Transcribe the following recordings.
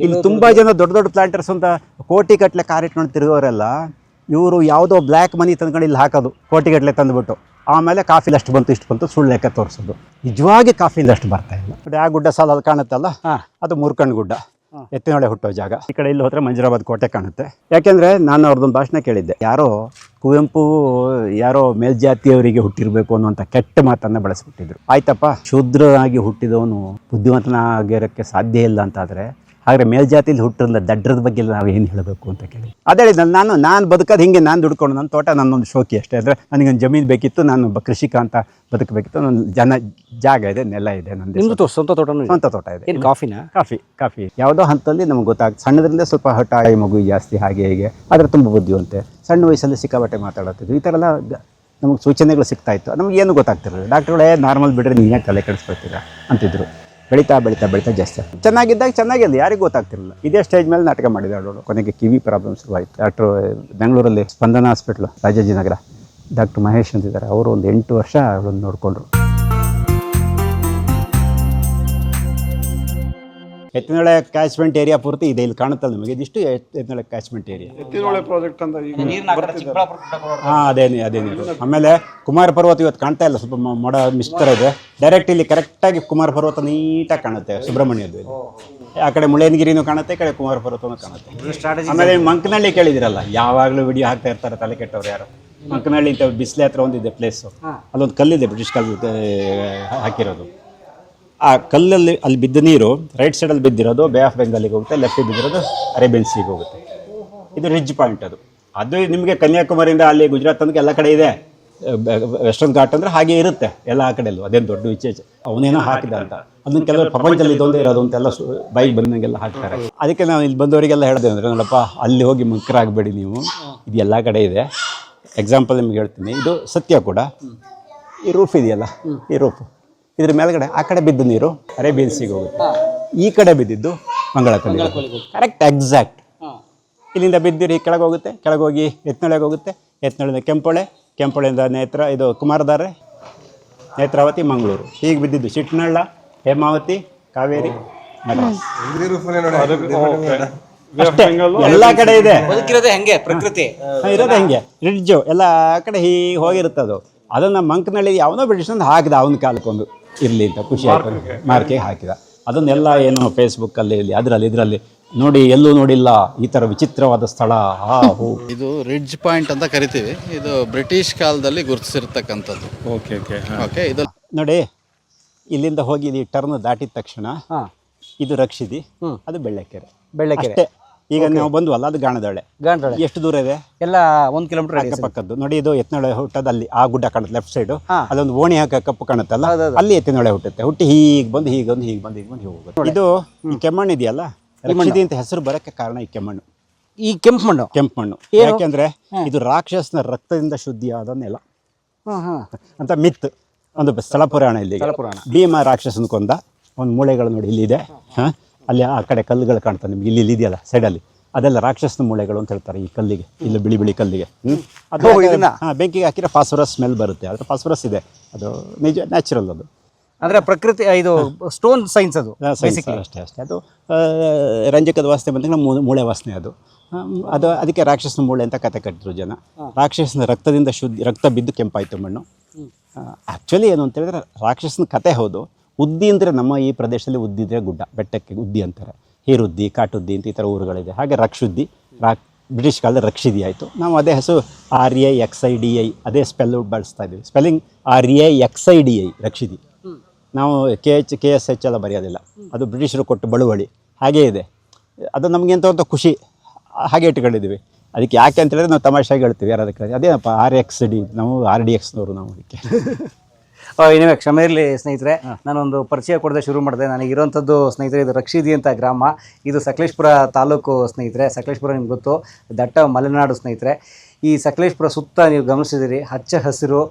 ಇಲ್ಲಿ ತುಂಬಾ ಜನ ದೊಡ್ಡ ದೊಡ್ಡ ಪ್ಲಾಂಟರ್ಸ್ ಅಂತ ಕೋಟಿ ಗಟ್ಟಲೆ ಕಾರ್ ಇಟ್ಕೊಂಡು ತಿರುಗೋರೆಲ್ಲ ಇವರು ಯಾವುದೋ ಬ್ಲ್ಯಾಕ್ ಮನಿ ತಂದ್ಕೊಂಡು ಇಲ್ಲಿ ಹಾಕೋದು ಕೋಟಿ ಗಟ್ಟಲೆ ತಂದುಬಿಟ್ಟು ಆಮೇಲೆ ಕಾಫಿಲಿ ಅಷ್ಟು ಬಂತು ಇಷ್ಟು ಬಂತು ಸುಳ್ಳು ಲೆಕ್ಕ ತೋರಿಸೋದು. ನಿಜವಾಗಿ ಕಾಫಿಲಿ ಅಷ್ಟು ಬರ್ತಾ ಇಲ್ಲ. ಆ ಗುಡ್ಡ ಸಾಲ ಅಲ್ಲಿ ಕಾಣುತ್ತಲ್ಲ, ಅದು ಮುರ್ಕಂಡ್ ಗುಡ್ಡ, ಎತ್ತಿನೊಳೆ ಹುಟ್ಟೋ ಜಾಗ. ಈ ಕಡೆ ಇಲ್ಲಿ ಹೋದ್ರೆ ಮಂಜರಾಬಾದ್ ಕೋಟೆ ಕಾಣುತ್ತೆ. ಯಾಕೆಂದ್ರೆ ನಾನು ಅವ್ರದ್ದೊಂದು ಭಾಷಣ ಕೇಳಿದ್ದೆ, ಯಾರೋ ಕುವೆಂಪು ಯಾರೋ ಮೇಲ್ಜಾತಿಯವರಿಗೆ ಹುಟ್ಟಿರ್ಬೇಕು ಅನ್ನುವಂಥ ಕೆಟ್ಟ ಮಾತನ್ನ ಬಳಸ್ಬಿಟ್ಟಿದ್ರು. ಆಯ್ತಪ್ಪ, ಶೂದ್ರನಾಗಿ ಹುಟ್ಟಿದವನು ಬುದ್ಧಿವಂತನಾಗಿರೋಕ್ಕೆ ಸಾಧ್ಯ ಇಲ್ಲ ಅಂತಾದ್ರೆ ಹಾಗೆ ಮೇಲ್ಜಾತಿಲಿ ಹುಟ್ಟಿರಲ್ಲ ದಡ್ರದ ಬಗ್ಗೆ ನಾವು ಏನು ಹೇಳಬೇಕು ಅಂತ ಕೇಳಿ. ಅದೇ ನಾನು ಬದುಕೋದು ಹಿಂಗೆ, ನಾನು ದುಡ್ಕೊಂಡು ನನ್ನ ತೋಟ ನನ್ನೊಂದು ಶೋಕಿ ಅಷ್ಟೇ. ಅಂದರೆ ನನಗೊಂದು ಜಮೀನು ಬೇಕಿತ್ತು, ನಾನು ಕೃಷಿಕ ಅಂತ ಬದುಕಬೇಕಿತ್ತು. ನನ್ನ ಜಾಗ ಇದೆ, ನೆಲ ಇದೆ, ನಂದು ಸ್ವಂತ ತೋಟ ಇದೆ. ಕಾಫಿ ಯಾವುದೋ ಹಂತದಲ್ಲಿ ನಮ್ಗೆ ಗೊತ್ತಾಗ್ತದೆ. ಸಣ್ಣದ್ರಿಂದ ಸ್ವಲ್ಪ ಹಠಾಯಿ ಮಗು ಜಾಸ್ತಿ ಹಾಗೆ ಹೀಗೆ, ಆದರೆ ತುಂಬ ಬುದ್ಧಿವಂತೆ. ಸಣ್ಣ ವಯಸ್ಸಲ್ಲಿ ಸಿಕ್ಕಾಬಟ್ಟೆ ಮಾತಾಡತ್ತಿದ್ರು. ಈ ಥರ ಎಲ್ಲ ನಮಗೆ ಸೂಚನೆಗಳು ಸಿಗ್ತಾ ಇತ್ತು. ನಮ್ಗೆ ಏನು ಗೊತ್ತಾಗ್ತಿರಲಿಲ್ಲ. ಡಾಕ್ಟ್ರುಗಳೇ ನಾರ್ಮಲ್ ಬಿಡ್ರಿ, ನೀವು ಯಾಕೆ ತಲೆ ಕೆಡಿಸ್ಕೊಳ್ತೀರಾ ಅಂತಿದ್ರು. ಬೆಳೀತಾ ಜಾಸ್ತಿ ಚೆನ್ನಾಗಿದ್ದಾಗ ಚೆನ್ನಾಗಿಲ್ಲ, ಯಾರಿಗೂ ಗೊತ್ತಾಗ್ತಿರಲಿಲ್ಲ. ಇದೇ ಸ್ಟೇಜ್ ಮೇಲೆ ನಾಟಕ ಮಾಡಿದೆ ಅವಳು. ಕೊನೆಗೆ ಕಿವಿ ಪ್ರಾಬ್ಲಮ್ ಶುರುವಾಯಿತು. ಡಾಕ್ಟ್ರು ಬೆಂಗಳೂರಲ್ಲಿ ಸ್ಪಂದನ ಹಾಸ್ಪಿಟ್ಲು ರಾಜಾಜಿನಗರ ಡಾಕ್ಟರ್ ಮಹೇಶ್ ಅಂತಿದ್ದಾರೆ, ಅವರು ಒಂದು 8 ವರ್ಷ ಅವಳನ್ನು ನೋಡಿಕೊಂಡ್ರು. ಎತ್ತಿನೊಳೆ ಕ್ಯಾಚ್ಮೆಂಟ್ ಏರಿಯಾ ಪೂರ್ತಿ ಇದೆ. ಇಲ್ಲಿ ಕಾಣುತ್ತಲ್ಲ ನಿಮಗೆ, ಇದಿಷ್ಟು Ettinahole catchment area. Ettinahole project ಅಂತ ಅದೇ ನೀರು. ಆಮೇಲೆ ಕುಮಾರ ಪರ್ವತ ಇವತ್ತು ಕಾಣ್ತಾ ಇಲ್ಲ, ಸ್ವಲ್ಪ ಮೋಡ ಮಿಸ್ತರ ಇದೆ. ಡೈರೆಕ್ಟ್ ಇಲ್ಲಿ ಕರೆಕ್ಟಾಗಿ ಕುಮಾರ ಪರ್ವತ ನೀಟಾಗಿ ಕಾಣುತ್ತೆ. ಸುಬ್ರಹ್ಮಣ್ಯದ್ದು ಆ ಕಡೆ ಮುಳ್ಳಯ್ಯನಗಿರಿನೂ ಕಾಣುತ್ತೆ, ಈ ಕಡೆ ಕುಮಾರ ಪರ್ವತನೂ ಕಾಣುತ್ತೆ. ಆಮೇಲೆ ಮಂಕನಹಳ್ಳಿ ಕೇಳಿದಿರಲ್ಲ, ಯಾವಾಗಲೂ ವಿಡಿಯೋ ಹಾಕ್ತಾ ಇರ್ತಾರೆ ತಲೆ ಕೆಟ್ಟವ್ರು ಯಾರು. ಮಂಕನಹಳ್ಳಿ ಅಂತ ಬಿಸಿಲೆ ಹತ್ರ ಒಂದಿದೆ ಪ್ಲೇಸು, ಅಲ್ಲೊಂದು ಕಲ್ಲಿದೆ ಬ್ರಿಟಿಷ್ ಕಲ್ಲು ಹಾಕಿರೋದು. ಆ ಕಲ್ಲಲ್ಲಿ ಅಲ್ಲಿ ಬಿದ್ದ ನೀರು ರೈಟ್ ಸೈಡಲ್ಲಿ ಬಿದ್ದಿರೋದು ಬೇ ಆಫ್ ಬೆಂಗಾಲಿಗೆ ಹೋಗುತ್ತೆ, ಲೆಫ್ಟಿಗೆ ಬಿದ್ದಿರೋದು ಅರೇಬಿಯನ್ ಸೀಗೆ ಹೋಗುತ್ತೆ. ಇದು ರಿಡ್ಜ್ ಪಾಯಿಂಟ್. ಅದು ನಿಮಗೆ ಕನ್ಯಾಕುಮಾರಿಯಿಂದ ಅಲ್ಲಿ ಗುಜರಾತ್ ತನಕ ಎಲ್ಲ ಕಡೆ ಇದೆ. ವೆಸ್ಟರ್ನ್ ಘಾಟ್ ಅಂದರೆ ಹಾಗೆ ಇರುತ್ತೆ ಎಲ್ಲ ಆ ಕಡೆಯಲ್ಲೂ. ಅದೇನು ದೊಡ್ಡ ವಿಶೇಷ ಅವನೇನೋ ಹಾಕಿದ ಅಂತ, ಅದನ್ನ ಕೆಲವರು ಪ್ರಪಂಚದಲ್ಲಿ ಇದೊಂದೇ ಇರೋದು ಅಂತೆಲ್ಲ ಬೈಕ್ ಬಂದಂಗೆಲ್ಲ ಹಾಕ್ತಾರೆ. ಅದಕ್ಕೆ ನಾವು ಇಲ್ಲಿ ಬಂದವರಿಗೆಲ್ಲ ಹೇಳಿದೆ ಅಂದರೆ, ನೋಡಪ್ಪ ಅಲ್ಲಿ ಹೋಗಿ ಮುಖ್ಯರಾಗಬೇಡಿ ನೀವು, ಇದು ಎಲ್ಲ ಕಡೆ ಇದೆ. ಎಕ್ಸಾಂಪಲ್ ನಿಮ್ಗೆ ಹೇಳ್ತೀನಿ, ಇದು ಸತ್ಯ ಕೂಡ. ಈ ರೂಫ್ ಇದೆಯಲ್ಲ, ಈ ರೂಫ್ ಇದ್ರ ಮೇಲ್ಗಡೆ ಆ ಕಡೆ ಬಿದ್ದ ನೀರು ಅರೇಬಿಯನ್ ಸೀಗೆ ಹೋಗುತ್ತೆ, ಈ ಕಡೆ ಬಿದ್ದಿದ್ದು ಮಂಗಳಕಲ್ಲಿ. Correct, exact. ಇಲ್ಲಿಂದ ಬಿದ್ದಿರಿ ಕೆಳಗೆ ಹೋಗುತ್ತೆ, ಕೆಳಗೆ ಹೋಗಿ ಎತ್ನೊಳೆಗೆ ಹೋಗುತ್ತೆ, ಎತ್ನೊಳೆಯಿಂದ ಕೆಂಪೊಳೆಯಿಂದ ಇದು ಕುಮಾರಧಾರೆ, ನೇತ್ರಾವತಿ, ಮಂಗಳೂರು. ಹೀಗೆ ಬಿದ್ದಿದ್ದು ಶಿಟ್ನಳ್ಳ, ಹೇಮಾವತಿ, ಕಾವೇರಿ, ಅಷ್ಟೇ. ಎಲ್ಲ ಕಡೆ ಇದೆ, ಪ್ರಕೃತಿ ಇರೋದೇ ಹೆಂಗೆ. ರಿಡ್ಜು ಎಲ್ಲ ಕಡೆ ಹೀಗೆ ಹೋಗಿರುತ್ತೆ. ಅದನ್ನು ಮಂಕನಹಳ್ಳಿ ಯಾವನೋ ಬ್ರಿಟಿಷ್ ಹಾಕಿದ, ಅವನ ಕಾಲಕ್ಕೊಂದು ಇರಲಿ ಅಂತ ಖುಷಿ ಆಯ್ತು, ಮಾರ್ಕೆಗೆ ಹಾಕಿದ. ಅದನ್ನೆಲ್ಲ ಏನು ಫೇಸ್ಬುಕ್ಕಲ್ಲಿ ಇಲ್ಲಿ ಇದರಲ್ಲಿ ನೋಡಿ, ಎಲ್ಲೂ ನೋಡಿಲ್ಲ ಈ ಥರ ವಿಚಿತ್ರವಾದ ಸ್ಥಳ. ಇದು ರಿಡ್ಜ್ ಪಾಯಿಂಟ್ ಅಂತ ಕರಿತೀವಿ. ಇದು ಬ್ರಿಟಿಷ್ ಕಾಲದಲ್ಲಿ ಗುರುತಿಸಿರ್ತಕ್ಕಂಥದ್ದು. ಓಕೆ ಇದು ನೋಡಿ, ಇಲ್ಲಿಂದ ಹೋಗಿ ಇಲ್ಲಿ ಟರ್ನ್ ದಾಟಿದ ತಕ್ಷಣ ಇದು ರಕ್ಷಿದಿ, ಅದು ಬೆಳ್ಳಕೆರೆ. ಅಷ್ಟೇ. ಈಗ ನಾವು ಬಂದ್ವಲ್ಲ, ಅದು ಗಾಣದೊಳೆ. ಎಷ್ಟು ದೂರ ಇದೆ? ಎಲ್ಲ 1 ಕಿಲೋಮೀಟರ್ ಅಕ್ಕಪಕ್ಕದ್ದು. ನೋಡಿ, ಇದು ಎತ್ತಿನೊಳೆ ಹುಟ್ಟದ ಅಲ್ಲಿ ಆ ಗುಡ್ಡ ಕಾಣುತ್ತೆ ಲೆಫ್ಟ್ ಸೈಡು, ಅಲ್ಲೊಂದು ಓಣಿ ಹಾಕ ಕಪ್ಪು ಕಾಣುತ್ತಲ್ಲ, ಅಲ್ಲಿ ಎತ್ತಿನೊಳೆ ಹುಟ್ಟುತ್ತೆ. ಹುಟ್ಟಿ ಹೀಗೆ ಬಂದು ಹೋಗುತ್ತೆ. ಇದು ಈ ಕೆಮ್ಮಣ್ಣು ಇದೆಯಲ್ಲ, ರಕ್ಷಿದಿ ಅಂತ ಹೆಸರು ಬರೋಕ್ಕೆ ಕಾರಣ ಈ ಕೆಮ್ಮಣ್ಣು. ಈ ಕೆಂಪು ಮಣ್ಣು ಯಾಕೆಂದ್ರೆ ಇದು ರಾಕ್ಷಸನ ರಕ್ತದಿಂದ ಶುದ್ಧಿಯಾದ ನೆಲ ಅಂತ ಮಿತ್. ಒಂದು ಸ್ಥಳ ಪುರಾಣ ಇಲ್ಲಿ. ಭೀಮ ರಾಕ್ಷಸನ ಕೊಂದ ಒಂದು ಮೂಳೆಗಳು ನೋಡಿ ಇಲ್ಲಿದೆ. ಅಲ್ಲಿ ಆ ಕಡೆ ಕಲ್ಲುಗಳು ಕಾಣ್ತಾವೆ ನಿಮ್ಗೆ, ಇಲ್ಲಿ ಇದೆಯಲ್ಲ ಸೈಡಲ್ಲಿ, ಅದೆಲ್ಲ ರಾಕ್ಷಸನ ಮೂಳೆಗಳು ಅಂತ ಹೇಳ್ತಾರೆ. ಈ ಕಲ್ಲಿಗೆ, ಇಲ್ಲಿ ಬಿಳಿ ಕಲ್ಲಿಗೆ ಅದು ಬೆಂಕಿಗೆ ಹಾಕಿದ್ರೆ ಫಾಸ್ಫರಸ್ ಸ್ಮೆಲ್ ಬರುತ್ತೆ. ಆದರೆ ಫಾಸ್ಫರಸ್ ಇದೆ, ಅದು ನಿಜ, ನ್ಯಾಚುರಲ್. ಅದು ಅಂದರೆ ಪ್ರಕೃತಿ, ಇದು ಸ್ಟೋನ್ ಸೈನ್ಸ್. ಅದು ಅಷ್ಟೇ. ಅದು ರಂಜಕದ ವಾಸನೆ ಬಂದಾಗ ಮೂಳೆ ವಾಸನೆ ಅದು ಅದಕ್ಕೆ ರಾಕ್ಷಸನ ಮೂಳೆ ಅಂತ ಕತೆ ಕಟ್ಟಿದ್ರು ಜನ. ರಾಕ್ಷಸನ ರಕ್ತದಿಂದ ರಕ್ತ ಬಿದ್ದು ಕೆಂಪಾಯಿತು ಮಣ್ಣು. ಆ್ಯಕ್ಚುಲಿ ಏನು ಅಂತ ಹೇಳಿದ್ರೆ ರಾಕ್ಷಸನ ಕತೆ ಹೌದು. ಉದ್ದಿ ಅಂದರೆ ನಮ್ಮ ಈ ಪ್ರದೇಶದಲ್ಲಿ ಉದ್ದಿ ಇದ್ರೆ ಗುಡ್ಡ, ಬೆಟ್ಟಕ್ಕೆ ಉದ್ದಿ ಅಂತಾರೆ. ಹೀರುದ್ದಿ, ಕಾಟುದ್ದಿ ಅಂತ ಈ ಥರ ಊರುಗಳಿದೆ. ಹಾಗೆ ರಕ್ಷುದ್ದಿ, ಬ್ರಿಟಿಷ್ ಕಾಲದಲ್ಲಿ ರಕ್ಷಿದಿ ಆಯಿತು. ನಾವು ಅದೇ ಹೆಸರು RAXIDI ಅದೇ ಸ್ಪೆಲ್ ಬಳಸ್ತಾ ಇದ್ದೀವಿ. Spelling RAXIDI ರಕ್ಷಿದಿ. ನಾವು KHKSH ಎಲ್ಲ ಬರೆಯೋದಿಲ್ಲ, ಅದು ಬ್ರಿಟಿಷರು ಕೊಟ್ಟು ಬಳುವಳಿ ಹಾಗೇ ಇದೆ. ಅದು ನಮಗೆ ಅಂತ ಖುಷಿ, ಹಾಗೆ ಇಟ್ಕೊಂಡಿದ್ದೀವಿ. ಅದಕ್ಕೆ ಯಾಕೆ ಅಂತ ಹೇಳಿದ್ರೆ ನಾವು ತಮಾಷೆಗೆ ಹೇಳ್ತೀವಿ ಯಾರಾದಕ್ಕೆ, ಅದೇನಪ್ಪ RXD, ನಾವು RDXನವರು ನಾವು. ಅದಕ್ಕೆ ಏನೇ ಕ್ಷಮೆ ಇರಲಿ ಸ್ನೇಹಿತರೆ, ನಾನೊಂದು ಪರಿಚಯ ಕೊಡದೆ ಶುರು ಮಾಡಿದೆ. ನನಗಿರುವಂಥದ್ದು ಸ್ನೇಹಿತರೆ, ಇದು ರಕ್ಷಿದಿ ಅಂತ ಗ್ರಾಮ. ಇದು ಸಕಲೇಶಪುರ ತಾಲೂಕು ಸ್ನೇಹಿತರೆ. ಸಕಲೇಶಪುರ ನಿಮ್ಗೆ ಗೊತ್ತು, ದಟ್ಟ ಮಲೆನಾಡು ಸ್ನೇಹಿತರೆ. ಈ ಸಕಲೇಶಪುರ ಸುತ್ತ ನೀವು ಗಮನಿಸಿದಿರಿ, ಹಚ್ಚ ಹಸಿರು,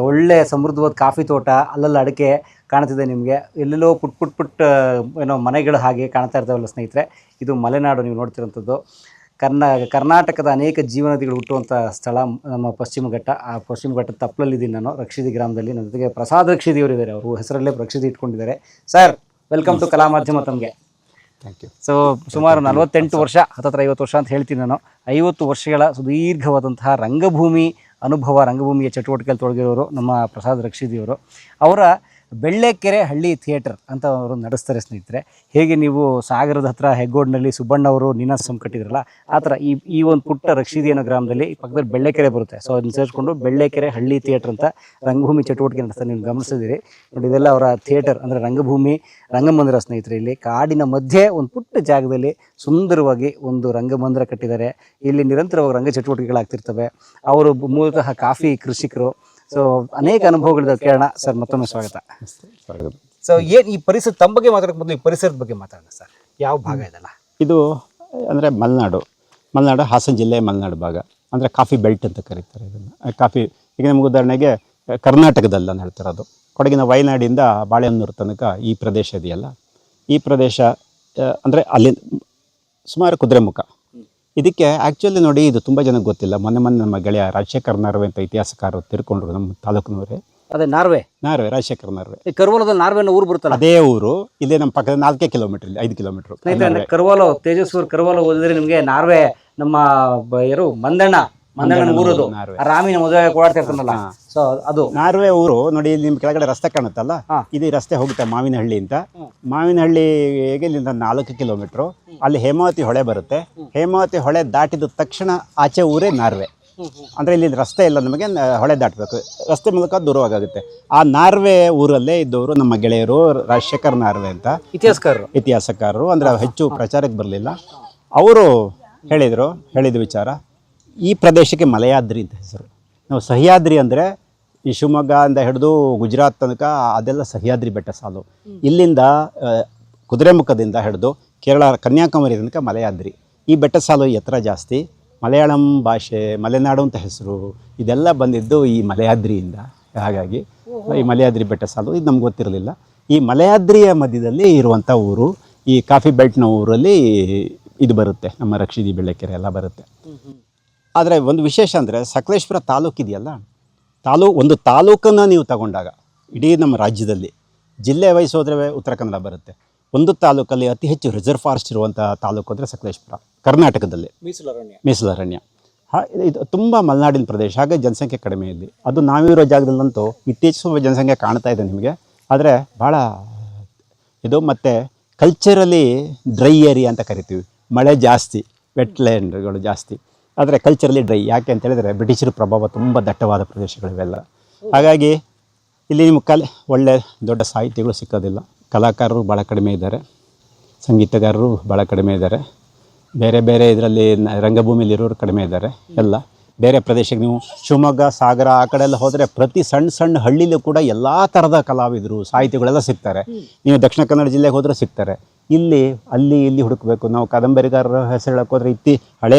ಒಳ್ಳೆ ಸಮೃದ್ಧವಾದ ಕಾಫಿ ತೋಟ, ಅಲ್ಲಲ್ಲಿ ಅಡಿಕೆ ಕಾಣ್ತಿದೆ ನಿಮಗೆ. ಎಲ್ಲೆಲ್ಲೋ ಪುಟ್ ಏನೋ ಮನೆಗಳು ಹಾಗೆ ಕಾಣ್ತಾ ಇರ್ತಾವಲ್ಲ ಸ್ನೇಹಿತರೆ. ಇದು ಮಲೆನಾಡು ನೀವು ನೋಡ್ತಿರೋಂಥದ್ದು. ಕರ್ನಾಟಕದ ಅನೇಕ ಜೀವನದಿಗಳು ಹುಟ್ಟುವಂಥ ಸ್ಥಳ ನಮ್ಮ ಪಶ್ಚಿಮ ಘಟ್ಟ. ಆ ಪಶ್ಚಿಮ ಘಟ್ಟದ ತಪ್ಪಲಲ್ಲಿದ್ದೀನಿ ನಾನು, ರಕ್ಷಿದಿ ಗ್ರಾಮದಲ್ಲಿ. ನನ್ನ ಜೊತೆಗೆ ಪ್ರಸಾದ್ ರಕ್ಷಿದಿ ಅವರು ಇದ್ದಾರೆ. ಅವರು ಹೆಸರಲ್ಲೇ ರಕ್ಷಿದಿ ಇಟ್ಕೊಂಡಿದ್ದಾರೆ. ಸರ್, ವೆಲ್ಕಮ್ ಟು ಕಲಾ ಮಾಧ್ಯಮ. ತಮಗೆ ಥ್ಯಾಂಕ್ ಯು. ಸೊ ಸುಮಾರು 48 ವರ್ಷ, ಹತ್ತತ್ರ 50 ವರ್ಷ ಅಂತ ಹೇಳ್ತೀನಿ ನಾನು. 50 ವರ್ಷಗಳ ಸುದೀರ್ಘವಾದಂತಹ ರಂಗಭೂಮಿ ಅನುಭವ, ರಂಗಭೂಮಿಯ ಚಟುವಟಿಕೆಯಲ್ಲಿ ತೊಡಗಿರೋರು ನಮ್ಮ ಪ್ರಸಾದ್ ರಕ್ಷಿದಿಯವರು. ಅವರ ಬೆಳ್ಳೆಕೆರೆ ಹಳ್ಳಿ ಥಿಯೇಟರ್ ಅಂತ ಅವರು ನಡೆಸ್ತಾರೆ ಸ್ನೇಹಿತರೆ. ಹೇಗೆ ನೀವು ಸಾಗರದ ಹತ್ರ ಹೆಗ್ಗೋಡ್ನಲ್ಲಿ ಸುಬ್ಬಣ್ಣ ಅವರು ನೀನಾಸಂ ಕಟ್ಟಿದ್ರಲ್ಲ, ಆ ಥರ ಈ ಒಂದು ಪುಟ್ಟ ರಕ್ಷಿದಿ ಅನ್ನೋ ಗ್ರಾಮದಲ್ಲಿ ಪಕ್ಕದಲ್ಲಿ ಬೆಳ್ಳೆಕೆರೆ ಬರುತ್ತೆ. ಸೊ ಅದನ್ನ ಸೇರಿಸ್ಕೊಂಡು ಬೆಳ್ಳೆಕೆರೆ ಹಳ್ಳಿ ಥಿಯೇಟರ್ ಅಂತ ರಂಗಭೂಮಿ ಚಟುವಟಿಕೆ ನಡೆಸ್ತಾರೆ. ನೀವು ಗಮನಿಸಿದಿರಿ ನೋಡಿ, ಇದೆಲ್ಲ ಅವರ ಥಿಯೇಟರ್ ಅಂದರೆ ರಂಗಭೂಮಿ ರಂಗಮಂದಿರ ಸ್ನೇಹಿತರೆ. ಇಲ್ಲಿ ಕಾಡಿನ ಮಧ್ಯೆ ಒಂದು ಪುಟ್ಟ ಜಾಗದಲ್ಲಿ ಸುಂದರವಾಗಿ ಒಂದು ರಂಗಮಂದಿರ ಕಟ್ಟಿದ್ದಾರೆ. ಇಲ್ಲಿ ನಿರಂತರವಾಗಿ ರಂಗ ಚಟುವಟಿಕೆಗಳಾಗ್ತಿರ್ತವೆ. ಅವರು ಮೂಲತಃ ಕಾಫಿ ಕೃಷಿಕರು. ಸೊ ಅನೇಕ ಅನುಭವಗಳಿಂದ ಕೇಳೋಣ ಸರ್. ಮತ್ತೊಮ್ಮೆ ಸ್ವಾಗತ. ಸೊ ಏನು ಈ ಪರಿಸರ, ತಮ್ಮ ಬಗ್ಗೆ ಮಾತಾಡೋಕೆ ಮೊದಲು ಈ ಪರಿಸರದ ಬಗ್ಗೆ ಮಾತಾಡೋಣ ಸರ್. ಯಾವ ಭಾಗ ಇದೆಲ್ಲ ಇದು ಅಂದರೆ ಮಲೆನಾಡು ಹಾಸನ ಜಿಲ್ಲೆ ಮಲೆನಾಡು ಭಾಗ ಅಂದರೆ ಕಾಫಿ ಬೆಲ್ಟ್ ಅಂತ ಕರೀತಾರೆ ಇದನ್ನು. ಕಾಫಿ ಈಗ ನಮ್ಗೆ ಉದಾಹರಣೆಗೆ ಕರ್ನಾಟಕದಲ್ಲಿ ನಾನು ಹೇಳ್ತಿರೋದು, ಕೊಡಗಿನ ವಯನಾಡಿಂದ ಬಾಳೆಹೊನ್ನೂರು ತನಕ ಈ ಪ್ರದೇಶ ಇದೆಯಲ್ಲ, ಈ ಪ್ರದೇಶ ಅಂದರೆ ಅಲ್ಲಿ ಸುಮಾರು ಕುದುರೆಮುಖ. ಇದಕ್ಕೆ ಆ್ಯಕ್ಚುಲಿ ನೋಡಿ, ಇದು ತುಂಬ ಜನಕ್ಕೆ ಗೊತ್ತಿಲ್ಲ. ಮೊನ್ನೆ ನಮ್ಮ ಗೆಳೆಯ ರಾಜಶೇಖರ್ ನಾರ್ವೆ ಅಂತ ಇತಿಹಾಸಕಾರರು ತಿರ್ಕೊಂಡ್ರು ನಮ್ಮ ತಾಲೂಕಿನವರೇ. ಅದೇ ನಾರ್ವೆ ರಾಜಶೇಖರ್ ನಾರ್ವೆ. ಕರ್ವಾಲದಲ್ಲಿ ನಾರ್ವೆ ಅನ್ನೋ ಊರು ಬರುತ್ತಲ್ಲ, ಅದೇ ಊರು. ಇಲ್ಲಿ ನಮ್ಮ ಪಕ್ಕದ 4 ಕಿಲೋಮೀಟರ್, 5 ಕಿಲೋಮೀಟರ್. ಕರ್ವಾಲೋ, ತೇಜಸ್ವರ್ ಕರ್ವಾಲೋ ಓದಿದ್ರೆ ನಿಮಗೆ ನಾರ್ವೆ ನಮ್ಮ ಯಾರು ಮಂದಣ್ಣನ ಊರದು, ರಾಮಿನ ಮದುವೆ ಓಡಾಡ್ತಾ ಇರ್ತಾನಲ್ಲ, ಸೊ ಅದು ನಾರ್ವೆ ಊರು. ನೋಡಿ ಇಲ್ಲಿ ನಿಮ್ ಕೆಳಗಡೆ ರಸ್ತೆ ಕಾಣುತ್ತಲ್ಲ, ಇದು ರಸ್ತೆ ಹೋಗುತ್ತೆ ಮಾವಿನಹಳ್ಳಿ ಅಂತ. ಮಾವಿನಹಳ್ಳಿಗೆ ಇಲ್ಲಿಂದ 4 ಕಿಲೋಮೀಟರ್. ಅಲ್ಲಿ ಹೇಮಾವತಿ ಹೊಳೆ ಬರುತ್ತೆ. ಹೇಮಾವತಿ ಹೊಳೆ ದಾಟಿದ ತಕ್ಷಣ ಆಚೆ ಊರೇ ನಾರ್ವೆ. ಅಂದ್ರೆ ಇಲ್ಲಿ ರಸ್ತೆ ಇಲ್ಲ, ನಮಗೆ ಹೊಳೆ ದಾಟಬೇಕು, ರಸ್ತೆ ಮೂಲಕ ದೂರವಾಗುತ್ತೆ. ಆ ನಾರ್ವೆ ಊರಲ್ಲೇ ಇದ್ದವರು ನಮ್ಮ ಗೆಳೆಯರು ರಾಜಶೇಖರ್ ನಾರ್ವೆ ಅಂತ ಇತಿಹಾಸಕಾರರು. ಅಂದ್ರೆ ಹೆಚ್ಚು ಪ್ರಚಾರಕ್ಕೆ ಬರಲಿಲ್ಲ. ಅವರು ಹೇಳಿದ ವಿಚಾರ, ಈ ಪ್ರದೇಶಕ್ಕೆ ಮಲಯಾದ್ರಿ ಅಂತ ಹೆಸರು. ನಾವು ಸಹ್ಯಾದ್ರಿ ಅಂದರೆ ಈ ಶಿವಮೊಗ್ಗ ಅಂತ ಹಿಡಿದು ಗುಜರಾತ್ ತನಕ ಅದೆಲ್ಲ ಸಹ್ಯಾದ್ರಿ ಬೆಟ್ಟ ಸಾಲು. ಇಲ್ಲಿಂದ ಕುದುರೆಮುಖದಿಂದ ಹಿಡಿದು ಕೇರಳ ಕನ್ಯಾಕುಮಾರಿ ತನಕ ಮಲಯಾದ್ರಿ. ಈ ಬೆಟ್ಟ ಸಾಲು ಎತ್ತರ ಜಾಸ್ತಿ. ಮಲಯಾಳಂ ಭಾಷೆ, ಮಲೆನಾಡು ಅಂತ ಹೆಸರು, ಇದೆಲ್ಲ ಬಂದಿದ್ದು ಈ ಮಲಯಾದ್ರಿಯಿಂದ. ಹಾಗಾಗಿ ಈ ಮಲಯಾದ್ರಿ ಬೆಟ್ಟ ಸಾಲು ಇದು ನಮ್ಗೆ ಗೊತ್ತಿರಲಿಲ್ಲ. ಈ ಮಲಯಾದ್ರಿಯ ಮಧ್ಯದಲ್ಲಿ ಇರುವಂಥ ಊರು, ಈ ಕಾಫಿ ಬೆಲ್ಟ್ನ ಊರಲ್ಲಿ ಇದು ಬರುತ್ತೆ, ನಮ್ಮ ರಕ್ಷಿದಿ ಬೆಳ್ಳೆಕೆರೆ ಎಲ್ಲ ಬರುತ್ತೆ. ಆದರೆ ಒಂದು ವಿಶೇಷ ಅಂದರೆ ಸಕಲೇಶಪುರ ತಾಲೂಕು ಇದೆಯಲ್ಲ, ಒಂದು ತಾಲೂಕನ್ನು ನೀವು ತಗೊಂಡಾಗ ಇಡೀ ನಮ್ಮ ರಾಜ್ಯದಲ್ಲಿ ಜಿಲ್ಲೆ ವೈಸ್ ಹೋದರೆ ಉತ್ತರ ಕನ್ನಡ ಬರುತ್ತೆ. ಒಂದು ತಾಲೂಕಲ್ಲಿ ಅತಿ ಹೆಚ್ಚು ರಿಸರ್ವ್ ಫಾರೆಸ್ಟ್ ಇರುವಂಥ ತಾಲೂಕು ಅಂದರೆ ಸಕಲೇಶಪುರ, ಕರ್ನಾಟಕದಲ್ಲಿ ಮೀಸಲರಣ್ಯ. ಇದು ತುಂಬ ಮಲೆನಾಡಿನ ಪ್ರದೇಶ, ಹಾಗೆ ಜನಸಂಖ್ಯೆ ಕಡಿಮೆ ಇಲ್ಲಿ. ಅದು ನಾವಿರೋ ಜಾಗದಲ್ಲಂತೂ ಇತ್ತೀಚೆಗೆ ಸ್ವಲ್ಪ ಜನಸಂಖ್ಯೆ ಕಾಣ್ತಾ ಇದೆ ನಿಮಗೆ. ಆದರೆ ಭಾಳ ಇದು ಮತ್ತು ಕಲ್ಚರಲಿ ಡ್ರೈ ಏರಿಯಾ ಅಂತ ಕರಿತೀವಿ. ಮಳೆ ಜಾಸ್ತಿ, ವೆಟ್ಲ್ಯಾಂಡ್ಗಳು ಜಾಸ್ತಿ, ಆದರೆ ಕಲ್ಚರಲಿ ಡ್ರೈ. ಯಾಕೆ ಅಂತ ಹೇಳಿದರೆ ಬ್ರಿಟಿಷರ ಪ್ರಭಾವ ತುಂಬ ದಟ್ಟವಾದ ಪ್ರದೇಶಗಳಿವೆಲ್ಲ. ಹಾಗಾಗಿ ಇಲ್ಲಿ ನಿಮಗೆ ಒಳ್ಳೆ ದೊಡ್ಡ ಸಾಹಿತಿಗಳು ಸಿಕ್ಕೋದಿಲ್ಲ. ಕಲಾಕಾರರು ಭಾಳ ಕಡಿಮೆ ಇದ್ದಾರೆ, ಸಂಗೀತಗಾರರು ಭಾಳ ಕಡಿಮೆ ಇದ್ದಾರೆ, ಬೇರೆ ಇದರಲ್ಲಿ ರಂಗಭೂಮಿಯಲ್ಲಿರೋರು ಕಡಿಮೆ ಇದ್ದಾರೆ. ಎಲ್ಲ ಬೇರೆ ಪ್ರದೇಶಕ್ಕೆ ನೀವು ಶಿವಮೊಗ್ಗ, ಸಾಗರ ಆ ಕಡೆ ಎಲ್ಲ ಹೋದರೆ ಪ್ರತಿ ಸಣ್ಣ ಹಳ್ಳಿಲೂ ಕೂಡ ಎಲ್ಲ ಥರದ ಕಲಾವಿದರು, ಸಾಹಿತಿಗಳೆಲ್ಲ ಸಿಗ್ತಾರೆ. ನೀವು ದಕ್ಷಿಣ ಕನ್ನಡ ಜಿಲ್ಲೆಗೆ ಹೋದರೆ ಸಿಗ್ತಾರೆ. ಇಲ್ಲಿ ಹುಡುಕಬೇಕು. ನಾವು ಕಾದಂಬರಿಗಾರರ ಹೆಸರು ಹೇಳಕ್ಕೆ ಹೋದರೆ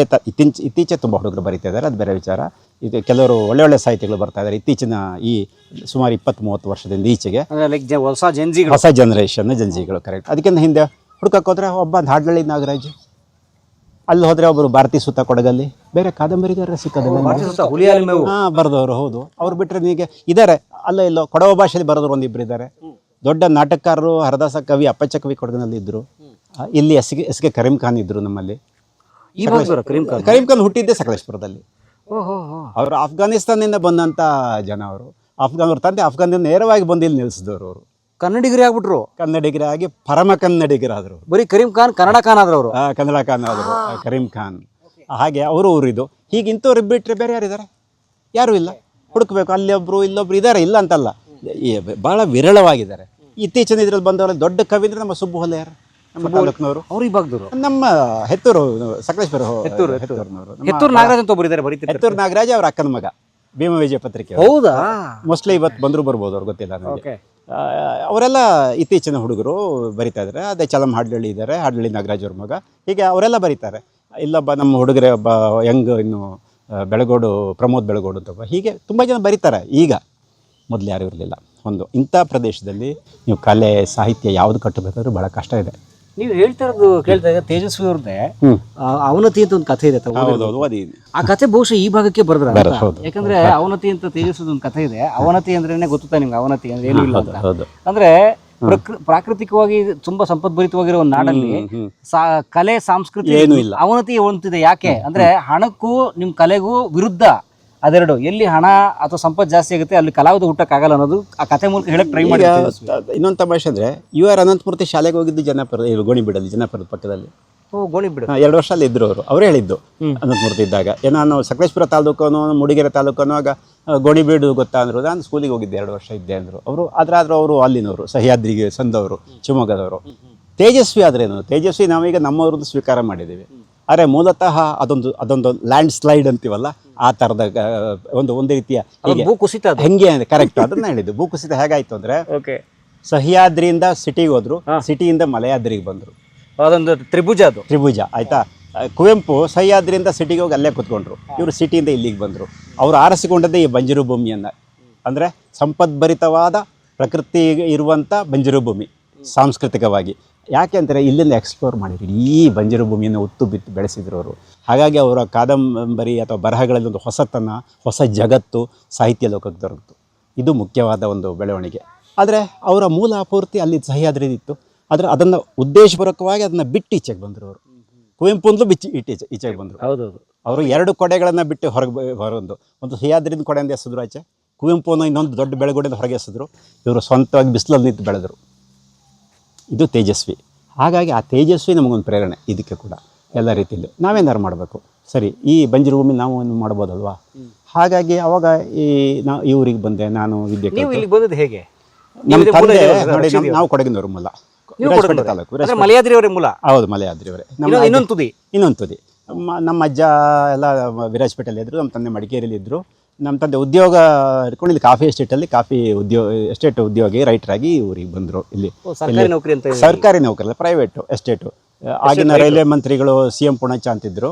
ಇತ್ತೀಚೆ ತುಂಬ ಹುಡುಗರು ಬರೀತಾ ಇದ್ದಾರೆ, ಅದು ಬೇರೆ ವಿಚಾರ. ಇದು ಕೆಲವರು ಒಳ್ಳೆ ಸಾಹಿತಿಗಳು ಬರ್ತಾ ಇದ್ದಾರೆ ಇತ್ತೀಚಿನ ಈ ಸುಮಾರು 20-30 ವರ್ಷದಿಂದ ಈಚೆಗೆ. ಹೊಸ ಜನ್ರೇಷನ್ಗಳು ಕರೆಕ್ಟ್. ಅದಕ್ಕಿಂತ ಹಿಂದೆ ಹುಡುಕಕ್ಕೆ ಹೋದರೆ ಒಬ್ಬ ಹಾಡ್ಲಳ್ಳಿ ನಾಗರಾಜ್, ಅಲ್ಲಿ ಹೋದರೆ ಒಬ್ಬರು ಭಾರತೀ ಸುತ್ತ ಕೊಡಗಲ್ಲಿ, ಬೇರೆ ಕಾದಂಬರಿಗಾರರ ಸಿಕ್ಕೋದಿಲ್ಲ. ಬರೆದವರು ಹೌದು. ಅವ್ರು ಬಿಟ್ಟರೆ ನಿಮಗೆ ಇದ್ದಾರೆ ಇಲ್ಲೋ ಕೊಡವ ಭಾಷೆಯಲ್ಲಿ ಬರೆದವರು ಒಂದಿಬ್ಬರು ಇದ್ದಾರೆ. ದೊಡ್ಡ ನಾಟಕಕಾರರು ಹರದಾಸ ಕವಿ, ಅಪ್ಪಚ್ಚ ಕವಿ ಕೊಡಗಿನಲ್ಲಿ ಇದ್ದರು. ಇಲ್ಲಿ ಎಸ್ ಕೆ ಕರೀಂ ಖಾನ್ ಇದ್ದರು ನಮ್ಮಲ್ಲಿ. ಕರೀಂ ಖಾನ್ ಹುಟ್ಟಿದ್ದೆ ಸಕಲೇಶಪುರದಲ್ಲಿ. ಅವರು ಆಫ್ಘಾನಿಸ್ತಾನದಿಂದ ಬಂದಂಥ ಜನ. ಅವ್ರ ತಂದೆ ಆಫ್ಘಾನದಿಂದ ನೇರವಾಗಿ ಬಂದು ಇಲ್ಲಿ ನಿಲ್ಲಿಸಿದವರು. ಅವರು ಕನ್ನಡಿಗರೇ ಆಗ್ಬಿಟ್ರು. ಕನ್ನಡಿಗರಾಗಿ ಪರಮ ಕನ್ನಡಿಗರಾದರು. ಬರೀ ಕರೀಂ ಖಾನ್ ಕನ್ನಡ ಖಾನ್ ಆದ್ರು ಅವರು. ಕನ್ನಡ ಖಾನ್ ಆದರು ಕರೀಂ ಖಾನ್. ಹಾಗೆ ಅವರು ಊರಿದು. ಹೀಗೆ ಇಂಥವ್ರು ಬಿಟ್ಟರೆ ಬೇರೆ ಯಾರಿದ್ದಾರೆ? ಯಾರೂ ಇಲ್ಲ. ಹುಡುಕಬೇಕು. ಅಲ್ಲೊಬ್ರು ಇಲ್ಲೊಬ್ರು ಇದ್ದಾರೆ, ಇಲ್ಲ ಅಂತಲ್ಲ, ಭಾಳ ವಿರಳವಾಗಿದ್ದಾರೆ. ಇತ್ತೀಚಿನ ಇದ್ರಲ್ಲಿ ಬಂದವರಲ್ಲಿ ದೊಡ್ಡ ಕವಿ ಅಂದರೆ ನಮ್ಮ ಸುಬ್ಬು ಹೊಲೆಯರ್, ನಮ್ಮ ತಾಲೂಕಿನವರು. ಅವ್ರು ಈ ಭಾಗದವರು. ನಮ್ಮ ಹೆತ್ತೂರು ಸಕಲೇಶ್ವರ ಹೆತ್ತೂರು ನಾಗರಾಜ್ ಅಂತ ಒಬ್ಬರು ಇದ್ದಾರೆ, ಹೆತ್ತೂರು ನಾಗರಾಜ್ ಅವ್ರ ಅಕ್ಕನ ಮಗ, ಭೀಮ ವಿಜಯ ಪತ್ರಿಕೆ. ಹೌದಾ? ಮೋಸ್ಟ್ಲಿ ಇವತ್ತು ಬರ್ಬೋದು, ಅವ್ರು ಗೊತ್ತಿಲ್ಲ ನನಗೆ. ಅವರೆಲ್ಲ ಇತ್ತೀಚಿನ ಹುಡುಗರು ಬರಿತಾ ಇದ್ದಾರೆ. ಅದೇ ಚಲಂ ಹಾಡ್ಲಳ್ಳಿ ಇದ್ದಾರೆ, ಹಾಡ್ಲಳ್ಳಿ ನಾಗರಾಜ್ ಅವ್ರ ಮಗ. ಹೀಗೆ ಅವರೆಲ್ಲ ಬರೀತಾರೆ. ಇಲ್ಲೊಬ್ಬ ನಮ್ಮ ಹುಡುಗರೇ ಒಬ್ಬ ಯಂಗ್ ಇನ್ನು ಬೆಳಗೋಡು, ಪ್ರಮೋದ್ ಬೆಳಗೋಡು ಅಂತ, ಹೀಗೆ ತುಂಬ ಜನ ಬರೀತಾರೆ. ಈಗ ಮೊದಲು ಯಾರೂ ಇರಲಿಲ್ಲ. ಇಂಥ ಪ್ರದೇಶದಲ್ಲಿ ನೀವು ಕಲೆ ಸಾಹಿತ್ಯ ಯಾವುದು ಕಟ್ಟಬೇಕಾದ್ರೂ ಭಾಳ ಕಷ್ಟ ಇದೆ. ನೀವು ಕೇಳ್ತಾ ಇದ್ದ ತೇಜಸ್ವಿ ಅವ್ರದ್ದೇ ಅವನತಿ ಅಂತ ಒಂದು ಕಥೆ ಇದೆ. ಆ ಕಥೆ ಬಹುಶಃ ಈ ಭಾಗಕ್ಕೆ ಬರೆದ್ರ. ಯಾಕಂದ್ರೆ ಅವನತಿ ಅಂತ ತೇಜಸ್ವಿ ಒಂದು ಕಥೆ ಇದೆ. ಅವನತಿ ಅಂದ್ರೇನೆ ಗೊತ್ತಾ ನಿಮ್ಗೆ? ಅವನತಿ ಅಂದ್ರೆ ಏನೂ ಇಲ್ಲ ಅಂತ. ಅಂದ್ರೆ ಪ್ರಾಕೃತಿಕವಾಗಿ ತುಂಬಾ ಸಂಪದ್ಭರಿತವಾಗಿರೋ ಒಂದು ನಾಡಲ್ಲಿ ಕಲೆ ಸಂಸ್ಕೃತಿ ಏನೂ ಇಲ್ಲ. ಅವನತಿ ಹೊಂದಿದೆ. ಯಾಕೆ ಅಂದ್ರೆ ಹಣಕ್ಕೂ ನಿಮ್ ಕಲೆಗೂ ವಿರುದ್ಧ ಅದೆರಡು. ಎಲ್ಲಿ ಹಣ ಅಥವಾ ಸಂಪತ್ತು ಜಾಸ್ತಿ ಆಗುತ್ತೆ ಅಲ್ಲಿ ಕಲಾವಿದ ಹುಟ್ಟಕ್ಕಾಗಲ್ಲ ಅನ್ನೋದು ಆ ಕತೆ ಮೂಲಕ ಹೇಳಕ್ ಟ್ರೈ ಮಾಡಿ. ಇನ್ನೊಂದು ತಮಾಷೆ ಅಂದರೆ ಯು ಆರ್ ಅನಂತಮೂರ್ತಿ ಶಾಲೆಗೆ ಹೋಗಿದ್ದು ಜನಪದ ಗೋಣಿಬೀಡಲ್ಲಿ, ಜನಪದ ಪಕ್ಕದಲ್ಲಿ. ಗೋಣಿ ಬಿಡು. 2 ವರ್ಷ ಅಲ್ಲಿ ಇದ್ರು ಅವರು. ಅವರೇ ಹೇಳಿದ್ದು ಅನಂತಮೂರ್ತಿ ಇದ್ದಾಗ. ನಾನು ಸಕಲೇಶ್ಪುರ ತಾಲೂಕನು ಮೂಡಿಗೆರೆ ತಾಲೂಕು ಅನ್ನುವಾಗ ಗೋಣಿಬೀಡು ಗೊತ್ತಾ ಅಂದರು. ನಾನು ಸ್ಕೂಲಿಗೆ ಹೋಗಿದ್ದೆ, 2 ವರ್ಷ ಇದ್ದೆ ಅಂದರು ಅವರು. ಆದರೂ ಅವರು ಅಲ್ಲಿನವರು, ಸಹ್ಯಾದ್ರಿಗೆ ಸಂದವರು, ಶಿವಮೊಗ್ಗದವರು. ತೇಜಸ್ವಿ ಆದ್ರೇನು, ತೇಜಸ್ವಿ ನಾವೀಗ ನಮ್ಮವ್ರದ್ದು ಸ್ವೀಕಾರ ಮಾಡಿದ್ದೀವಿ. ಆದರೆ ಮೂಲತಃ ಅದೊಂದು ಲ್ಯಾಂಡ್ ಸ್ಲೈಡ್ ಅಂತೀವಲ್ಲ, ಆ ಥರದ ಒಂದು ರೀತಿಯ ಭೂಕುಸಿತ ಹೆಂಗೆ ಕರೆಕ್ಟ್ ಅದನ್ನ ಹೇಳಿದ್ದು. ಭೂಕುಸಿತ ಹೇಗಾಯ್ತು ಅಂದರೆ, ಸಹ್ಯಾದ್ರಿಯಿಂದ ಸಿಟಿಗೆ ಹೋದ್ರು, ಸಿಟಿಯಿಂದ ಮಲೆಯಾದ್ರಿಗೆ ಬಂದರು. ಅದೊಂದು ತ್ರಿಭುಜ ಆಯ್ತಾ. ಕುವೆಂಪು ಸಹ್ಯಾದ್ರಿಯಿಂದ ಸಿಟಿಗೆ ಹೋಗಿ ಅಲ್ಲೇ ಕೂತ್ಕೊಂಡ್ರು. ಇವರು ಸಿಟಿಯಿಂದ ಇಲ್ಲಿಗೆ ಬಂದರು. ಅವರು ಆರಿಸಿಕೊಂಡದ್ದೇ ಈ ಬಂಜರು ಭೂಮಿಯನ್ನು. ಅಂದರೆ ಸಂಪದ್ಭರಿತವಾದ ಪ್ರಕೃತಿ ಇರುವಂಥ ಬಂಜರು ಭೂಮಿ ಸಾಂಸ್ಕೃತಿಕವಾಗಿ. ಯಾಕೆ ಅಂದರೆ ಇಲ್ಲಿಂದ ಎಕ್ಸ್ಪ್ಲೋರ್ ಮಾಡಿದ್ರು, ಇಡೀ ಬಂಜರು ಭೂಮಿಯನ್ನು ಉತ್ತು ಬಿತ್ತು ಬೆಳೆಸಿದ್ರು ಅವರು. ಹಾಗಾಗಿ ಅವರ ಕಾದಂಬರಿ ಅಥವಾ ಬರಹಗಳಲ್ಲಿ ಒಂದು ಹೊಸತನ, ಹೊಸ ಜಗತ್ತು ಸಾಹಿತ್ಯ ಲೋಕಕ್ಕೆ ದೊರಕಿತು. ಇದು ಮುಖ್ಯವಾದ ಒಂದು ಬೆಳವಣಿಗೆ. ಆದರೆ ಅವರ ಮೂಲ ಪೂರ್ತಿ ಅಲ್ಲಿ ಸಹ್ಯಾದ್ರಿದಿತ್ತು. ಆದರೆ ಅದನ್ನು ಉದ್ದೇಶಪೂರ್ವಕವಾಗಿ ಅದನ್ನು ಬಿಟ್ಟು ಈಚೆಗೆ ಬಂದರು ಅವರು. ಕುವೆಂಪು ಅಂತಲೂ ಈಚೆಗೆ ಬಂದರು. ಹೌದೌದು. ಅವರು 2 ಕೊಡೆಗಳನ್ನು ಬಿಟ್ಟು ಒಂದು ಸಹ್ಯಾದ್ರಿದ ಕೊಡೆಯಿಂದ ಎಸೆದ್ರು ಆಚೆ, ಕುವೆಂಪುನ ಇನ್ನೊಂದು ದೊಡ್ಡ ಬೆಳಗುಡೆಯಿಂದ ಹೊರಗೆ ಎಸೆದ್ರು. ಇವರು ಸ್ವಂತವಾಗಿ ಬಿಸಿಲಲ್ಲಿ ನಿಂತು ಬೆಳೆದರು. ಇದು ತೇಜಸ್ವಿ. ಹಾಗಾಗಿ ಆ ತೇಜಸ್ವಿ ನಮಗೊಂದು ಪ್ರೇರಣೆ ಇದಕ್ಕೆ ಕೂಡ ಎಲ್ಲ ರೀತಿಯಲ್ಲೂ. ನಾವೇನಾರು ಮಾಡಬೇಕು, ಸರಿ ಈ ಬಂಜರು ಭೂಮಿ ನಾವು ಮಾಡ್ಬೋದಲ್ವಾ. ಹಾಗಾಗಿ ಅವಾಗ ಈ ಊರಿಗೆ ಬಂದೆ ನಾನು. ವಿದ್ಯೆ ಬಂದದ್ದು ಹೇಗೆ? ನಮ್ಮ ತಂದೆ ನೋಡಿ, ನಾವು ಕೊಡಗಿನವರು ಮೂಲ, ವಿರಾಜಪೇಟೆ ತಾಲೂಕು. ಮಲೆಯಾದ್ರಿಯವರೇ ಮೂಲ? ಹೌದು, ಮಲೆಯಾದ್ರಿಯವರೇ. ಇನ್ನೊಂದು ತುದಿ. ನಮ್ಮ ಅಜ್ಜ ಎಲ್ಲ ವಿರಾಜಪೇಟೆಯಲ್ಲಿ ಇದ್ದರು, ನಮ್ಮ ತಂದೆ ಮಡಿಕೇರಿಯಲ್ಲಿ ಇದ್ದರು. ನಮ್ಮ ತಂದೆ ಉದ್ಯೋಗ ಇಟ್ಕೊಂಡು ಇಲ್ಲಿ ಕಾಫಿ ಎಸ್ಟೇಟಲ್ಲಿ ಎಸ್ಟೇಟ್ ಉದ್ಯೋಗಿ ರೈಟರಾಗಿ ಊರಿಗೆ ಬಂದರು. ಇಲ್ಲಿ ಸರ್ಕಾರಿ ನೌಕರಿ ಅಲ್ಲ, ಪ್ರೈವೇಟು ಎಸ್ಟೇಟು. ಆಗಿನ ರೈಲ್ವೆ ಮಂತ್ರಿಗಳು CM ಪುಣಚ ಅಂತಿದ್ದರು,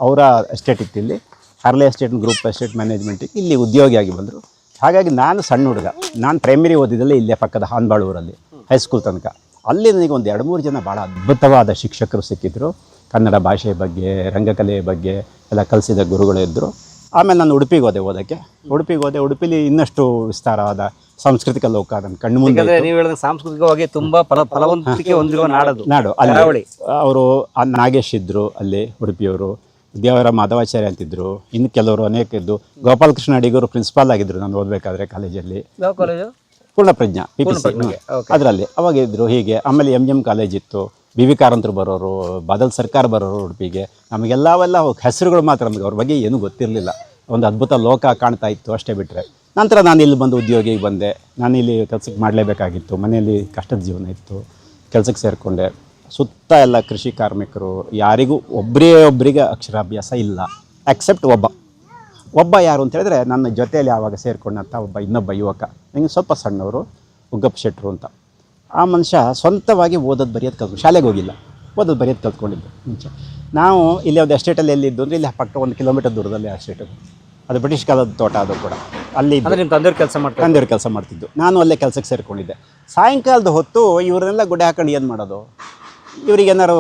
ಅವರ ಎಸ್ಟೇಟ್ ಇತ್ತು ಇಲ್ಲಿ. ಹರ್ಲೆ ಎಸ್ಟೇಟ್ ಗ್ರೂಪ್ ಎಸ್ಟೇಟ್ ಮ್ಯಾನೇಜ್ಮೆಂಟಿಗೆ ಇಲ್ಲಿ ಉದ್ಯೋಗಿಯಾಗಿ ಬಂದರು. ಹಾಗಾಗಿ ನಾನು ಸಣ್ಣ ಹುಡುಗ, ನಾನು ಪ್ರೈಮರಿ ಓದಿದ್ದಲ್ಲೇ ಇಲ್ಲೇ ಪಕ್ಕದ ಹಾನ್ಬಾಳ್ ಊರಲ್ಲಿ, ಹೈಸ್ಕೂಲ್ ತನಕ. ಅಲ್ಲಿ ನನಗೆ ಒಂದು 2-3 ಜನ ಭಾಳ ಅದ್ಭುತವಾದ ಶಿಕ್ಷಕರು ಸಿಕ್ಕಿದ್ರು. ಕನ್ನಡ ಭಾಷೆಯ ಬಗ್ಗೆ, ರಂಗಕಲೆಯ ಬಗ್ಗೆ ಎಲ್ಲ ಕಲಿಸಿದ ಗುರುಗಳು ಇದ್ದರು. ಆಮೇಲೆ ನಾನು ಉಡುಪಿಗೆ ಹೋದೆ ಓದೋಕ್ಕೆ. ಉಡುಪಿಲಿ ಇನ್ನಷ್ಟು ವಿಸ್ತಾರವಾದ ಸಾಂಸ್ಕೃತಿಕ ಲೋಕ ನನ್ನ ಕಣ್ಣು ಮುಂದೆ. ನೀವು ಹೇಳಿದ ಸಾಂಸ್ಕೃತಿಕವಾಗಿ ತುಂಬ ಫಲವಂತಿಕೆ ಹೊಂದಿರುವ ನಾಡು ಅಲ್ಲಿ. ಅವರು ನಾಗೇಶ್ ಇದ್ದರು ಅಲ್ಲಿ, ಉಡುಪಿಯವರು. ದೇವರ ಮಾಧವಾಚಾರ್ಯ ಅಂತಿದ್ರು. ಇನ್ನು ಕೆಲವರು ಅನೇಕ ಇದ್ದು. ಗೋಪಾಲಕೃಷ್ಣ ಅಡಿಗರು ಪ್ರಿನ್ಸಿಪಾಲ್ ಆಗಿದ್ದರು ನಾನು ಓದಬೇಕಾದ್ರೆ ಕಾಲೇಜಲ್ಲಿ. ಪೂರ್ಣಪ್ರಜ್ಞಾ PPC ಅದರಲ್ಲಿ ಅವಾಗ ಇದ್ದರು. ಹೀಗೆ ಆಮೇಲೆ MGM ಕಾಲೇಜ್ ಇತ್ತು. BV ಕಾರಂತರು ಬರೋರು, ಬಾದಲ್ ಸರ್ಕಾರ ಬರೋರು ಉಡುಪಿಗೆ. ನಮಗೆಲ್ಲವೆಲ್ಲ ಹೆಸರುಗಳು ಮಾತ್ರ, ನಮಗೆ ಅವ್ರ ಬಗ್ಗೆ ಏನೂ ಗೊತ್ತಿರಲಿಲ್ಲ. ಒಂದು ಅದ್ಭುತ ಲೋಕ ಕಾಣ್ತಾ ಇತ್ತು ಅಷ್ಟೇ ಬಿಟ್ಟರೆ. ನಂತರ ನಾನು ಇಲ್ಲಿ ಬಂದು ಉದ್ಯೋಗಿಗೆ ಬಂದೆ. ನಾನು ಇಲ್ಲಿ ಕೆಲಸಕ್ಕೆ ಮಾಡಲೇಬೇಕಾಗಿತ್ತು, ಮನೆಯಲ್ಲಿ ಕಷ್ಟದ ಜೀವನ ಇತ್ತು. ಕೆಲಸಕ್ಕೆ ಸೇರಿಕೊಂಡೆ. ಸುತ್ತ ಎಲ್ಲ ಕೃಷಿ ಕಾರ್ಮಿಕರು, ಯಾರಿಗೂ ಒಬ್ಬರಿಗೆ ಅಕ್ಷರಾಭ್ಯಾಸ ಇಲ್ಲ, ಎಕ್ಸೆಪ್ಟ್ ಒಬ್ಬ ಯಾರು ಅಂತ ಹೇಳಿದ್ರೆ ನನ್ನ ಜೊತೆಯಲ್ಲಿ ಆವಾಗ ಸೇರಿಕೊಂಡಂಥ ಇನ್ನೊಬ್ಬ ಯುವಕ, ನನಗೆ ಸ್ವಲ್ಪ ಸಣ್ಣವರು, ಉಗ್ಗಪ್ಪ ಶೆಟ್ಟರು ಅಂತ. ಆ ಮನುಷ್ಯ ಸ್ವಂತವಾಗಿ ಓದೋದು ಬರೆಯೋದು ಕಲ್ತ್ಕೊಂಡು, ಶಾಲೆಗೆ ಹೋಗಿಲ್ಲ, ಓದೋದು ಬರೆಯೋದು ಕಲ್ತ್ಕೊಂಡಿದ್ದು ಮುಂಚೆ. ನಾವು ಇಲ್ಲಿ ಒಂದು ಎಸ್ಟೇಟಲ್ಲಿ ಎಲ್ಲಿದ್ದು ಅಂದರೆ ಇಲ್ಲಿ ಪಕ್ಕ 1 ಕಿಲೋಮೀಟರ್ ದೂರದಲ್ಲಿ ಎಸ್ಟೇಟು. ಅದು ಬ್ರಿಟಿಷ್ ಕಾಲದ ತೋಟ. ಅದು ಕೂಡ ಅಲ್ಲಿ ನಿಮ್ಮ ತಂದೆಯವ್ರು ಕೆಲಸ ಮಾಡ್ತಿದ್ದು. ನಾನು ಅಲ್ಲೇ ಕೆಲಸಕ್ಕೆ ಸೇರಿಕೊಂಡಿದ್ದೆ. ಸಾಯಂಕಾಲದ ಹೊತ್ತು ಇವರನ್ನೆಲ್ಲ ಗುಡ್ಡೆ ಹಾಕೊಂಡು ಏನು ಮಾಡೋದು, ಇವರಿಗೇನಾರು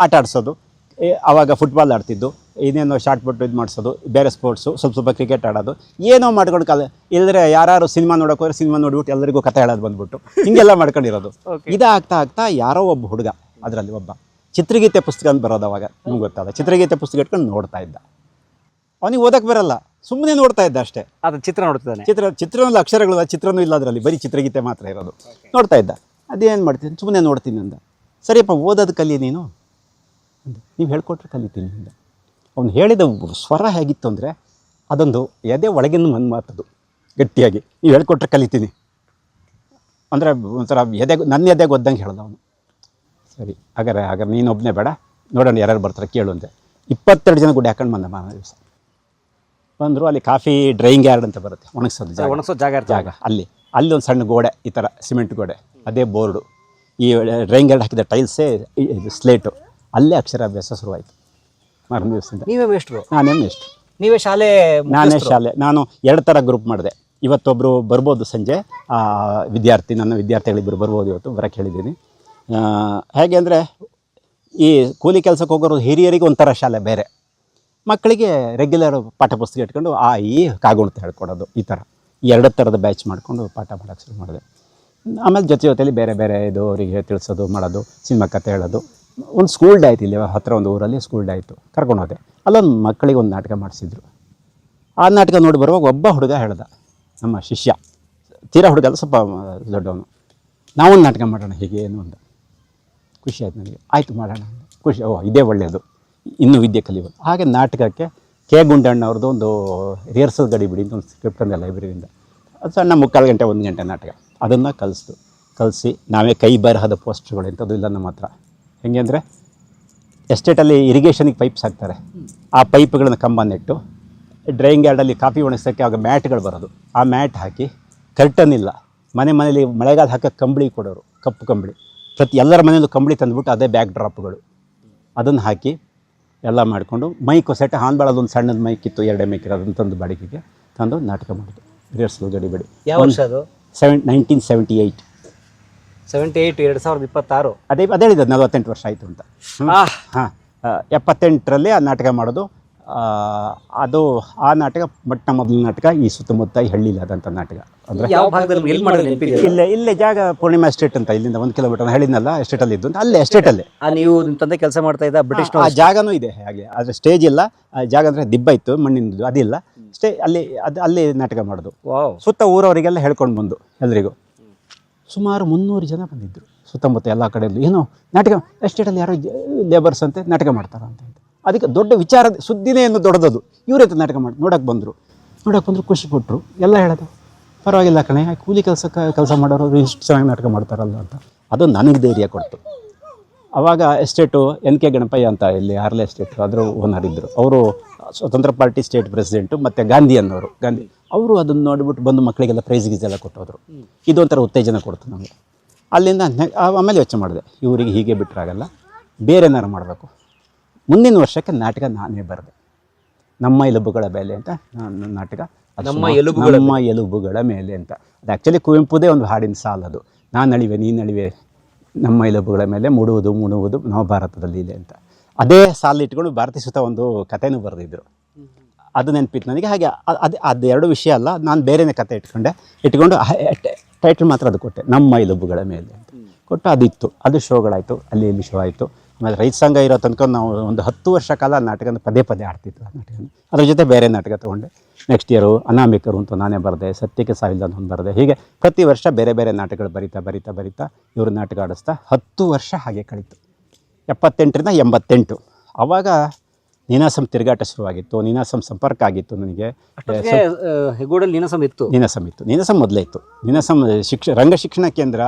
ಆಟ ಆಡಿಸೋದು. ಆವಾಗ ಫುಟ್ಬಾಲ್ ಆಡ್ತಿದ್ದು, ಇನ್ನೇನೋ ಶಾರ್ಟ್ ಬಿಟ್ಟು ಇದು ಮಾಡಿಸೋದು, ಬೇರೆ ಸ್ಪೋರ್ಟ್ಸು, ಸ್ವಲ್ಪ ಕ್ರಿಕೆಟ್ ಆಡೋದು, ಏನೋ ಮಾಡ್ಕೊಂಡು ಇಲ್ಲದ್ರೆ ಯಾರು ಸಿನಿಮಾ ನೋಡೋಕೆ ಹೋದ್ರೆ ಸಿನಿಮಾ ನೋಡ್ಬಿಟ್ಟು ಎಲ್ಲರಿಗೂ ಕತೆ ಹೇಳೋದು ಬಂದ್ಬಿಟ್ಟು ಹಿಂಗೆಲ್ಲ ಮಾಡ್ಕೊಂಡಿರೋದು. ಇದಾಗ್ತಾ ಯಾರೋ ಒಬ್ಬ ಹುಡುಗ, ಅದರಲ್ಲಿ ಒಬ್ಬ ಚಿತ್ರಗೀತೆ ಪುಸ್ತಕ ಅಂತ ಬರೋದು. ಅವಾಗ ನಿಮ್ಗೆ ಗೊತ್ತಾದ, ಚಿತ್ರಗೀತೆ ಪುಸ್ತಕ ಇಟ್ಕೊಂಡು ನೋಡ್ತಾ ಇದ್ದ. ಅವನಿಗೆ ಓದಕ್ಕೆ ಬರಲ್ಲ, ಸುಮ್ಮನೆ ನೋಡ್ತಾ ಇದ್ದ ಅಷ್ಟೇ. ಅದು ಚಿತ್ರ ನೋಡ್ತಿದ್ದಾನೆ. ಚಿತ್ರನೂ ಅಕ್ಷರಗಳು, ಚಿತ್ರನೂ ಇಲ್ಲ ಅದರಲ್ಲಿ, ಬರೀ ಚಿತ್ರಗೀತೆ ಮಾತ್ರ ಇರೋದು. ನೋಡ್ತಾ ಇದ್ದ. ಅದೇನು ಮಾಡ್ತೀನಿ, ಸುಮ್ಮನೆ ನೋಡ್ತೀನಿ ಅಂದ. ಸರಿಯಪ್ಪ ಓದೋದು ಕಲಿ ನೀನು, ನೀವು ಹೇಳ್ಕೊಟ್ರೆ ಕಲಿತೀನಿ ಅಂದ. ಅವ್ನು ಹೇಳಿದ ಸ್ವರ ಹೇಗಿತ್ತು ಅಂದರೆ, ಅದೊಂದು ಎದೆ ಒಳಗಿನ ಮಾತದು ಗಟ್ಟಿಯಾಗಿ, ನೀವು ಹೇಳ್ಕೊಟ್ರೆ ಕಲಿತೀನಿ ಅಂದರೆ ಒಂಥರ ನನ್ನ ಎದೆಗೆ ಒದ್ದಂಗೆ ಹೇಳ್ದ ಅವನು. ಸರಿ ಹಾಗಾದ್ರೆ ನೀನೊಬ್ಬನೇ ಬೇಡ, ನೋಡೋಣ ಯಾರ್ಯಾರು ಬರ್ತಾರೆ ಕೇಳು ಅಂದೆ. 22 ಜನ ಗುಡ್ಡೆ ಹಾಕೊಂಡು ಬಂದ ಮಾರನೇ ದಿವಸ ಬಂದರು. ಅಲ್ಲಿ ಕಾಫಿ ಡ್ರೈಯಿಂಗ್ ಯಾರ್ಡ್ ಅಂತ ಬರುತ್ತೆ, ಒಣಗಿಸೋ ಜಾಗ. ಅಲ್ಲಿ ಒಂದು ಸಣ್ಣ ಗೋಡೆ, ಈ ಥರ ಸಿಮೆಂಟ್ ಗೋಡೆ, ಅದೇ ಬೋರ್ಡು. ಈ ಡ್ರೈಯಿಂಗ್ ಯಾರ್ಡ್ ಹಾಕಿದ ಟೈಲ್ಸೇ ಇದು ಸ್ಲೇಟು. ಅಲ್ಲೇ ಅಕ್ಷರಾಭ್ಯಾಸ ಶುರುವಾಯಿತು ಮಾರನೇ ದಿವಸದಿಂದ. ನೀವೇ ಮೇಷ್ಟ್ರು? ನಾನೇ ಮೇಷ್ಟ್ರು. ನೀವೇ ಶಾಲೆ? ನಾನೇ ಶಾಲೆ. ನಾನು 2 ಥರ ಗ್ರೂಪ್ ಮಾಡಿದೆ. ಇವತ್ತೊಬ್ಬರು ಬರ್ಬೋದು ಸಂಜೆ, ನನ್ನ ವಿದ್ಯಾರ್ಥಿಗಳಿಬ್ಬರು ಬರ್ಬೋದು, ಇವತ್ತು ಬರೋಕ್ಕೆ ಹೇಳಿದ್ದೀನಿ. ಹೇಗೆ ಅಂದರೆ, ಈ ಕೂಲಿ ಕೆಲಸಕ್ಕೆ ಹೋಗೋರು ಹಿರಿಯರಿಗೆ ಒಂಥರ ಶಾಲೆ ಬೇರೆ, ಮಕ್ಕಳಿಗೆ ರೆಗ್ಯುಲರ್ ಪಾಠ ಪುಸ್ತಕ ಇಟ್ಕೊಂಡು ಕಾಗುಣಿತ ಹೇಳ್ಕೊಡೋದು, ಈ ಥರ 2 ಥರದ ಬ್ಯಾಚ್ ಮಾಡಿಕೊಂಡು ಪಾಠ ಮಾಡೋಕ್ಕೆ ಶುರು ಮಾಡಿದೆ. ಆಮೇಲೆ ಜೊತೆಯಲ್ಲಿ ಬೇರೆ ಬೇರೆ ಇದು ಅವರಿಗೆ ತಿಳಿಸೋದು ಮಾಡೋದು, ಸಿನಿಮಾ ಕತೆ ಹೇಳೋದು. ಒಂದು ಸ್ಕೂಲ್ ಡೇ ಆಯ್ತು ಇಲ್ಲಿ ಹತ್ತಿರ ಒಂದು ಊರಲ್ಲಿ ಸ್ಕೂಲ್ ಡೇ ಆಯಿತು, ಕರ್ಕೊಂಡು ಹೋದೆ. ಅಲ್ಲೊಂದು ಮಕ್ಕಳಿಗೆ ಒಂದು ನಾಟಕ ಮಾಡಿಸಿದ್ರು. ಆ ನಾಟಕ ನೋಡಿ ಬರುವಾಗ ಒಬ್ಬ ಹುಡುಗ ಹೇಳ್ದ, ನಮ್ಮ ಶಿಷ್ಯ, ತೀರಾ ಹುಡುಗ ಅಲ್ಲ, ಸ್ವಲ್ಪ ದೊಡ್ಡವನು, ನಾವೊಂದು ನಾಟಕ ಮಾಡೋಣ ಹೀಗೆ ಏನು ಅಂದ. ಖುಷಿ ಆಯ್ತು ನನಗೆ. ಆಯಿತು ಮಾಡೋಣ ಅಂದೆ. ಖುಷಿ, ಇದೇ ಒಳ್ಳೆಯದು, ಇನ್ನೂ ವಿದ್ಯೆ ಕಲಿಯೋದು. ಹಾಗೆ ನಾಟಕಕ್ಕೆ ಕೆ ಗುಂಡಣ್ಣ ಅವ್ರದ್ದು ಒಂದು ರಿಹರ್ಸಲ್ ಗಡಿಬಿಡಿ ಅಂತ ಒಂದು ಸ್ಕ್ರಿಪ್ಟ್ ಅಂದೆ ಲೈಬ್ರರಿಯಿಂದ. ಅದು ಸಣ್ಣ 3/4 ಗಂಟೆ 1 ಗಂಟೆ ನಾಟಕ. ಅದನ್ನು ಕಲಿಸಿ ನಾವೇ ಕೈ ಬರಹದ ಪೋಸ್ಟ್ಗಳು ಇಂಥದ್ದು ಇಲ್ಲ ನಮ್ಮ ಹತ್ರ. ಹೆಂಗೆ ಅಂದರೆ ಎಸ್ಟೇಟಲ್ಲಿ ಇರಿಗೇಷನಿಗೆ ಪೈಪ್ಸ್ ಹಾಕ್ತಾರೆ, ಆ ಪೈಪ್ಗಳನ್ನು ಕಂಬ ನೆಟ್ಟು ಡ್ರೈಯಿಂಗ್ ಯಾರ್ಡಲ್ಲಿ ಕಾಫಿ ಒಣಗಿಸೋಕ್ಕೆ ಆಗ ಮ್ಯಾಟ್ಗಳು ಬರೋದು, ಆ ಮ್ಯಾಟ್ ಹಾಕಿ, ಕರ್ಟನ್ ಇಲ್ಲ, ಮನೇಲಿ ಮಳೆಗಾಲ ಹಾಕೋಕ್ಕೆ ಕಂಬಳಿ ಕೊಡೋರು, ಕಪ್ಪು ಕಂಬಳಿ. ಎಲ್ಲರ ಮನೆಯಲ್ಲೂ ಕಂಬಳಿ ತಂದುಬಿಟ್ಟು ಅದೇ ಬ್ಯಾಕ್ ಡ್ರಾಪ್ಗಳು, ಅದನ್ನು ಹಾಕಿ ಎಲ್ಲ ಮಾಡಿಕೊಂಡು ಮೈಕು ಸೆಟ್ ಹಾನ್ಬಾಳದ ಒಂದು ಸಣ್ಣದ ಮೈಕ್ ಇತ್ತು, 2 ಮೈಕ್ ಅದನ್ನು ತಂದು ಬಾಡಿಗೆಗೆ ತಂದು ನಾಟಕ ಮಾಡೋದು. ರಿಹರ್ಸಲ್ ಗಡಿಬಿಡಿ. ಯಾವ ವರ್ಷ ಅದು? 1978. 2026. ಅದೇ ಹೇಳಿದ್ದು 48 ವರ್ಷ ಆಯಿತು ಅಂತ. ಹಾಂ, 78ರಲ್ಲಿ ಆ ನಾಟಕ ಮಾಡೋದು. ಅದು ಆ ನಾಟಕ ಮೊದಲ ನಾಟಕ ಈ ಸುತ್ತಮುತ್ತ ಈ ಹಳ್ಳಿಲಿ ಆದಂಥ ನಾಟಕ. ಅಂದರೆ ಯಾವ ಭಾಗದಲ್ಲಿ ಎಲ್ಲಿ ಮಾಡೋದು ನೆನಪಿದೆ? ಇಲ್ಲೇ ಜಾಗ ಪೂರ್ಣಿಮಾ ಎಸ್ಟೇಟ್ ಅಂತ, ಇಲ್ಲಿಂದ 1 ಕಿಲೋಮೀಟರ್ ಹೇಳಿದ್ನಲ್ಲ ಎಸ್ಟೇಟಲ್ಲಿ ಇದ್ದು ಅಂತ, ಅಲ್ಲೇ ಎಸ್ಟೇಟಲ್ಲೇ. ನೀವು ನಿಮ್ಮ ತಂದೆ ಕೆಲಸ ಮಾಡ್ತಾ ಇದ್ದ ಬ್ರಿಟಿಷ್ ಆ ಜಾಗನೂ ಇದೆ ಹಾಗೆ, ಆದರೆ ಸ್ಟೇಜ್ ಇಲ್ಲ. ಆ ಜಾಗ ಅಂದರೆ ದಿಬ್ಬ ಇತ್ತು, ಮಣ್ಣಿನದು, ಅದಿಲ್ಲ. ಅಲ್ಲಿ ನಾಟಕ ಮಾಡೋದು. ಸುತ್ತ ಊರವರಿಗೆಲ್ಲ ಹೇಳ್ಕೊಂಡು ಬಂದು ಎಲ್ರಿಗೂ ಸುಮಾರು 300 ಜನ ಬಂದಿದ್ದರು ಸುತ್ತಮುತ್ತ ಎಲ್ಲ ಕಡೆಯಲ್ಲೂ. ಏನೋ ನಾಟಕ ಎಸ್ಟೇಟಲ್ಲಿ ಯಾರೋ ಲೇಬರ್ಸ್ ಅಂತೆ ನಾಟಕ ಮಾಡ್ತಾರೆ ಅಂತ. ಅದಕ್ಕೆ ದೊಡ್ಡ ವಿಚಾರ, ಸುದ್ದಿನೇ ಏನು ದೊಡ್ಡದದು. ಇವರೈತೆ ನಾಟಕ ಮಾಡಿ ನೋಡೋಕೆ ಬಂದರು, ಖುಷಿ ಪಟ್ಟರು. ಎಲ್ಲ ಹೇಳೋದು ಪರವಾಗಿಲ್ಲ ಕಣೆ, ಕೂಲಿ ಕೆಲಸ ಮಾಡೋರು ಇಷ್ಟು ಚೆನ್ನಾಗಿ ನಾಟಕ ಮಾಡ್ತಾರಲ್ಲ ಅಂತ. ಅದು ನನಗೆ ಧೈರ್ಯ ಕೊಡ್ತು. ಆವಾಗ ಎಸ್ಟೇಟು NK ಗಣಪಯ್ಯ ಅಂತ ಇಲ್ಲಿ ಆರ್ಲೆ ಎಸ್ಟೇಟು ಅದರ ಓನರ್ ಇದ್ದರು. ಅವರು ಸ್ವತಂತ್ರ ಪಾರ್ಟಿ ಸ್ಟೇಟ್ ಪ್ರೆಸಿಡೆಂಟು, ಮತ್ತು ಗಾಂಧಿ ಅವರು ಅದನ್ನು ನೋಡಿಬಿಟ್ಟು ಬಂದು ಮಕ್ಕಳಿಗೆಲ್ಲ ಪ್ರೈಸ್ ಗೀಸೆಲ್ಲ ಕೊಟ್ಟೋದ್ರು. ಇದೊಂಥರ ಉತ್ತೇಜನ ಕೊಡ್ತು ನಮಗೆ. ಅಲ್ಲಿಂದ ಆಮೇಲೆ ಯೋಚನೆ ಮಾಡಿದೆ, ಇವರಿಗೆ ಹೀಗೆ ಬಿಟ್ಟರಾಗಲ್ಲ, ಬೇರೆ ಏನಾರು ಮಾಡಬೇಕು. ಮುಂದಿನ ವರ್ಷಕ್ಕೆ ನಾಟಕ ನಾನೇ ಬರೆದೆ, ನಮ್ಮ ಎಲುಬುಗಳ ಮೇಲೆ ಅಂತ ನಾಟಕ. ನಮ್ಮ ಎಲುಬುಗಳ ಮೇಲೆ ಅಂತ. ಅದು ಆ್ಯಕ್ಚುಲಿ ಕುವೆಂಪುದೇ ಒಂದು ಹಾಡಿನ ಸಾಲದು. ನಾನಳಿವೆ ನೀನಳಿವೆ ನಮ್ಮ ಎಲುಬುಗಳ ಮೇಲೆ ಮುಡುವುದು ನವಭಾರತದಲ್ಲಿ ಇದೆ ಅಂತ. ಅದೇ ಸಾಲು ಇಟ್ಕೊಂಡು ಭಾರತೀ ಸುತ ಒಂದು ಕಥೆನೂ ಬರೆದಿದ್ದರು. ಅದು ನೆನಪಿತ್ತು ನನಗೆ. ಹಾಗೆ ಅದು 2 ವಿಷಯ ಅಲ್ಲ, ನಾನು ಬೇರೆಯೇ ಕತೆ ಇಟ್ಕೊಂಡು ಟೈಟಲ್ ಮಾತ್ರ ಅದು ಕೊಟ್ಟೆ, ನಮ್ಮ ಎಲುಬುಗಳ ಮೇಲೆ ಅಂತ ಕೊಟ್ಟು. ಅದಿತ್ತು, ಅದು ಶೋಗಳಾಯಿತು, ಅಲ್ಲಿ ಇಲ್ಲಿ ಶೋ ಆಯಿತು. ಆಮೇಲೆ ರೈತ ಸಂಘ ಇರೋ ತನಕ ನಾವು ಒಂದು 10 ವರ್ಷ ಕಾಲ ನಾಟಕನ ಪದೇ ಆಡ್ತಿತ್ತು. ಆ ನಾಟಕನ ಅದ್ರ ಜೊತೆ ಬೇರೆ ನಾಟಕ ತೊಗೊಂಡೆ. ನೆಕ್ಸ್ಟ್ ಇಯರು ಅನಾಮಿಕರು ಅಂತ ನಾನೇ ಬರೆದೆ, ಸತ್ಯಕ್ಕೆ ಸಾವಿಲ್ಲ ಅಂತ ಒಂದು ಬರೆದೆ. ಹೀಗೆ ಪ್ರತಿ ವರ್ಷ ಬೇರೆ ನಾಟಕಗಳು ಬರಿತಾ ಇವರು ನಾಟಕ ಆಡಿಸ್ತಾ 10 ವರ್ಷ ಹಾಗೆ ಕಳೀತು. 78ರಿಂದ 88 ಆವಾಗ ನೀನಾಸಂ ತಿರುಗಾಟ ಶುರುವಾಗಿತ್ತು, ನೀನಾಸಂ ಸಂಪರ್ಕ ಆಗಿತ್ತು ನನಗೆ. ಹೆಗ್ಗೋಡಲ್ಲಿ ನೀನಾಸಂ ಇತ್ತು. ನೀನಾಸಂ ಮೊದಲೇ ಇತ್ತು. ನೀನಾಸಂ ರಂಗ ಶಿಕ್ಷಣ ಕೇಂದ್ರ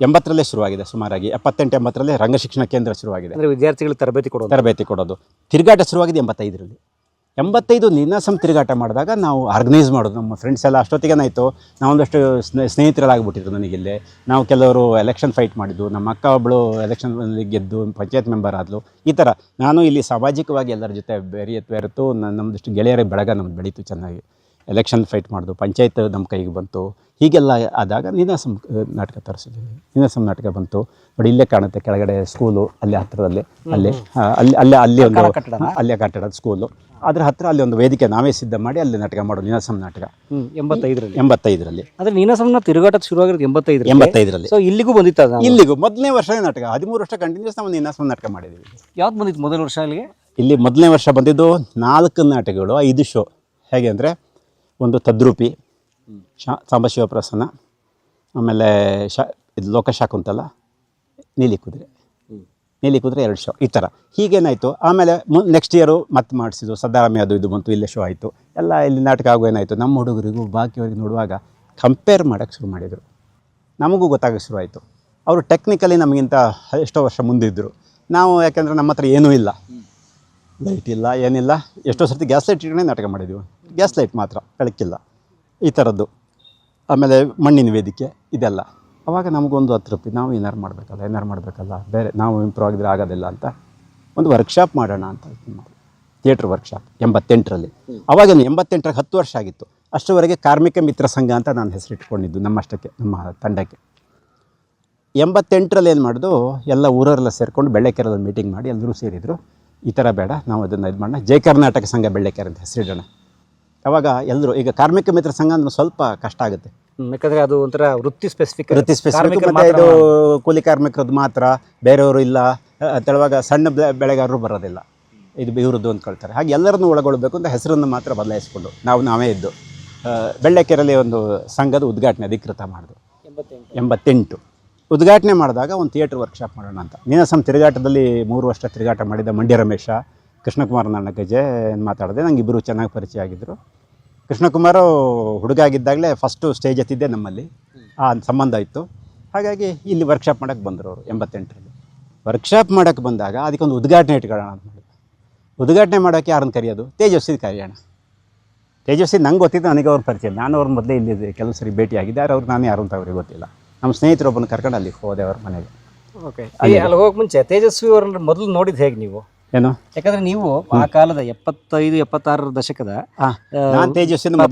80ರಲ್ಲೇ ಶುರುವಾಗಿದೆ. ಸುಮಾರಾಗಿ 78-80ರಲ್ಲಿ ರಂಗ ಶಿಕ್ಷಣ ಕೇಂದ್ರ ಶುರುವಾಗಿದೆ. ಅಂದರೆ ವಿದ್ಯಾರ್ಥಿಗಳಿಗೆ ತರಬೇತಿ ಕೊಡೋದು. ತಿರುಗಾಟ ಶುರುವಾಗಿದೆ 85ರಲ್ಲಿ. 85 ನೀನಾಸಂ ತಿರುಗಾಟ ಮಾಡಿದಾಗ ನಾವು ಆರ್ಗನೈಸ್ ಮಾಡೋದು. ನಮ್ಮ ಫ್ರೆಂಡ್ಸ್ ಎಲ್ಲ ಅಷ್ಟೊತ್ತಿಗೇನಾಯಿತು, ನಾವೊಂದಷ್ಟು ಸ್ನೇಹಿತರಾಗಿಬಿಟ್ಟಿದ್ರು ನನಗಿಲ್ಲೇ. ನಾವು ಕೆಲವರು ಎಲೆಕ್ಷನ್ ಫೈಟ್ ಮಾಡಿದ್ದು, ನಮ್ಮ ಅಕ್ಕ ಒಬ್ಬಳು ಎಲೆಕ್ಷನ್ನಲ್ಲಿ ಗೆದ್ದು ಪಂಚಾಯತ್ ಮೆಂಬರ್ ಆದಳು. ಈ ಥರ ನಾನು ಇಲ್ಲಿ ಸಾಮಾಜಿಕವಾಗಿ ಎಲ್ಲರ ಜೊತೆ ಬೆರೆತು ನಮ್ಮದಷ್ಟು ಗೆಳೆಯರ ಬೆಳಗ ನಮ್ದು ಬೆಳೀತು ಚೆನ್ನಾಗಿ. ಎಲೆಕ್ಷನ್ ಫೈಟ್ ಮಾಡೋದು, ಪಂಚಾಯತ್ ನಮ್ಮ ಕೈಗೆ ಬಂತು. ಹೀಗೆಲ್ಲ ಆದಾಗ ನೀನಾಸಂ ನಾಟಕ ತರಿಸಿದ್ವಿ. ನೀನಾಸಂ ನಾಟಕ ಬಂತು ನೋಡಿ, ಇಲ್ಲೇ ಕಾಣುತ್ತೆ ಕೆಳಗಡೆ ಸ್ಕೂಲು, ಅಲ್ಲಿ ಹತ್ತಿರದಲ್ಲಿ ಅಲ್ಲಿ ಒಂದು ಅಲ್ಲೇ ಕಟ್ಟಡ ಸ್ಕೂಲು, ಅದ್ರ ಹತ್ತಿರ ಅಲ್ಲಿ ಒಂದು ವೇದಿಕೆ ನಾವೇ ಸಿದ್ಧ ಮಾಡಿ ಅಲ್ಲಿ ನಾಟಕ ಮಾಡೋದು. ನೀನಾಸಂ ನಾಟಕ 85ರಲ್ಲಿ. ಅಂದರೆ ನೀನಾಸಂನ ತಿರುಗಾಟ ಶುರುವಾಗಿರೋದು 85ರಲ್ಲಿ. ಸೊ ಇಲ್ಲಿಗೂ ಬಂದಿತ್ತು. ಇಲ್ಲಿಗೂ ಮೊದಲನೇ ವರ್ಷನೇ ನಾಟಕ, 13 ವರ್ಷ ಕಂಟಿನ್ಯೂಸ್ ನಾವು ನೀನಾಸಂ ನಾಟಕ ಮಾಡಿದ್ದೀವಿ. ಯಾವ್ದು ಬಂದಿತ್ತು ಮೊದಲ ವರ್ಷ ಅಲ್ಲಿಗೆ? ಇಲ್ಲಿ ಮೊದಲನೇ ವರ್ಷ ಬಂದಿದ್ದು 4 ನಾಟಕಗಳು, 5 ಶೋ. ಹೇಗೆ ಅಂದರೆ ಒಂದು ತದ್ರೂಪಿ, ಸಾಂಬಶಿವಪ್ರಸನ್ನ, ಆಮೇಲೆ ಇದು ಲೋಕಶಾಕುಂತಲ, ನೀಲಿ ಕುದುರೆ 2 ಶೋ. ಈ ಥರ ಹೀಗೇನಾಯಿತು. ಆಮೇಲೆ ನೆಕ್ಸ್ಟ್ ಇಯರು ಮತ್ತೆ ಮಾಡಿಸಿದ್ದು ಸದ್ದಾರಾಮಿ, ಅದು ಇದು ಬಂತು, ಇಲ್ಲೇ ಶೋ ಆಯಿತು. ಎಲ್ಲ ಇಲ್ಲಿ ನಾಟಕ ಆಗೋ ಏನಾಯಿತು, ನಮ್ಮ ಹುಡುಗರಿಗೂ ಬಾಕಿಯವರಿಗೆ ನೋಡುವಾಗ ಕಂಪೇರ್ ಮಾಡೋಕ್ಕೆ ಶುರು ಮಾಡಿದರು. ನಮಗೂ ಗೊತ್ತಾಗೋಕ್ಕೆ ಶುರು ಆಯಿತು. ಅವರು ಟೆಕ್ನಿಕಲಿ ನಮಗಿಂತ ಎಷ್ಟೋ ವರ್ಷ ಮುಂದಿದ್ದರು. ನಾವು ಯಾಕೆಂದರೆ ನಮ್ಮ ಹತ್ರ ಏನೂ ಇಲ್ಲ, ಲೈಟ್ ಇಲ್ಲ, ಏನಿಲ್ಲ. ಎಷ್ಟೋ ಸರ್ತಿ ಗ್ಯಾಸ್ ಲೈಟ್ ಇಟ್ಕೊಂಡೇ ನಾಟಕ ಮಾಡಿದ್ದೀವಿ. ಗ್ಯಾಸ್ ಲೈಟ್ ಮಾತ್ರ, ಬೆಳಕಿಲ್ಲ, ಈ ಥರದ್ದು. ಆಮೇಲೆ ಮಣ್ಣಿನ ವೇದಿಕೆ ಇದೆಲ್ಲ. ಆವಾಗ ನಮಗೊಂದು ಅತೃಪ್ತಿ, ನಾವು ಏನಾರು ಮಾಡಬೇಕಲ್ಲ, ಬೇರೆ ನಾವು ಇಂಪ್ರೂವ್ ಆಗಿದ್ರೆ ಆಗೋದಿಲ್ಲ ಅಂತ ಒಂದು ವರ್ಕ್ಶಾಪ್ ಮಾಡೋಣ ಅಂತ ಥಿಯೇಟ್ರ್ ವರ್ಕ್ಶಾಪ್ 88ರಲ್ಲಿ. ಅವಾಗೇನು 88ರಲ್ಲಿ 10 ವರ್ಷ ಆಗಿತ್ತು. ಅಷ್ಟರವರೆಗೆ ಕಾರ್ಮಿಕ ಮಿತ್ರ ಸಂಘ ಅಂತ ನಾನು ಹೆಸರಿಟ್ಕೊಂಡಿದ್ದು ನಮ್ಮಷ್ಟಕ್ಕೆ, ನಮ್ಮ ತಂಡಕ್ಕೆ. 88ರಲ್ಲಿ ಏನು ಮಾಡೋದು, ಎಲ್ಲ ಊರವರೆಲ್ಲ ಸೇರಿಕೊಂಡು ಬೆಳ್ಳೆಕೆರೆಯಲ್ಲಿ ಮೀಟಿಂಗ್ ಮಾಡಿ ಎಲ್ಲರೂ ಸೇರಿದರು. ಈ ಥರ ಬೇಡ, ನಾವು ಅದನ್ನು ಇದು ಮಾಡೋಣ, ಜಯ ಕರ್ನಾಟಕ ಸಂಘ ಬೆಳ್ಳೆಕೆರೆ ಅಂತ ಹೆಸರಿಡೋಣ. ಅವಾಗ ಎಲ್ಲರೂ ಈಗ ಕಾರ್ಮಿಕ ಮಿತ್ರ ಸಂಘ ಅಂದ್ರೆ ಸ್ವಲ್ಪ ಕಷ್ಟ ಆಗುತ್ತೆ. ಯಾಕಂದ್ರೆ ಅದು ಒಂಥರ ವೃತ್ತಿ ಸ್ಪೆಸಿಫಿಕ್ ಮತ್ತು ಇದು ಕೂಲಿ ಕಾರ್ಮಿಕರದ್ದು ಮಾತ್ರ, ಬೇರೆಯವರು ಇಲ್ಲ ಅಂತೇಳುವಾಗ ಸಣ್ಣ ಬೆಳೆಗಾರರು ಬರೋದಿಲ್ಲ, ಇದು ಇವ್ರದ್ದು ಅಂದ್ಕೊಳ್ತಾರೆ. ಹಾಗೆ ಎಲ್ಲರನ್ನೂ ಒಳಗೊಳ್ಬೇಕು ಅಂತ ಹೆಸರನ್ನು ಮಾತ್ರ ಬದಲಾಯಿಸ್ಕೊಂಡು ನಾವೇ ಇದ್ದು ಬೆಳ್ಳೆಕೆರೆಯಲ್ಲಿ ಒಂದು ಸಂಘದ ಉದ್ಘಾಟನೆ ಅಧಿಕೃತ ಮಾಡಿದ್ರು 88. ಉದ್ಘಾಟನೆ ಮಾಡಿದಾಗ ಒಂದು ಥಿಯೇಟ್ರ್ ವರ್ಕ್ಶಾಪ್ ಮಾಡೋಣ ಅಂತ. ನೀನಾಸಂ ತಿರುಗಾಟದಲ್ಲಿ 3 ವರ್ಷ ತಿರುಗಾಟ ಮಾಡಿದ ಮಂಡ್ಯ ರಮೇಶ, ಕೃಷ್ಣಕುಮಾರ್ ನನ್ನ ಗಜೆ ಮಾತಾಡಿದೆ. ನಂಗೆ ಇಬ್ಬರು ಚೆನ್ನಾಗಿ ಪರಿಚಯ ಆಗಿದ್ದರು. ಕೃಷ್ಣಕುಮಾರು ಹುಡುಗ ಆಗಿದ್ದಾಗಲೇ ಫಸ್ಟು ಸ್ಟೇಜ್ ಎತ್ತಿದ್ದೆ ನಮ್ಮಲ್ಲಿ, ಆ ಸಂಬಂಧ ಇತ್ತು. ಹಾಗಾಗಿ ಇಲ್ಲಿ ವರ್ಕ್ಶಾಪ್ ಮಾಡೋಕ್ಕೆ ಬಂದರು ಅವರು 88ರಲ್ಲಿ. ವರ್ಕ್ಶಾಪ್ ಮಾಡೋಕ್ಕೆ ಬಂದಾಗ ಅದಕ್ಕೊಂದು ಉದ್ಘಾಟನೆ ಇಟ್ಕೊಳ್ಳೋಣ ಅಂತ ಮಾಡಿದ್ರು. ಉದ್ಘಾಟನೆ ಮಾಡೋಕ್ಕೆ ಯಾರನ್ನು ಕರೆಯೋದು? ತೇಜಸ್ವಿ ಕರೆಯೋಣ. ತೇಜಸ್ವಿ ನಂಗೆ ಗೊತ್ತಿದ್ದು, ನನಗೆ ಅವ್ರ ಪರಿಚಯ. ನಾನು ಅವ್ರ ಮೊದಲೇ ಇಲ್ಲಿ ಕೆಲವು ಸರಿ ಭೇಟಿಯಾಗಿದ್ದೆ. ಅವ್ರು ನಾನು ಯಾರು ಅಂತ ಅವ್ರಿಗೆ ಗೊತ್ತಿಲ್ಲ. ನಮ್ಮ ಸ್ನೇಹಿತರೊಬ್ಬನ ಕರ್ಕೊಂಡು ಅಲ್ಲಿಗೆ ಹೋದೆ ಅವ್ರ ಮನೆಗೆ. ಓಕೆ, ಅಲ್ಲಿ ಹೋಗಕ್ಕೆ ಮುಂಚೆ ತೇಜಸ್ವಿ ಅವ್ರನ್ನ ಮೊದಲು ನೋಡಿದ್ದು ಹೇಗೆ ನೀವು? ಏನು? ಯಾಕಂದ್ರೆ ನೀವು ಆ ಕಾಲದ 75-76 ದಶಕದ ನಾನು ತೇಜಸ್ವಿನ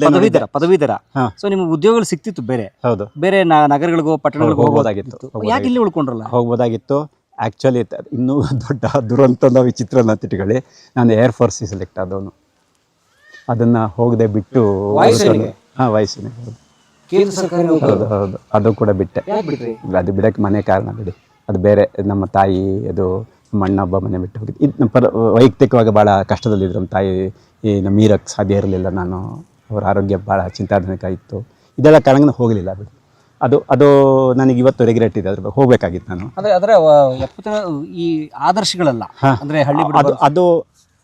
ಪದವೀಧರ. ಸೊ ನಿಮ್ಗೆ ಉದ್ಯೋಗಗಳು ಸಿಕ್ತಿತ್ತು ಬೇರೆ. ಹೌದು, ಬೇರೆ ನಗರಗಳಿಗೋ ಪಟ್ಟಣಗಳಿಗೋ ಹೋಗ್ಬೋದಾಗಿತ್ತು. ಯಾಕೆ ಇಲ್ಲಿ ಉಳ್ಕೊಂಡ್ರಲ್ಲ? ಹೋಗ್ಬೋದಾಗಿತ್ತು. ಆ್ಯಕ್ಚುಲಿ ಇನ್ನೂ ದೊಡ್ಡ ದುರಂತದ ವಿಚಿತ್ರನ ತಿಟ್ಕೊಳ್ಳಿ, ನಾನು ಏರ್ಫೋರ್ಸ್ ಸೆಲೆಕ್ಟ್ ಆದವನು. ಅದನ್ನು ಹೋಗದೆ ಬಿಟ್ಟು ವಯಸ್ಸಿನ ಕೇಂದ್ರ ಸರ್ಕಾರ. ಹೌದು ಹೌದು, ಅದು ಕೂಡ ಬಿಟ್ಟೆ. ಅದು ಬಿಡೋಕ್ಕೆ ಮನೆ ಕಾರಣ ಬಿಡಿ, ಅದು ಬೇರೆ. ನಮ್ಮ ತಾಯಿ ಅದು ನಮ್ಮ ಅಣ್ಣ ಒಬ್ಬ ಮನೆ ಬಿಟ್ಟು ಹೋಗಿದ್ದು. ಇದು ನಮ್ಮ ವೈಯಕ್ತಿಕವಾಗಿ ಭಾಳ ಕಷ್ಟದಲ್ಲಿದ್ದರು ನಮ್ಮ ತಾಯಿ. ನಮ್ಮ ಮೀರಕ್ಕೆ ಸಾಧ್ಯ ಇರಲಿಲ್ಲ. ನಾನು ಅವ್ರ ಆರೋಗ್ಯ ಭಾಳ ಚಿಂತಾಜನಕ ಇತ್ತು. ಇದೆಲ್ಲ ಕಾರಣಕ್ಕೆ ಹೋಗಲಿಲ್ಲ ಬಿಡಿ. ಅದು ನನಗೆ ಇವತ್ತು ರಿಗ್ರೆಟ್ ಇದೆ. ಅದ್ರ ಬಗ್ಗೆ ಹೋಗಬೇಕಾಗಿತ್ತು ನಾನು. ಅದರ ಈ ಆದರ್ಶಗಳೆಲ್ಲ ಅಂದರೆ ಹಳ್ಳಿ ಅದು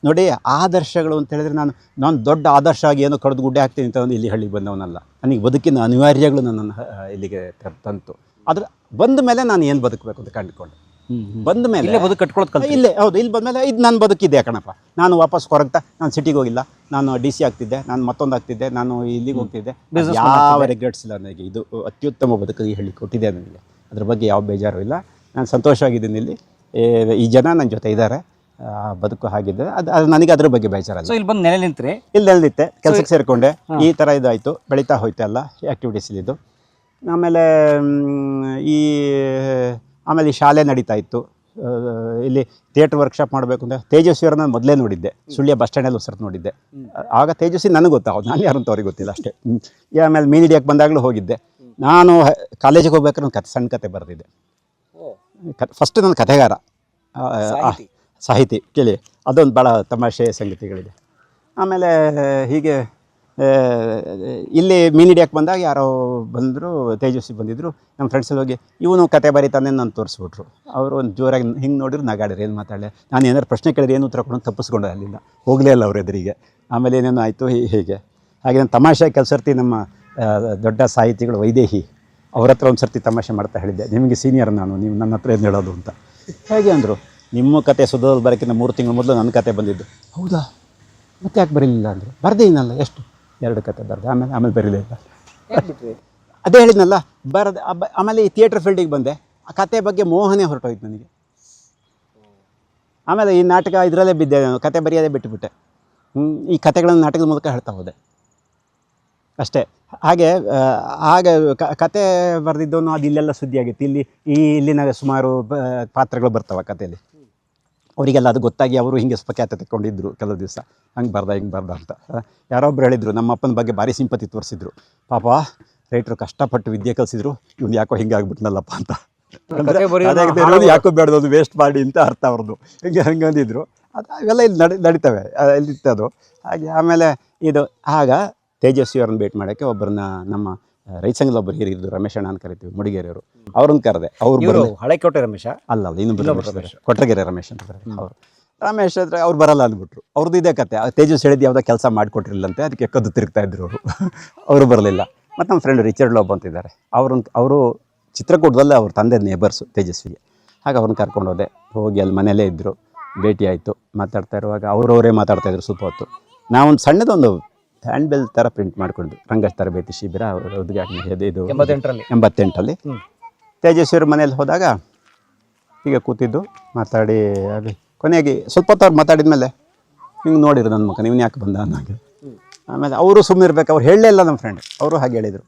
ನೋಡಿ, ಆದರ್ಶಗಳು ಅಂತ ಹೇಳಿದ್ರೆ ನಾನು ದೊಡ್ಡ ಆದರ್ಶ ಆಗಿ ಏನೋ ಕಡ್ದು ಗುಡ್ಡೆ ಹಾಕ್ತೀನಿ ಅಂತ ಒಂದು ಇಲ್ಲಿ ಹಳ್ಳಿಗೆ ಬಂದವನಲ್ಲ. ನನಗೆ ಬದುಕಿನ ಅನಿವಾರ್ಯಗಳು ನನ್ನನ್ನು ಇಲ್ಲಿಗೆ ತಂತು. ಅದ್ರ ಬಂದ ಮೇಲೆ ನಾನು ಏನು ಬದುಕಬೇಕು ಅಂತ ಕಂಡುಕೊಂಡೆ. ಬಂದ ಮೇಲೆ ಬದುಕು ಕಟ್ಕೊಳ್ಳೋದು ಇಲ್ಲೇ. ಹೌದು, ಇಲ್ಲಿ ಬಂದಮೇಲೆ ಇದು ನಾನು ಬದುಕಿದ್ದೆ ಕಣಪ್ಪ. ನಾನು ವಾಪಸ್ ಹೊರಗ್ತಾ ನಾನು ಸಿಟಿಗೆ ಹೋಗಿಲ್ಲ. ನಾನು DC ಆಗ್ತಿದ್ದೆ, ನಾನು ಮತ್ತೊಂದು ಆಗ್ತಿದ್ದೆ, ನಾನು ಇಲ್ಲಿಗೆ ಹೋಗ್ತಿದ್ದೆ. ಯಾವ ರಿಗ್ರೆಟ್ಸ್ ಇಲ್ಲ ನನಗೆ. ಇದು ಅತ್ಯುತ್ತಮ ಬದುಕು ಈ ಹಳ್ಳಿ ಕೊಟ್ಟಿದೆ ನನಗೆ. ಅದ್ರ ಬಗ್ಗೆ ಯಾವ ಬೇಜಾರು ಇಲ್ಲ. ನಾನು ಸಂತೋಷವಾಗಿದ್ದೀನಿ ಇಲ್ಲಿ. ಈ ಜನ ನನ್ನ ಜೊತೆ ಇದ್ದಾರೆ. ಬದುಕು ಹಾಗಿದೆ. ಅದು ನನಗೆ ಅದ್ರ ಬಗ್ಗೆ ಬೇಜಾರಲ್ಲ. ಇಲ್ಲಿ ಬಂದು ನೆಲೆ ನಿಂತರೆ ಇಲ್ಲಿ ನಿಂತೆ ಕೆಲಸಕ್ಕೆ ಸೇರಿಕೊಂಡೆ. ಈ ಥರ ಇದಾಯಿತು, ಬೆಳೀತಾ ಹೋಯ್ತು ಎಲ್ಲ ಆ್ಯಕ್ಟಿವಿಟೀಸಲ್ಲಿದ್ದು. ಆಮೇಲೆ ಈ ಶಾಲೆ ನಡೀತಾ ಇತ್ತು. ಇಲ್ಲಿ ಥಿಯೇಟ್ರ್ ವರ್ಕ್ಶಾಪ್ ಮಾಡಬೇಕು ಅಂತ ತೇಜಸ್ವಿಯವ್ರನ್ನ ಮೊದಲೇ ನೋಡಿದ್ದೆ. ಸುಳ್ಯ ಬಸ್ ಸ್ಟ್ಯಾಂಡಲ್ಲಿ ಹೊಸರ್ತು ನೋಡಿದ್ದೆ. ಆಗ ತೇಜಸ್ವಿ ನನಗೆ ಗೊತ್ತಾಗೋದು, ನಾನು ಯಾರು ಅಂತ ಅವ್ರಿಗೆ ಗೊತ್ತಿಲ್ಲ ಅಷ್ಟೇ. ಆಮೇಲೆ ಮೀನಿಡಿಯಾಕ್ಕೆ ಬಂದಾಗಲೂ ಹೋಗಿದ್ದೆ. ನಾನು ಕಾಲೇಜಿಗೆ ಹೋಗ್ಬೇಕಾದ್ರೆ ಒಂದು ಸಣ್ಣ ಕತೆ ಬರೆದಿದ್ದೆ. ಫಸ್ಟ್ ನನ್ನ ಕಥೆಗಾರ, ಸಾಹಿತಿ ಕೇಳಿ, ಅದೊಂದು ಭಾಳ ತಮಾಷೆ ಸಂಗತಿಗಳಿದೆ. ಆಮೇಲೆ ಹೀಗೆ ಇಲ್ಲಿ ಮೀನಿಡಿಯಾಕ್ಕೆ ಬಂದಾಗ ಯಾರೋ ಬಂದರು, ತೇಜಸ್ವಿ ಬಂದಿದ್ದರು. ನಮ್ಮ ಫ್ರೆಂಡ್ಸಲ್ಲಿ ಹೋಗಿ ಇವನು ಕತೆ ಬರೀತಾನೆ ನಾನು ತೋರಿಸ್ಬಿಟ್ರು. ಅವರು ಒಂದು ಜೋರಾಗಿ ಹಿಂಗೆ ನೋಡಿದ್ರು, ನಗಾಡಿದ್ರು. ಏನು ಮಾತಾಡಲಿ, ನಾನು ಏನಾದ್ರು ಪ್ರಶ್ನೆ ಕೇಳಿದ್ರೆ ಏನು ಉತ್ತರ ಕೊಡೋದು ತಪ್ಪಿಸ್ಕೊಂಡೆ ಅಲ್ಲಿಂದ. ಹೋಗಲೇ ಇಲ್ಲ ಅವ್ರ ಎದುರಿಗೆ. ಆಮೇಲೆ ಏನೇನೋ ಆಯಿತು ಹೀಗೆ. ಹಾಗೆ ನಾನು ತಮಾಷೆ ಕೆಲಸ ಸರ್ತಿ ನಮ್ಮ ದೊಡ್ಡ ಸಾಹಿತಿಗಳು ವೈದೇಹಿ ಅವ್ರ ಹತ್ರ ಒಂದು ಸರ್ತಿ ತಮಾಷೆ ಮಾಡ್ತಾ ಹೇಳಿದ್ದೆ, ನಿಮಗೆ ಸೀನಿಯರ್ ನಾನು, ನೀವು ನನ್ನ ಹತ್ರ ಏನು ಹೇಳೋದು ಅಂತ. ಹೇಗೆ ಅಂದರು, ನಿಮ್ಮ ಕತೆ ಸುಧೋದಲ್ಲಿ ಬರೋಕ್ಕಿಂತ 3 ತಿಂಗಳ ಮೊದಲು ನನ್ನ ಕತೆ ಬಂದಿದ್ದು. ಹೌದಾ, ಮತ್ತೆ ಯಾಕೆ ಬರೀಲಿಲ್ಲ ಅಂದರು. ಬರದೇ ಇನ್ನಲ್ಲ, ಎಷ್ಟು 2 ಕತೆ ಬರೆದೆ. ಆಮೇಲೆ ಬರೀಲಿಲ್ಲ. ಅದೇ ಹೇಳಿದ್ನಲ್ಲ, ಆಮೇಲೆ ಈ ಥಿಯೇಟ್ರ್ ಫೀಲ್ಡಿಗೆ ಬಂದೆ. ಆ ಕತೆ ಬಗ್ಗೆ ಮೋಹನೇ ಹೊರಟೋಯ್ತು ನನಗೆ. ಆಮೇಲೆ ಈ ನಾಟಕ ಇದರಲ್ಲೇ ಬಿದ್ದೆ ನಾನು, ಕತೆ ಬರೆಯೋದೇ ಬಿಟ್ಟುಬಿಟ್ಟೆ. ಈ ಕತೆಗಳನ್ನು ನಾಟಕದ ಮೂಲಕ ಹೇಳ್ತಾ ಹೋದೆ ಅಷ್ಟೇ. ಹಾಗೆ ಕತೆ ಬರೆದಿದ್ದವನು ಅದು ಇಲ್ಲೆಲ್ಲ ಸುದ್ದಿ ಆಗಿತ್ತು. ಇಲ್ಲಿನ ಸುಮಾರು ಪಾತ್ರಗಳು ಬರ್ತಾವೆ ಕಥೆಯಲ್ಲಿ. ಅವರಿಗೆಲ್ಲ ಅದು ಗೊತ್ತಾಗಿ ಅವರು ಹಿಂಗೆ ಸ್ವಲ್ಪ ಖ್ಯಾತೆ ತಗೊಂಡಿದ್ದರು ಕೆಲವು ದಿವಸ. ಹಿಂಗೆ ಬರ್ದ ಅಂತ ಯಾರೊಬ್ರು ಹೇಳಿದರು. ನಮ್ಮ ಅಪ್ಪನ ಬಗ್ಗೆ ಭಾರಿ ಸಿಂಪತಿ ತೋರಿಸಿದ್ರು. ಪಾಪ ರೈತರು ಕಷ್ಟಪಟ್ಟು ವಿದ್ಯೆ ಕಲಿಸಿದ್ರು, ಇವ್ನು ಯಾಕೋ ಹಿಂಗೆ ಆಗ್ಬಿಟ್ನಲ್ಲಪ್ಪ ಅಂತ. ಯಾಕೋ ಬೇಡದೊಂದು ವೇಸ್ಟ್ ಮಾಡಿ ಅಂತ ಅರ್ಥ ಅವ್ರದ್ದು. ಹಂಗೆ ಅಂದಿದ್ರು. ಅದು ಅವೆಲ್ಲ ಇಲ್ಲಿ ನಡೀತವೆ, ಇಲ್ಲಿತ್ತದು ಹಾಗೆ. ಆಮೇಲೆ ಆಗ ತೇಜಸ್ವಿ ಅವ್ರನ್ನ ಭೇಟಿ ಮಾಡೋಕ್ಕೆ ಒಬ್ಬರನ್ನ ನಮ್ಮ ರೈತ ಸಂಘದ ಒಬ್ಬರು ಹಿರಿಯರು ರಮೇಶಣ್ಣ ಅಂತ ಕರಿತೀವಿ, ಮುಡಿಗೆರೆಯವರು, ಅವ್ರನ್ನ ಕರೆದೆ. ಅವ್ರು ಹಳೆಕೋಟೆ ರಮೇಶ ಅಲ್ಲ, ಇನ್ನೊಬ್ಬರು ಕೊಟ್ರಗೆರೆ ರಮೇಶ್ ಅಂತ ಕರೀತಾರೆ. ಅವರು ರಮೇಶ್ ಹತ್ರ ಅವ್ರು ಬರಲ್ಲ ಅಂದ್ಬಿಟ್ರು. ಅವ್ರದ್ದು ಇದೇ ಕತೆ. ತೇಜಸ್ ಹೇಳಿದ್ದು ಯಾವುದೋ ಕೆಲಸ ಮಾಡಿಕೊಟ್ಟಿರಲಿಲ್ಲಂತೆ, ಅದಕ್ಕೆ ಕದ್ದು ತಿರುಗ್ತಾ ಇದ್ರು ಅವರು ಬರಲಿಲ್ಲ. ಮತ್ತು ನಮ್ಮ ಫ್ರೆಂಡ್ ರಿಚರ್ಡ್ ಲೋಬ್ ಅಂತಿದ್ದಾರೆ. ಅವರು ಚಿತ್ರಕೂಟದಲ್ಲೇ ಅವ್ರ ತಂದೆ ನೇಬರ್ಸು ತೇಜಸ್ವಿಗೆ. ಹಾಗೆ ಅವ್ರನ್ನ ಕರ್ಕೊಂಡು ಹೋದೆ. ಹೋಗಿ ಅಲ್ಲಿ ಮನೆಯಲ್ಲೇ ಇದ್ದರು. ಭೇಟಿ ಆಯಿತು. ಮಾತಾಡ್ತಾ ಇರುವಾಗ ಅವರವರೇ ಮಾತಾಡ್ತಾಯಿದ್ರು ಸ್ವಲ್ಪ ಹೊತ್ತು. ನಾವೊಂದು ಸಣ್ಣದೊಂದು ಹ್ಯಾಂಡ್ ಬೆಲ್ ಥರ ಪ್ರಿಂಟ್ ಮಾಡಿಕೊಂಡು ರಂಗ ತರಬೇತಿ ಶಿಬಿರ ಉದ್ಘಾಟನೆ ಇದು 88ರಲ್ಲಿ ತೇಜಸ್ವಿಯವ್ರ ಮನೇಲಿ ಹೋದಾಗ ಹೀಗೆ ಕೂತಿದ್ದು ಮಾತಾಡಿ. ಅದು ಕೊನೆಗೆ ಸ್ವಲ್ಪ ಹೊತ್ತು ಅವ್ರು ಮಾತಾಡಿದ ಮೇಲೆ ಹಿಂಗೆ ನೋಡಿದ್ರು ನನ್ನ ಮುಖ, ನೀವು ಯಾಕೆ ಬಂದ ಅನ್ನೋಂಗೆ. ಆಮೇಲೆ ಅವರು ಸುಮ್ಮನೆ ಇರ್ಬೇಕು, ಅವ್ರು ಹೇಳಲೇ ಇಲ್ಲ. ನಮ್ಮ ಫ್ರೆಂಡ್ ಅವರು ಹಾಗೆ ಹೇಳಿದರು.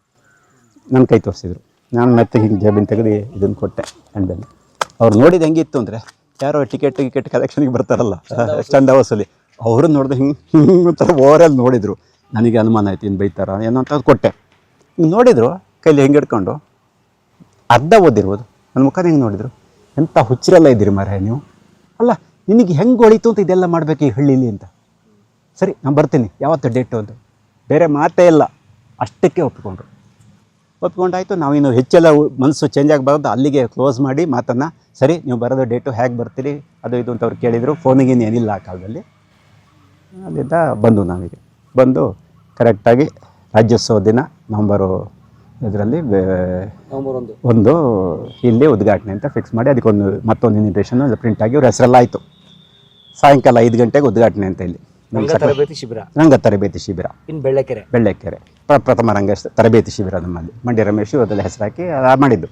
ನನ್ನ ಕೈ ತೋರಿಸಿದ್ರು. ನಾನು ಮತ್ತೆ ಹಿಂಗೆ ಜೇಬಿನ ತೆಗೆದು ಇದನ್ನು ಕೊಟ್ಟೆ ಹ್ಯಾಂಡ್ ಬೆಲ್. ಅವ್ರು ನೋಡಿದ್ದು ಹೆಂಗಿತ್ತು ಅಂದರೆ, ಯಾರೋ ಟಿಕೆಟ್ ಕಲೆಕ್ಷನ್ಗೆ ಬರ್ತಾರಲ್ಲ ಚಂದ ಹೌಸಲ್ಲಿ, ಅವರು ನೋಡಿದ್ರೆ ಹಿಂಗೆ ಒಂಥರ ಓವರಲ್ಲಿ ನೋಡಿದರು. ನನಗೆ ಅನುಮಾನ ಆಯ್ತು, ಇನ್ನು ಬೈತಾರ ಏನೋ ಅಂತ ಕೊಟ್ಟೆ. ಹಿಂಗೆ ನೋಡಿದ್ರು ಕೈಲಿ ಹೆಂಗೆ ಹಿಡ್ಕೊಂಡು, ಅರ್ಧ ಓದಿರ್ಬೋದು, ನನ್ನ ಮುಖ ಹೆಂಗೆ ನೋಡಿದ್ರು, ಎಂಥ ಹುಚ್ಚರೆಲ್ಲ ಇದ್ದೀರಿ ಮಾರ್ರೆ ನೀವು, ಅಲ್ಲ ನಿನಗೆ ಹೆಂಗೆ ಹೊಳಿತು ಅಂತ ಇದೆಲ್ಲ ಮಾಡಬೇಕು ಈ ಹಳ್ಳಿಲಿ ಅಂತ. ಸರಿ ನಾನು ಬರ್ತೀನಿ, ಯಾವತ್ತು ಡೇಟು ಅಂತ, ಬೇರೆ ಮಾತೇ ಇಲ್ಲ, ಅಷ್ಟಕ್ಕೆ ಒಪ್ಕೊಂಡಾಯ್ತು. ನಾವಿನ್ನು ಹೆಚ್ಚೆಲ್ಲ ಮನಸ್ಸು ಚೇಂಜ್ ಆಗಬಾರ್ದು, ಅಲ್ಲಿಗೆ ಕ್ಲೋಸ್ ಮಾಡಿ ಮಾತನ್ನು. ಸರಿ ನೀವು ಬರೋದು ಡೇಟು, ಹೇಗೆ ಬರ್ತೀರಿ ಅದು ಇದು ಅಂತ ಅವ್ರು ಕೇಳಿದರು. ಫೋನಿಗೇನು ಏನಿಲ್ಲ ಆ ಕಾಲದಲ್ಲಿ. ಅಲ್ಲಿಂದ ಬಂದು ಕರೆಕ್ಟಾಗಿ ರಾಜ್ಯೋತ್ಸವ ದಿನ ನವಂಬರು ಇದರಲ್ಲಿ ಒಂದು ಇಲ್ಲಿ ಉದ್ಘಾಟನೆ ಅಂತ ಫಿಕ್ಸ್ ಮಾಡಿ ಅದಕ್ಕೊಂದು ಮತ್ತೊಂದು ಇನ್ವಿಟೇಷನ್ ಪ್ರಿಂಟ್ ಆಗಿ ಅವ್ರ ಹೆಸರೆಲ್ಲ ಆಯಿತು. ಸಾಯಂಕಾಲ 5 ಗಂಟೆಗೆ ಉದ್ಘಾಟನೆ ಅಂತ ಇಲ್ಲಿ ರಂಗ ತರಬೇತಿ ಶಿಬಿರ ಇನ್ನು ಬೆಳ್ಳೆಕೆರೆ ಪ್ರಥಮ ರಂಗ ತರಬೇತಿ ಶಿಬಿರ ನಮ್ಮಲ್ಲಿ ಮಂಡ್ಯ ರಮೇಶ್ ಅದೆಲ್ಲ ಹೆಸರು ಹಾಕಿ ಮಾಡಿದ್ದು.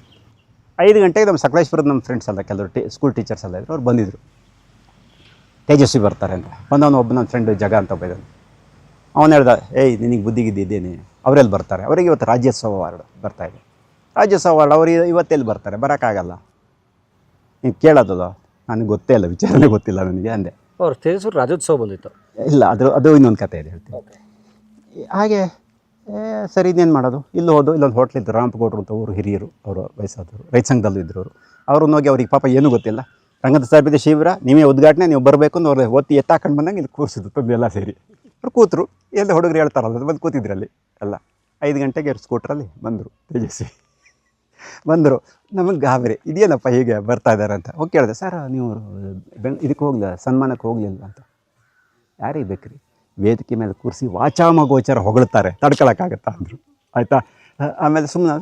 5 ಗಂಟೆಗೆ ನಮ್ಮ ಸಕಲೇಶ್ಪುರದ ನಮ್ಮ ಫ್ರೆಂಡ್ಸ್ ಎಲ್ಲ ಕೆಲವರು ಸ್ಕೂಲ್ ಟೀಚರ್ಸ್ ಎಲ್ಲ ಇದ್ರು, ಅವ್ರು ಬಂದಿದ್ದರು. ತೇಜಸ್ವಿ ಬರ್ತಾರೆ ಅಂತ ಒಬ್ಬ ನನ್ನ ಫ್ರೆಂಡ್ ಜಗ ಅಂತ ಒಬ್ಬ ಇದ್ದಾನೆ. ಅವನು ಹೇಳ್ದ, ಏಯ್ ನಿನಗೆ ಬುದ್ಧಿಗಿದ್ದೇನೆ, ಅವರೆಲ್ಲಿ ಬರ್ತಾರೆ, ಅವರಿಗೆ ಇವತ್ತು ರಾಜ್ಯೋತ್ಸವ ಅವಾರ್ಡ್ ಬರ್ತಾಯಿದೆ. ರಾಜ್ಯೋತ್ಸವ ಅವಾರ್ಡ್ ಅವ್ರು ಇವತ್ತೆಲ್ಲಿ ಬರ್ತಾರೆ, ಬರೋಕ್ಕಾಗಲ್ಲ, ನೀವು ಕೇಳೋದಲ್ಲ, ನನಗೆ ಗೊತ್ತೇ ಇಲ್ಲ, ವಿಚಾರಣೆ ಗೊತ್ತಿಲ್ಲ ನನಗೆ ಅಂದೆ. ಅವ್ರು ತೇಜಸ್ವಿ ರಾಜ್ಯೋತ್ಸವ ಬಂದಿತ್ತು ಇಲ್ಲ, ಅದು ಇನ್ನೊಂದು ಕತೆ ಇದೆ ಹೇಳ್ತೀನಿ. ಹಾಗೆ ಸರಿ ಇನ್ನೇನು ಮಾಡೋದು, ಇಲ್ಲಿ ಹೋದು, ಇಲ್ಲೊಂದು ಹೋಟ್ಲಿದ್ದು ರಾಮಪಗೌಡರು ಅಂತ ಊರು ಹಿರಿಯರು, ಅವರು ವಯಸ್ಸಾದವರು, ರೈತ ಸಂಘದಲ್ಲೂ ಇದ್ದರು ಅವರು ಹೋಗಿ ಅವ್ರಿಗೆ ಪಾಪ ಏನೂ ಗೊತ್ತಿಲ್ಲ, ರಂಗದ ತರಬೇತಿ ಶಿಬಿರ ನೀವೇ ಉದ್ಘಾಟನೆ, ನೀವು ಬರಬೇಕು ಅಂತ ಅವ್ರು ಒತ್ತಿ ಎತ್ತಾಕೊಂಡು ಬಂದಂಗೆ ಇಲ್ಲಿ ಕೂರಿಸಿದ್ರು ತಂದೆಲ್ಲ ಸೇರಿ. ಅವ್ರು ಕೂತರು, ಎಲ್ಲ ಹುಡುಗರು ಹೇಳ್ತಾರಲ್ಲ ಬಂದು ಕೂತಿದ್ರಲ್ಲಿ ಎಲ್ಲ. 5 ಗಂಟೆಗೆ ಅವ್ರು ಸ್ಕೂಟ್ರಲ್ಲಿ ಬಂದರು, ತೇಜಸ್ವಿ ಬಂದರು. ನಮಗೆ ಗಾಬರಿ, ಇದೇನಪ್ಪ ಹೀಗೆ ಬರ್ತಾ ಇದ್ದಾರೆ ಅಂತ ಹೋಗಿ ಕೇಳಿದೆ, ಸರ್ ನೀವು ಇದಕ್ಕೆ ಹೋಗಲಿಲ್ಲ, ಸನ್ಮಾನಕ್ಕೆ ಹೋಗಲಿಲ್ಲ ಅಂತ. ಯಾರಿಗೆ ಬೇಕ್ರಿ, ವೇದಿಕೆ ಮೇಲೆ ಕೂರಿಸಿ ವಾಚಾಮಗೋಚರ ಹೊಗಳ್ತಾರೆ, ತಡ್ಕೊಳಕ್ಕಾಗತ್ತಾ ಅಂದರು. ಆಯಿತಾ, ಆಮೇಲೆ ಸುಮ್ಮನೆ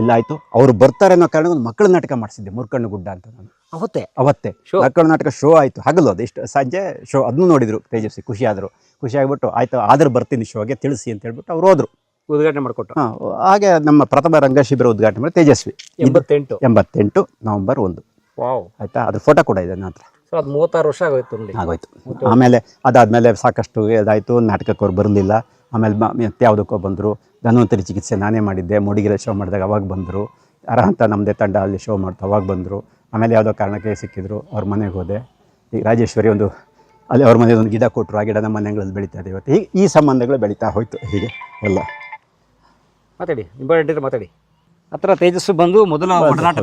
ಇಲ್ಲ ಆಯಿತು, ಅವರು ಬರ್ತಾರೆ ಅನ್ನೋ ಕಾರಣ ಒಂದು ಮಕ್ಕಳ ನಾಟಕ ಮಾಡಿಸಿದ್ದೆ, ಮುರ್ಕಣ್ಣು ಗುಡ್ಡ ಅಂತ. ನಾನು ಅವತ್ತೇ ಮಕ್ಕಳ ನಾಟಕ ಶೋ ಆಯಿತು, ಹಗಲು ಅದು ಇಷ್ಟು ಸಂಜೆ ಶೋ, ಅದನ್ನು ನೋಡಿದರು ತೇಜಸ್ವಿ, ಖುಷಿಯಾಗ್ಬಿಟ್ಟು ಆಯಿತು ಆದರೂ ಬರ್ತೀನಿ ಶೋಗೆ ತಿಳಿಸಿ ಅಂತ ಹೇಳ್ಬಿಟ್ಟು ಅವ್ರು ಹೋದರು, ಉದ್ಘಾಟನೆ ಮಾಡಿಕೊಟ್ಟು. ಹಾಗೆ ನಮ್ಮ ಪ್ರಥಮ ರಂಗ ಶಿಬಿರ ಉದ್ಘಾಟನೆ ಮಾಡಿ ತೇಜಸ್ವಿ 88 ನವಂಬರ್ 1. ಆಯಿತಾ, ಅದ್ರ ಫೋಟೋ ಕೂಡ ಇದೆ ನನ್ನ ಹತ್ರ. ಅದು 36 ವರ್ಷ ಆಗೋಯ್ತು. ಆಮೇಲೆ ಅದಾದಮೇಲೆ ಸಾಕಷ್ಟು ಇದಾಯಿತು, ನಾಟಕಕ್ಕೆ ಅವ್ರು ಬರಲಿಲ್ಲ. ಆಮೇಲೆ ಮತ್ತೆ ಯಾವುದಕ್ಕೋ ಬಂದರು, ಧನ್ವಂತರಿ ಚಿಕಿತ್ಸೆ ನಾನೇ ಮಾಡಿದ್ದೆ, ಮೂಡಿಗೆರೆ ಶೋ ಮಾಡಿದಾಗ ಅವಾಗ ಬಂದರು. ಅರ್ಹಂತ ನಮ್ಮದೇ ತಂಡ ಅಲ್ಲಿ ಶೋ ಮಾಡ್ತಾ ಅವಾಗ ಬಂದರು. ಆಮೇಲೆ ಯಾವುದೋ ಕಾರಣಕ್ಕೆ ಸಿಕ್ಕಿದ್ರು, ಅವ್ರ ಮನೆಗೆ ಹೋದೆ. ಈಗ ರಾಜೇಶ್ವರಿ ಅಲ್ಲಿ ಅವ್ರ ಮನೇಲಿ ಒಂದು ಗಿಡ ಕೊಟ್ಟರು, ಆ ಗಿಡ ನಮ್ಮ ಮನೆಗಳಲ್ಲಿ ಬೆಳೀತಾ ಇದೆ ಇವತ್ತು. ಹೀಗೆ ಈ ಸಂಬಂಧಗಳು ಬೆಳೀತಾ ಹೋಯ್ತು ಹೀಗೆ ಎಲ್ಲ. ಮಾತಾಡಿ ಹತ್ರ ತೇಜಸ್ವಿ ಬಂದು ಮೊದಲ ಒಡನಾಟ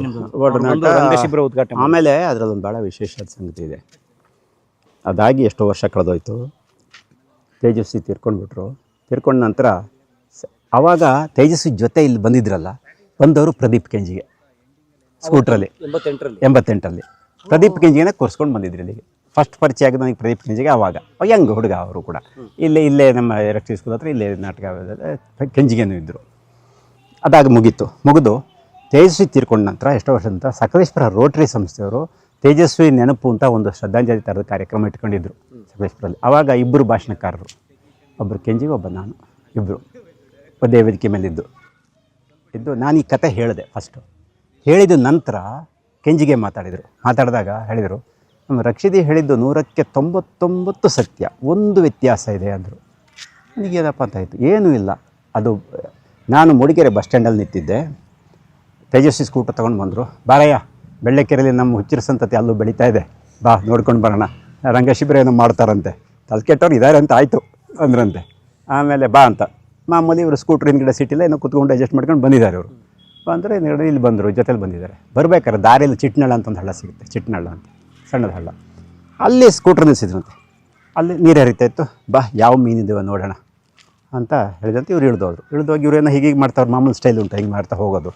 ರಂಗ ಶಿಬಿರ ಉದ್ಘಾಟನೆ. ಆಮೇಲೆ ಅದರಲ್ಲೊಂದು ಭಾಳ ವಿಶೇಷವಾದ ಸಂಗತಿ ಇದೆ. ಅದಾಗಿ ಎಷ್ಟೋ ವರ್ಷ ಕಳೆದೋಯ್ತು, ತೇಜಸ್ವಿ ತೀರ್ಕೊಂಡ ನಂತರ ಆವಾಗ ತೇಜಸ್ವಿ ಜೊತೆ ಇಲ್ಲಿ ಬಂದಿದ್ರಲ್ಲ, ಬಂದವರು ಪ್ರದೀಪ್ ಕೆಂಜಿಗೆ ಸ್ಕೂಟ್ರಲ್ಲಿ 88ರಲ್ಲಿ ಪ್ರದೀಪ್ ಕೆಂಜಿಗೆನೇ ಕೂರಿಸ್ಕೊಂಡು ಬಂದಿದ್ರು ಇಲ್ಲಿಗೆ. ಫಸ್ಟ್ ಪರಿಚಯ ಆಗಿದ್ದು ನನಗೆ ಪ್ರದೀಪ್ ಕೆಂಜಿಗೆ. ಆವಾಗ ಯಂಗ್ ಹುಡುಗ ಅವರು ಕೂಡ ಇಲ್ಲೇ ನಮ್ಮ ಎಲೆಕ್ಟ್ರಿಕ್ ಸ್ಕೂಲ್ ಹತ್ರ ಇಲ್ಲೇ ನಾಟಕ ಕೆಂಜಿಗೆನೂ ಇದ್ದರು. ಅದಾಗ ಮುಗಿದು ತೇಜಸ್ವಿ ತೀರ್ಕೊಂಡ ನಂತರ ಎಷ್ಟೋ ವರ್ಷದ ನಂತರ ಸಕಲೇಶ್ಪುರ ರೋಟರಿ ಸಂಸ್ಥೆಯವರು ತೇಜಸ್ವಿ ನೆನಪು ಅಂತ ಒಂದು ಶ್ರದ್ಧಾಂಜಲಿ ಥರದ ಕಾರ್ಯಕ್ರಮ ಇಟ್ಕೊಂಡಿದ್ರು ಸಕಲೇಶ್ಪುರಲ್ಲಿ. ಆವಾಗ 2 ಭಾಷಣಕಾರರು, ಒಬ್ಬರು ಕೆಂಜಿಗೆ, ಒಬ್ಬ ನಾನು, ಇಬ್ಬರು ಒಂದೇ ವೇದಿಕೆ ಮೇಲಿದ್ದು ನಾನು ಈ ಕತೆ ಹೇಳಿದೆ. ಫಸ್ಟು ಹೇಳಿದ ನಂತರ ಕೆಂಜಿಗೆ ಮಾತಾಡಿದಾಗ ಹೇಳಿದರು, ನಮ್ಮ ರಕ್ಷಿದಿ ಹೇಳಿದ್ದು 100ಕ್ಕೆ 99 ಸತ್ಯ, ಒಂದು ವ್ಯತ್ಯಾಸ ಇದೆ ಅಂದರು. ನನಗೇನಪ್ಪ ಅಂತ ಆಯಿತು, ಏನೂ ಇಲ್ಲ. ಅದು ನಾನು ಮೂಡಿಗೆರೆ ಬಸ್ ಸ್ಟ್ಯಾಂಡಲ್ಲಿ ನಿಂತಿದ್ದೆ, ತೇಜಸ್ವಿ ಸ್ಕೂಟರ್ ತೊಗೊಂಡು ಬಂದರು. ಬಾರಯ್ಯ, ಬೆಳ್ಳೆಕೆರೆಯಲ್ಲಿ ನಮ್ಮ ಹುಚ್ಚಿರ ಸಂತತಿ ಅಲ್ಲೂ ಬೆಳೀತಾ ಇದೆ, ಬಾ ನೋಡ್ಕೊಂಡು ಬರೋಣ, ರಂಗಶಿಬಿರ ಏನೋ ಮಾಡ್ತಾರಂತೆ, ತಲೆ ಕೆಟ್ಟವ್ರು ಇದ್ದಾರೆ ಅಂತ ಆಯಿತು ಅಂದ್ರಂತೆ. ಆಮೇಲೆ ಬಾ ಅಂತ ಮಾಮೂಲಿ ಇವರು ಸ್ಕೂಟ್ರ್ ಹಿಂದ್ಗಡೆ ಸೀಟಿಲ್ಲ ಏನೋ ಕುತ್ಕೊಂಡು ಅಡ್ಜಸ್ಟ್ ಮಾಡ್ಕೊಂಡು ಬಂದಿದ್ದಾರೆ. ಅವರು ಬಂದರೆ ಇಲ್ಲಿ ಬಂದರು, ಜೊತೆಲಿ ಬಂದಿದ್ದಾರೆ. ಬರ್ಬೇಕಾದ್ರೆ ದಾರಿಯಲ್ಲಿ ಚಿಟ್ನಳ್ಳ ಅಂತ ಒಂದು ಹಳ್ಳ ಸಿಗುತ್ತೆ, ಚಿಟ್ನಳ್ಳ ಅಂತ ಸಣ್ಣದ ಹಳ್ಳ, ಅಲ್ಲಿ ಸ್ಕೂಟ್ರ್ ನಿಲ್ಲಿಸಿದ್ರಂತೆ. ಅಲ್ಲಿ ನೀರು ಹರಿತಾ ಇತ್ತು, ಬಾ ಯಾವ ಮೀನಿದ್ದೇವೆ ನೋಡೋಣ ಅಂತ ಹೇಳಿದಂತೆ ಇವ್ರು ಇಳಿದೋಗಿ ಇವರೇನೋ ಹೀಗೆ ಮಾಡ್ತಾವ್ರು, ಮಾಮೂಲಿ ಸ್ಟೈಲ್ ಉಂಟು, ಹಿಂಗೆ ಮಾಡ್ತಾ ಹೋದರು.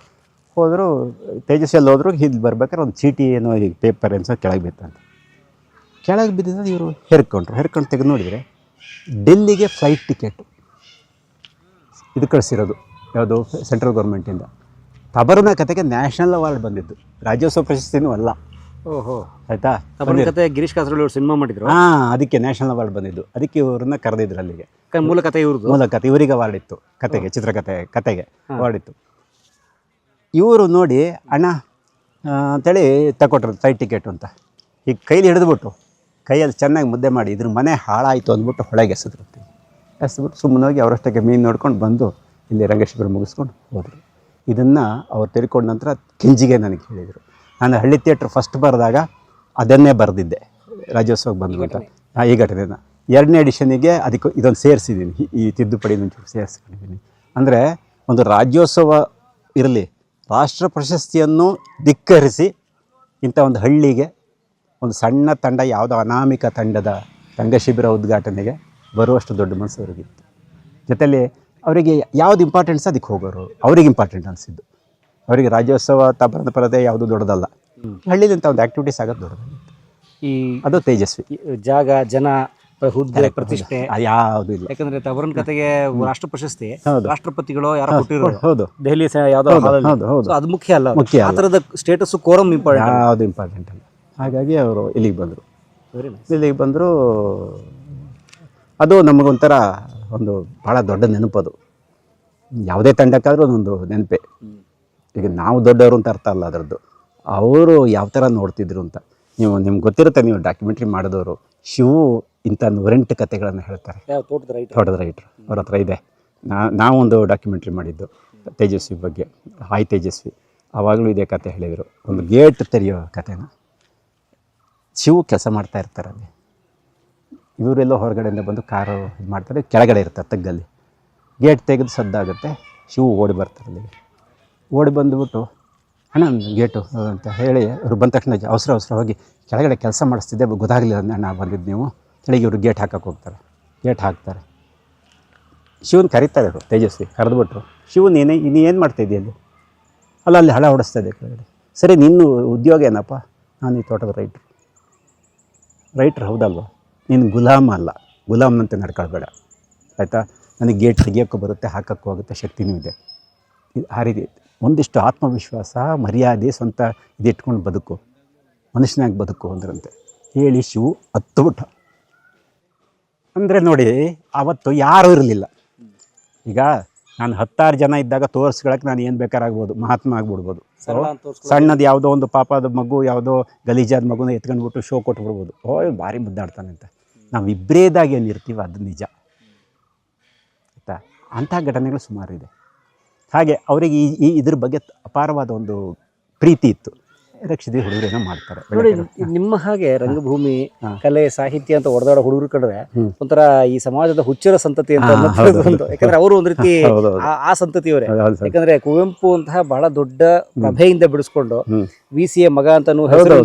ತೇಜಸ್ವಿಯಲ್ಲಿ ಹೋದ್ರು. ಇಲ್ಲಿ ಬರ್ಬೇಕಾದ್ರೆ ಒಂದು ಚೀಟಿ ಏನೋ ಈಗ ಪೇಪರ್ ಎನ್ಸೋ ಕೆಳಗೆ ಬಿತ್ತಂತೆ. ಕೆಳಗೆ ಬಿದ್ದಿದ್ದು ಇವರು ಹೆರ್ಕೊಂಡು ತೆಗೆದು ನೋಡಿದರೆ ಡೆಲ್ಲಿಗೆ ಫ್ಲೈಟ್ ಟಿಕೆಟು ಇದು ಕಳಿಸಿರೋದು, ಯಾವುದು ಸೆಂಟ್ರಲ್ ಗೌರ್ಮೆಂಟಿಂದ. ತಬರನ ಕತೆಗೆ ನ್ಯಾಷನಲ್ ಅವಾರ್ಡ್ ಬಂದಿದ್ದು, ರಾಜ್ಯೋತ್ಸವ ಪ್ರಶಸ್ತಿನೂ ಅಲ್ಲ. ಆಯಿತಾ, ಗಿರೀಶ್ ಕಾಸರಳ್ಳಿ ಅವರು ಸಿನಿಮಾ ಮಾಡಿದ್ರು, ಅದಕ್ಕೆ ನ್ಯಾಷನಲ್ ಅವಾರ್ಡ್ ಬಂದಿದ್ದು. ಅದಕ್ಕೆ ಇವ್ರನ್ನ ಕರೆದಿದ್ರು ಅಲ್ಲಿಗೆ. ಮೂಲ ಕತೆ ಇವರಿಗೆ ಅವಾರ್ಡ್ ಇತ್ತು, ಕತೆಗೆ, ಕತೆಗೆ ಅವಾರ್ಡ್ ಇತ್ತು. ಇವರು ನೋಡಿ ಅಣ್ಣ ಅಂತೇಳಿ ತಗೊಟ್ರು ಫ್ಲೈಟ್ ಟಿಕೆಟು ಅಂತ. ಈಗ ಕೈಲಿ ಹಿಡಿದ್ಬಿಟ್ಟು ಕೈಯಲ್ಲಿ ಚೆನ್ನಾಗಿ ಮುದ್ದೆ ಮಾಡಿ ಇದ್ರ ಮನೆ ಹಾಳಾಯಿತು ಅಂದ್ಬಿಟ್ಟು ಹೊಳೆಗೆ ಎಸ್ಬಿಟ್ಟು ಸುಮ್ಮನೆ ಹೋಗಿ ಅವರಷ್ಟಕ್ಕೆ ಮೀನು ನೋಡ್ಕೊಂಡು ಬಂದು ಇಲ್ಲಿ ರಂಗಶಿಬಿರ ಮುಗಿಸ್ಕೊಂಡು ಹೋದರು. ಇದನ್ನು ಅವ್ರು ತಿಳ್ಕೊಂಡ ನಂತರ ಕೆಂಜಿಗೆ ನನಗೆ ಹೇಳಿದರು. ನಾನು ಹಳ್ಳಿ ಥಿಯೇಟ್ರ್ ಫಸ್ಟ್ ಬರೆದಾಗ ಅದನ್ನೇ ಬರೆದಿದ್ದೆ, ರಾಜ್ಯೋತ್ಸವಕ್ಕೆ ಬಂದು ಅಂತ ಈ ಘಟನೆನ. 2ನೇ ಎಡಿಷನಿಗೆ ಅದಕ್ಕೆ ಇದೊಂದು ಸೇರಿಸಿದ್ದೀನಿ, ಈ ತಿದ್ದುಪಡಿ ಒಂಚೂರು ಸೇರಿಸ್ಕೊಂಡಿದ್ದೀನಿ. ಅಂದರೆ ಒಂದು ರಾಜ್ಯೋತ್ಸವ ಇರಲಿ, ರಾಷ್ಟ್ರ ಪ್ರಶಸ್ತಿಯನ್ನು ಧಿಕ್ಕರಿಸಿ ಇಂಥ ಒಂದು ಹಳ್ಳಿಗೆ ಒಂದು ಸಣ್ಣ ತಂಡ, ಯಾವುದೋ ಅನಾಮಿಕ ತಂಡದ ರಂಗಶಿಬಿರ ಉದ್ಘಾಟನೆಗೆ ಬರುವಷ್ಟು ದೊಡ್ಡ ಮನಸ್ಸು ಅವರಿಗಿತ್ತು. ಜೊತೆಯಲ್ಲಿ ಅವರಿಗೆ ಯಾವುದು ಇಂಪಾರ್ಟೆನ್ಸ್ ಅದಕ್ಕೆ ಹೋಗೋರು, ಅವ್ರಿಗೆ ಇಂಪಾರ್ಟೆಂಟ್ ಅನಿಸಿದ್ದು. ಅವರಿಗೆ ರಾಜ್ಯೋತ್ಸವ ತಬರದ ಪರದೆ ಯಾವುದು ದೊಡ್ಡದಲ್ಲ, ಹಳ್ಳಿಲಿ ಇಂಥ ಒಂದು ಆ್ಯಕ್ಟಿವಿಟೀಸ್ ಆಗೋದು ದೊಡ್ಡದಾಗಿತ್ತು. ಈ ಅದು ತೇಜಸ್ವಿ. ಜಾಗ, ಜನ, ಹುದ್ದೆ, ಪ್ರತಿಷ್ಠೆ ಅದು ಯಾವುದು ಇಲ್ಲ. ಯಾಕಂದ್ರೆ ತಬರನ್ ಕತೆಗೆ ರಾಷ್ಟ್ರ ಪ್ರಶಸ್ತಿ ಹೌದು. ರಾಷ್ಟ್ರಪತಿಗಳು ಯಾರೋ ಕೊಟ್ಟಿರೋರು, ಹೌದು ದೆಹಲಿ ಯಾವ್ದೋ ಹಾಲಲ್ಲಿ. ಹೌದು ಹೌದು So ಅದು ಮುಖ್ಯ ಅಲ್ಲ, ಮುಖ್ಯ ಆ ಅಲ್ಲ. ಥರದ ಸ್ಟೇಟಸ್ ಕೋರಮ್ ಇಂಪಾರ್ಟೆಂಟ್. ಯಾವುದು ಇಂಪಾರ್ಟೆಂಟ್ ಅಲ್ಲ. ಹಾಗಾಗಿ ಅವರು ಇಲ್ಲಿಗೆ ಬಂದರು. Very nice. ಇಲ್ಲಿಗೆ ಬಂದರು. ಅದು ನಮಗೊಂಥರ ಒಂದು ಭಾಳ ದೊಡ್ಡ ನೆನಪದು. ಯಾವುದೇ ತಂಡಕ್ಕಾದರೂ ಒಂದೊಂದು ನೆನಪೆ. ಈಗ ನಾವು ದೊಡ್ಡವರು ಅಂತ ಅರ್ಥ ಅಲ್ಲ ಅದರದ್ದು, ಅವರು ಯಾವ ಥರ ನೋಡ್ತಿದ್ರು ಅಂತ. ನಿಮ್ಗೆ ಗೊತ್ತಿರುತ್ತೆ, ನೀವು ಡಾಕ್ಯುಮೆಂಟ್ರಿ ಮಾಡಿದವರು. ಶಿವು ಇಂಥ 108 ಕಥೆಗಳನ್ನು ಹೇಳ್ತಾರೆ. ಯಾವ ತೋಟದ ರೈತ? ತೋಟದ ರೈಟ್ರು ಅವ್ರ ಹತ್ರ ಇದೆ. ನಾವೊಂದು ಡಾಕ್ಯುಮೆಂಟ್ರಿ ಮಾಡಿದ್ದು ತೇಜಸ್ವಿ ಬಗ್ಗೆ, ಹಾಯ್ ತೇಜಸ್ವಿ. ಆವಾಗಲೂ ಇದೇ ಕತೆ ಹೇಳಿದರು, ಒಂದು ಗೇಟ್ ತೆರೆಯೋ ಕಥೆನ. ಶಿವು ಕೆಲಸ ಮಾಡ್ತಾ ಇರ್ತಾರೆ ಅಲ್ಲಿ, ಇವರೆಲ್ಲೋ ಹೊರಗಡೆಯಿಂದ ಬಂದು ಕಾರು ಇದು ಮಾಡ್ತಾರೆ, ಕೆಳಗಡೆ ಇರ್ತಾರೆ ತಗ್ಗಲ್ಲಿ. ಗೇಟ್ ತೆಗೆದು ಸದ್ದಾಗುತ್ತೆ, ಶಿವು ಓಡಿ ಬರ್ತಾರೆ ಅಲ್ಲಿಗೆ. ಓಡಿ ಬಂದುಬಿಟ್ಟು ಅಣ್ಣ ಗೇಟು ಅಂತ ಹೇಳಿ ಅವರು ಬಂದ ತಕ್ಷಣ ಅವಸರ ಹೋಗಿ ಕೆಳಗಡೆ ಕೆಲಸ ಮಾಡಿಸ್ತಿದ್ದೆ, ಗೊತ್ತಾಗಲಿಲ್ಲ ಅಣ್ಣ ಬಂದಿದ್ದು ನೀವು ಕೆಳಗೆ. ಇವರು ಗೇಟ್ ಹಾಕಕ್ಕೆ ಹೋಗ್ತಾರೆ, ಗೇಟ್ ಹಾಕ್ತಾರೆ. ಶಿವನ್ ಕರೀತಾರೆ ಅವರು, ತೇಜಸ್ವಿ ಕರೆದ್ಬಿಟ್ರು, ಶಿವು ನೀನು ಏನು ಮಾಡ್ತಾಯಿದ್ದೀಯ ಅಲ್ಲಿ? ಅಲ್ಲ ಅಲ್ಲಿ ಹಳ ಹೊಡಿಸ್ತಾ ಇದೆ ಕೆಳಗಡೆ. ಸರಿ, ನಿನ್ನ ಉದ್ಯೋಗ ಏನಪ್ಪ? ನಾನು ಈ ತೋಟದ ರೈಟ್ರು ಹೌದಲ್ವ? ನೀನು ಗುಲಾಮ ಅಲ್ಲ, ಗುಲಾಮ್ನಂತೆ ನಡ್ಕೊಳ್ಬೇಡ ಆಯಿತಾ? ನನಗೆ ಗೇಟ್ ತೆಗಿಯೋಕ್ಕೂ ಬರುತ್ತೆ, ಹಾಕೋಕ್ಕೂ ಆಗುತ್ತೆ, ಶಕ್ತಿನೂ ಇದೆ. ಆ ರೀತಿ ಒಂದಿಷ್ಟು ಆತ್ಮವಿಶ್ವಾಸ, ಮರ್ಯಾದೆ, ಸ್ವಂತ ಇದಿಟ್ಕೊಂಡು ಬದುಕು, ಮನುಷ್ಯನಾಗಿ ಬದುಕು ಅಂದ್ರಂತೆ. ಹೇಳಿ ಶಿವು ಹತ್ತುಬಿಟ್ಟ. ಅಂದರೆ ನೋಡಿ, ಆವತ್ತು ಯಾರೂ ಇರಲಿಲ್ಲ. ಈಗ ನಾನು 10 ಜನ ಇದ್ದಾಗ ತೋರಿಸ್ಕೊಳಕ್ಕೆ ನಾನು ಏನು ಬೇಕಾರಾಗ್ಬೋದು, ಮಹಾತ್ಮ ಆಗ್ಬಿಡ್ಬೋದು. ಸಣ್ಣದು ಯಾವುದೋ ಒಂದು ಪಾಪದ ಮಗು, ಯಾವುದೋ ಗಲೀಜಾದ ಮಗುನ ಎತ್ಕೊಂಡ್ಬಿಟ್ಟು ಶೋ ಕೊಟ್ಬಿಡ್ಬೋದು. ಭಾರಿ ಮುದ್ದಾಡ್ತಾನೆ ಅಂತ. ನಾವು ಇಬ್ಬರೇದಾಗಿ ಏನಿರ್ತೀವಿ ಅದು ನಿಜ ಆಯಿತಾ? ಅಂಥ ಘಟನೆಗಳು ಸುಮಾರಿದೆ. ಹಾಗೆ ಅವರಿಗೆ ಇದ್ರ ಬಗ್ಗೆ ಅಪಾರವಾದ ಒಂದು ಪ್ರೀತಿ ಇತ್ತು. ರಕ್ಷಿತ ಹುಡುಗರೇನೋ ಮಾಡ್ತಾರೆ. ನೋಡಿ, ನಿಮ್ಮ ಹಾಗೆ ರಂಗಭೂಮಿ, ಕಲೆ, ಸಾಹಿತ್ಯ ಅಂತ ಹೊಡೆದಾಡೋ ಹುಡುಗರು ಕಂಡ್ರೆ ಒಂಥರ ಈ ಸಮಾಜದ ಹುಚ್ಚರ ಸಂತತಿ ಅಂತ ಅನ್ನೋದು. ಯಾಕಂದ್ರೆ ಅವರು ಒಂದ್ ರೀತಿ ಆ ಸಂತತಿಯವರೇ. ಯಾಕಂದ್ರೆ ಕುವೆಂಪು ಅಂತಹ ಬಹಳ ದೊಡ್ಡ ಪ್ರಭೆಯಿಂದ ಬಿಡಿಸ್ಕೊಂಡು, VCA ಮಗ ಅಂತಾನು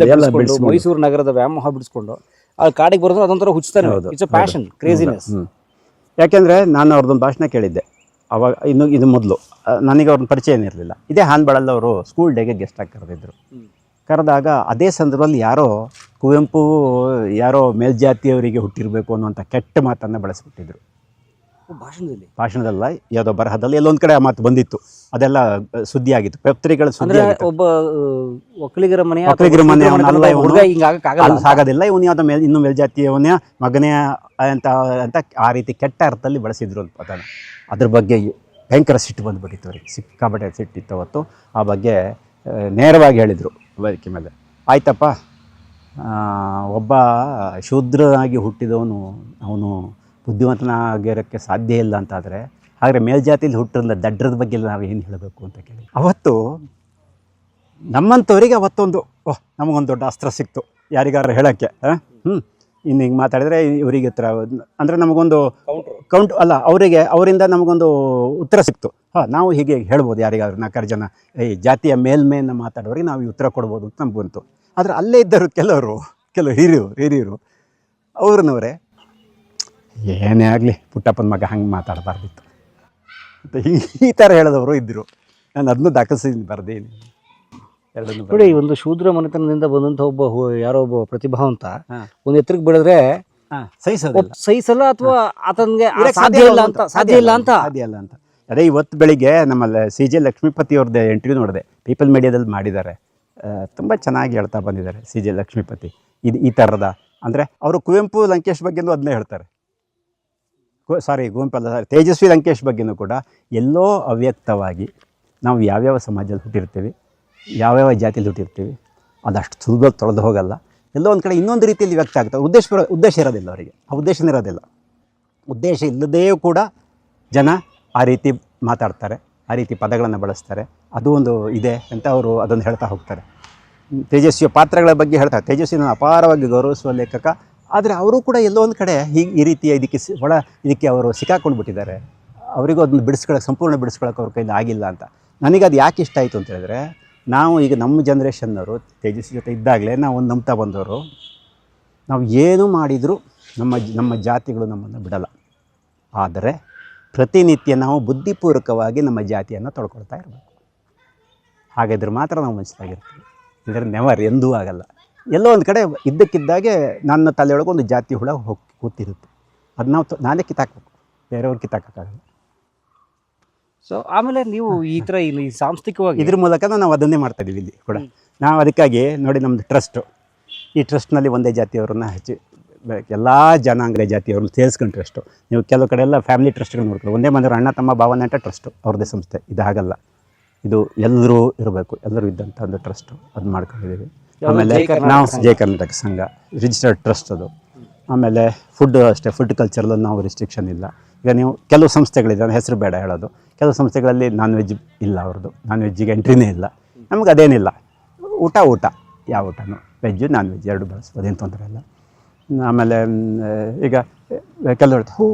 ಬಿಡಿಸ್ಕೊಂಡು, ಮೈಸೂರು ನಗರದ ವ್ಯಾಮೋಹ ಬಿಡಿಸ್ಕೊಂಡು ಆ ಕಾಡಿಗೆ ಬರೋದು ಅದೊಂಥರ ಹುಚ್ಚತಾನೆ. It's a passion, craziness. ಯಾಕೆಂದರೆ ನಾನು ಅವ್ರದ್ದೊಂದು ಭಾಷಣ ಕೇಳಿದ್ದೆ ಅವಾಗ. ಇದು ಮೊದಲು ನನಗೆ ಅವ್ರನ್ನ ಪರಿಚಯ ಏನಿರಲಿಲ್ಲ. ಇದೇ ಹಾನ್ಬಾಳಲ್ಲಿ ಅವರು ಸ್ಕೂಲ್ ಡೇಗೆ ಗೆಸ್ಟ್ ಆಗಿ ಕರೆದಿದ್ರು. ಕರೆದಾಗ ಅದೇ ಸಂದರ್ಭದಲ್ಲಿ ಕುವೆಂಪು ಯಾರೋ ಮೇಲ್ಜಾತಿಯವರಿಗೆ ಹುಟ್ಟಿರಬೇಕು ಅನ್ನುವಂಥ ಕೆಟ್ಟ ಮಾತನ್ನು ಬಳಸಿಬಿಟ್ಟಿದ್ರು ಭಾಷಣದಲ್ಲ, ಯಾವುದೋ ಬರಹದಲ್ಲಿ ಎಲ್ಲೊಂದು ಕಡೆ ಆ ಮಾತು ಬಂದಿತ್ತು. ಅದೆಲ್ಲ ಸುದ್ದಿ ಆಗಿತ್ತು, ಪತ್ರಿಕೆಗಳ ಸುದ್ದಿ ಆಗಿತ್ತು. ಒಬ್ಬ ಒಕ್ಕಲಿಗರ ಮನೆ ಸಾಗೋದಿಲ್ಲ, ಇವನು ಯಾವುದೋ ಇನ್ನೂ ಮೇಲ್ಜಾತಿಯವನೇ ಮಗನೇ ಅಂತ ಆ ರೀತಿ ಕೆಟ್ಟ ಅರ್ಥದಲ್ಲಿ ಬಳಸಿದ್ರು ಅಂತ ಪದನ. ಅದ್ರ ಬಗ್ಗೆ ಭಯಂಕರ ಸಿಟ್ಟು ಬಂದುಬಿಟ್ಟಿತ್ತು ಅವ್ರಿಗೆ, ಸಿಕ್ಕಾಪಟ್ಟೆ ಸಿಟ್ಟಿತ್ತು ಅವತ್ತು. ಆ ಬಗ್ಗೆ ನೇರವಾಗಿ ಹೇಳಿದರು ವೇದಿಕೆ ಮೇಲೆ. ಆಯ್ತಪ್ಪ, ಒಬ್ಬ ಶೂದ್ರನಾಗಿ ಹುಟ್ಟಿದವನು ಅವನು ಬುದ್ಧಿವಂತನಾಗಿರೋಕ್ಕೆ ಸಾಧ್ಯ ಇಲ್ಲ ಅಂತಾದರೆ, ಹಾಗಾದರೆ ಮೇಲ್ಜಾತಿಯಲ್ಲಿ ಹುಟ್ಟಿರಲ್ಲ ದಡ್ರದ ಬಗ್ಗೆ ನಾವು ಏನು ಹೇಳಬೇಕು ಅಂತ ಕೇಳಿ. ಅವತ್ತು ನಮ್ಮಂಥವರಿಗೆ ಅವತ್ತೊಂದು ನಮಗೊಂದು ದೊಡ್ಡ ಅಸ್ತ್ರ ಸಿಕ್ತು, ಯಾರಿಗಾರು ಹೇಳೋಕ್ಕೆ. ಇನ್ನು ಹಿಂಗೆ ಮಾತಾಡಿದರೆ ಇವರಿಗೆ ಹತ್ರ ಅಂದರೆ ನಮಗೊಂದು ಅವರಿಂದ ನಮಗೊಂದು ಉತ್ತರ ಸಿಕ್ತು. ನಾವು ಹೀಗೆ ಹೇಳ್ಬೋದು ಯಾರಿಗಾದ್ರು, 4 ಜನ ಈ ಜಾತಿಯ ಮೇಲ್ಮೇನ ಮಾತಾಡೋರಿಗೆ ನಾವು ಈ ಉತ್ತರ ಕೊಡ್ಬೋದು ಅಂತ ನಮ್ಗೆ ಬಂತು. ಆದರೆ ಅಲ್ಲೇ ಇದ್ದರು ಕೆಲವರು ಹಿರಿಯರು ಅವ್ರನ್ನವರೇ, ಏನೇ ಆಗಲಿ ಪುಟ್ಟಪ್ಪನ ಮಗ ಹಂಗೆ ಮಾತಾಡಬಾರ್ದಿತ್ತು ಅಂತ ಈ ಥರ ಹೇಳಿದವರು ಇದ್ದರು. ನಾನು ಅದನ್ನು ದಾಖಲಿಸಿದ್ದೀನಿ, ಬರ್ದೇನೆ. ನೋಡಿ, ಒಂದು ಶೂದ್ರ ಮನೆತನದಿಂದ ಬಂದಂಥ ಯಾರೋ ಒಬ್ಬ ಪ್ರತಿಭಾವಂತ ಒಂದು ಎತ್ತರಕ್ಕೆ ಬೆಳೆದ್ರೆ ಸಹಿಸಲ್ಲ, ಅಥವಾ ಆತನಿಗೆ ಸಾಧ್ಯ ಇಲ್ಲ ಅಂತ. ಅದೇ ಇವತ್ತು ಬೆಳಿಗ್ಗೆ ನಮ್ಮಲ್ಲಿ CJ ಲಕ್ಷ್ಮೀಪತಿ ಅವ್ರದ್ದು ಇಂಟರ್ವ್ಯೂ ನೋಡಿದೆ, ಪೀಪಲ್ ಮೀಡಿಯಾದಲ್ಲಿ ಮಾಡಿದ್ದಾರೆ. ತುಂಬ ಚೆನ್ನಾಗಿ ಹೇಳ್ತಾ ಬಂದಿದ್ದಾರೆ CJ ಲಕ್ಷ್ಮೀಪತಿ. ಈ ಥರದ ಅಂದರೆ ಅವರು ಕುವೆಂಪು ಲಂಕೇಶ್ ಬಗ್ಗೆನೂ ಅದನ್ನೇ ಹೇಳ್ತಾರೆ. ಕುವೆಂಪು ಅಲ್ಲ, ತೇಜಸ್ವಿ ಲಂಕೇಶ್ ಬಗ್ಗೆನೂ ಕೂಡ ಎಲ್ಲೋ ಅವ್ಯಕ್ತವಾಗಿ ನಾವು ಯಾವ್ಯಾವ ಸಮಾಜದಲ್ಲಿ ಹುಟ್ಟಿರ್ತೀವಿ, ಯಾವ್ಯಾವ ಜಾತಿಯಲ್ಲಿ ಹುಟ್ಟಿರ್ತೀವಿ, ಅದಷ್ಟು ಸುಲಭ ತೊಳೆದು ಹೋಗಲ್ಲ. ಎಲ್ಲೋ ಒಂದು ಕಡೆ ಇನ್ನೊಂದು ರೀತಿಯಲ್ಲಿ ವ್ಯಕ್ತ ಆಗ್ತದೆ. ಉದ್ದೇಶ ಇರೋದಿಲ್ಲ ಅವರಿಗೆ, ಆ ಉದ್ದೇಶನೇ ಇರೋದಿಲ್ಲ. ಉದ್ದೇಶ ಇಲ್ಲದೇ ಕೂಡ ಜನ ಆ ರೀತಿ ಮಾತಾಡ್ತಾರೆ, ಆ ರೀತಿ ಪದಗಳನ್ನು ಬಳಸ್ತಾರೆ. ಅದು ಒಂದು ಇದೆ ಅಂತ ಅವರು ಅದನ್ನು ಹೇಳ್ತಾ ಹೋಗ್ತಾರೆ. ತೇಜಸ್ವಿಯ ಪಾತ್ರಗಳ ಬಗ್ಗೆ ಹೇಳ್ತಾರೆ. ತೇಜಸ್ವಿನ ಅಪಾರವಾಗಿ ಗೌರವಿಸುವ ಲೇಖಕ, ಆದರೆ ಅವರು ಕೂಡ ಎಲ್ಲೋ ಒಂದು ಕಡೆ ಈ ರೀತಿಯ ಇದಕ್ಕೆ ಅವರು ಸಿಕ್ಕಾಕೊಂಡ್ಬಿಟ್ಟಿದ್ದಾರೆ. ಅವರಿಗೂ ಅದನ್ನು ಸಂಪೂರ್ಣ ಬಿಡಿಸ್ಕೊಳ್ಳೋಕೆ ಅವ್ರ ಕೈಲಿ ಆಗಿಲ್ಲ ಅಂತ. ನನಗೆ ಅದು ಯಾಕೆ ಇಷ್ಟ ಆಯಿತು ಅಂತ ಹೇಳಿದ್ರೆ, ನಾವು ಈಗ ನಮ್ಮ ಜನ್ರೇಷನ್ನವರು ತೇಜಸ್ವಿ ಜೊತೆ ಇದ್ದಾಗಲೇ ನಾವು ಒಂದು ನಂಬ್ತಾ ಬಂದವರು, ನಾವು ಏನು ಮಾಡಿದರೂ ನಮ್ಮ ಜಾತಿಗಳು ನಮ್ಮನ್ನು ಬಿಡಲ್ಲ. ಆದರೆ ಪ್ರತಿನಿತ್ಯ ನಾವು ಬುದ್ಧಿಪೂರ್ವಕವಾಗಿ ನಮ್ಮ ಜಾತಿಯನ್ನು ತೊಳ್ಕೊಳ್ತಾ ಇರಬೇಕು. ಹಾಗಾದ್ರೆ ಮಾತ್ರ ನಾವು ಮನುಷ್ಯರಾಗಿರ್ತೀವಿ. ಇಲ್ಲದ್ರೆ ನೆವರ್ ಎಂದೂ ಆಗಲ್ಲ. ಎಲ್ಲೋ ಒಂದು ಕಡೆ ಇದ್ದಕ್ಕಿದ್ದಾಗೆ ನನ್ನ ತಲೆಯೊಳಗೆ ಒಂದು ಜಾತಿ ಹುಳ ಕೂತಿರುತ್ತೆ. ಅದು ನಾನೇ ಕಿತ್ತಾಕಬೇಕು, ಬೇರೆಯವ್ರು ಕಿತ್ತಾಕೋಕ್ಕಾಗಲ್ಲ. ಸೊ ಆಮೇಲೆ ನೀವು ಈ ಥರ ಇಲ್ಲಿ ಸಾಂಸ್ಥಿಕವಾಗಿ ಇದ್ರ ಮೂಲಕ ನಾವು ಅದನ್ನೇ ಮಾಡ್ತಾ ಇದ್ದೀವಿ ಇಲ್ಲಿ ಕೂಡ. ನಾವು ಅದಕ್ಕಾಗಿ ನೋಡಿ, ನಮ್ಮದು ಟ್ರಸ್ಟು, ಈ ಟ್ರಸ್ಟ್ನಲ್ಲಿ ಒಂದೇ ಜಾತಿಯವರನ್ನ ಎಲ್ಲ ಜನಾಂಗದ ಜಾತಿಯವ್ರನ್ನ ಸೇರಿಸ್ಕೊಂಡು ಟ್ರಸ್ಟು. ನೀವು ಕೆಲವು ಕಡೆ ಎಲ್ಲ ಫ್ಯಾಮಿಲಿ ಟ್ರಸ್ಟ್ಗಳು ನೋಡ್ಕೊಂಡು ಒಂದೇ ಮನೆಯವರು ಅಣ್ಣ ತಮ್ಮ ಭಾವನೆ ಅಂತ ಟ್ರಸ್ಟು, ಅವ್ರದ್ದೇ ಸಂಸ್ಥೆ. ಇದು ಹಾಗಲ್ಲ, ಇದು ಎಲ್ಲರೂ ಇರಬೇಕು, ಎಲ್ಲರೂ ಇದ್ದಂಥ ಒಂದು ಟ್ರಸ್ಟು, ಅದು ಮಾಡ್ಕೊಂಡಿದ್ದೀವಿ. ಆಮೇಲೆ ನಾವು ಜಯ ಕರ್ನಾಟಕ ಸಂಘ ರಿಜಿಸ್ಟರ್ಡ್ ಟ್ರಸ್ಟ್ ಅದು. ಆಮೇಲೆ ಫುಡ್ ಅಷ್ಟೇ, ಫುಡ್ ಕಲ್ಚರಲ್ಲೂ ನಾವು ರಿಸ್ಟ್ರಿಕ್ಷನ್ ಇಲ್ಲ. ಈಗ ನೀವು ಕೆಲವು ಸಂಸ್ಥೆಗಳಿದೆ, ಹೆಸರು ಬೇಡ ಹೇಳೋದು, ಕೆಲವು ಸಂಸ್ಥೆಗಳಲ್ಲಿ ನಾನ್ ವೆಜ್ ಇಲ್ಲ, ಅವ್ರದ್ದು ನಾನ್ ವೆಜ್ಜಿಗೆ ಎಂಟ್ರಿನೇ ಇಲ್ಲ. ನಮ್ಗೆ ಅದೇನಿಲ್ಲ, ಊಟ ಯಾವ ಊಟನೂ ವೆಜ್ಜು ನಾನ್ ವೆಜ್ ಎರಡು ಬಳಸ್ಬೋದು, ಏನು ತೊಂದರೆ ಇಲ್ಲ. ಆಮೇಲೆ ಈಗ ಕೆಲವರು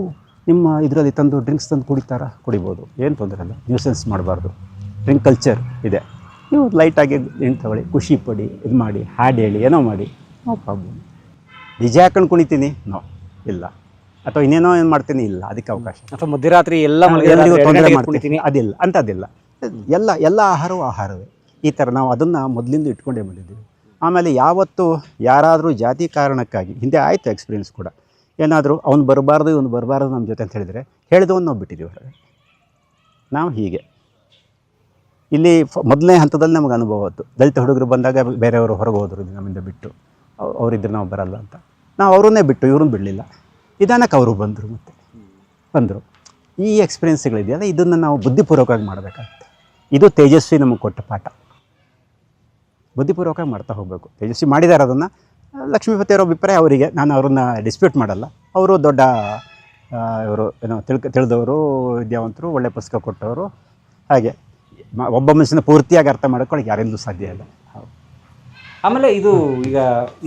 ನಿಮ್ಮ ಇದರಲ್ಲಿ ತಂದು ಡ್ರಿಂಕ್ಸ್ ತಂದು ಕುಡಿಬೋದು, ಏನು ತೊಂದರೆ ಇಲ್ಲ, ನ್ಯೂಸೆನ್ಸ್ ಮಾಡಬಾರ್ದು, ಡ್ರಿಂಕ್ ಕಲ್ಚರ್ ಇದೆ. ನೀವು ಲೈಟಾಗಿ ಡ್ರಿಂಕ್ ತಗೊಳ್ಳಿ, ಖುಷಿ ಪಡಿ, ಇದು ಮಾಡಿ, ಹಾಡು ಹೇಳಿ, ಏನೋ ಮಾಡಿ, ನೋ ಪ್ರಾಬ್ಲಮ್. ಡಿಜೆ ಹಾಕೊಂಡು ಕುಣಿತೀನಿ, ನೋ ಇಲ್ಲ, ಅಥವಾ ಇನ್ನೇನೋ ಏನು ಮಾಡ್ತೀನಿ, ಇಲ್ಲ, ಅದಕ್ಕೆ ಅವಕಾಶ. ಅಥವಾ ಮಧ್ಯರಾತ್ರಿ ಎಲ್ಲರಿಗೂ ತೊಂದರೆ ಮಾಡ್ತೀನಿ, ಅದಿಲ್ಲ, ಅಂಥದ್ದಿಲ್ಲ. ಎಲ್ಲ ಆಹಾರವೇ. ಈ ಥರ ನಾವು ಅದನ್ನು ಮೊದಲಿಂದ ಇಟ್ಕೊಂಡೇ ಬಂದಿದ್ದೀವಿ. ಆಮೇಲೆ ಯಾವತ್ತು ಯಾರಾದರೂ ಜಾತಿ ಕಾರಣಕ್ಕಾಗಿ, ಹಿಂದೆ ಆಯಿತು ಎಕ್ಸ್ಪೀರಿಯೆನ್ಸ್ ಕೂಡ, ಏನಾದರೂ ಅವ್ನು ಬರಬಾರ್ದು ಇವನು ಬರಬಾರ್ದು ನಮ್ಮ ಜೊತೆ ಅಂತ ಹೇಳಿದರೆ, ಹೇಳಿದವನು ನಾವು ಬಿಟ್ಟಿದ್ದೀವಿ ಹೊರಗೆ. ನಾವು ಹೀಗೆ ಇಲ್ಲಿ ಮೊದಲನೇ ಹಂತದಲ್ಲಿ ನಮಗೆ ಅನುಭವ ಆಯಿತು. ದಲಿತ ಹುಡುಗರು ಬಂದಾಗ ಬೇರೆಯವರು ಹೊರಗೆ ಹೋದರು, ನಮ್ಮಿಂದ ಬಿಟ್ಟು, ಅವರಿದ್ದರೆ ನಾವು ಬರಲ್ಲ ಅಂತ. ನಾವು ಅವರನ್ನೇ ಬಿಟ್ಟು ಇವ್ರನ್ನ ಬಿಡಲಿಲ್ಲ. ನಿಧಾನಕ್ಕೆ ಅವರು ಬಂದರು. ಈ ಎಕ್ಸ್ಪೀರಿಯೆನ್ಸ್ಗಳಿದೆಯಲ್ಲ, ಇದನ್ನು ನಾವು ಬುದ್ಧಿಪೂರ್ವಕವಾಗಿ ಮಾಡಬೇಕಾಗುತ್ತೆ. ಇದು ತೇಜಸ್ವಿ ನಮಗೆ ಕೊಟ್ಟ ಪಾಠ. ಬುದ್ಧಿಪೂರ್ವಕವಾಗಿ ಮಾಡ್ತಾ ಹೋಗಬೇಕು. ತೇಜಸ್ವಿ ಮಾಡಿದ್ದಾರೆ ಅದನ್ನು. ಲಕ್ಷ್ಮೀಪತಿಯವರ ಅಭಿಪ್ರಾಯ ಅವರಿಗೆ, ನಾನು ಅವ್ರನ್ನ ಡಿಸ್ಪ್ಯೂಟ್ ಮಾಡಲ್ಲ. ಅವರು ದೊಡ್ಡ ಇವರು ಏನೋ ತಿಳಿದವರು, ವಿದ್ಯಾವಂತರು, ಒಳ್ಳೆ ಪುಸ್ತಕ ಕೊಟ್ಟವರು. ಹಾಗೆ ಒಬ್ಬ ಮನುಷ್ಯನ ಪೂರ್ತಿಯಾಗಿ ಅರ್ಥ ಮಾಡ್ಕೊಳ್ಳೋಕೆ ಯಾರಿಂದಲೂ ಸಾಧ್ಯ ಇಲ್ಲ. ಆಮೇಲೆ ಇದು ಈಗ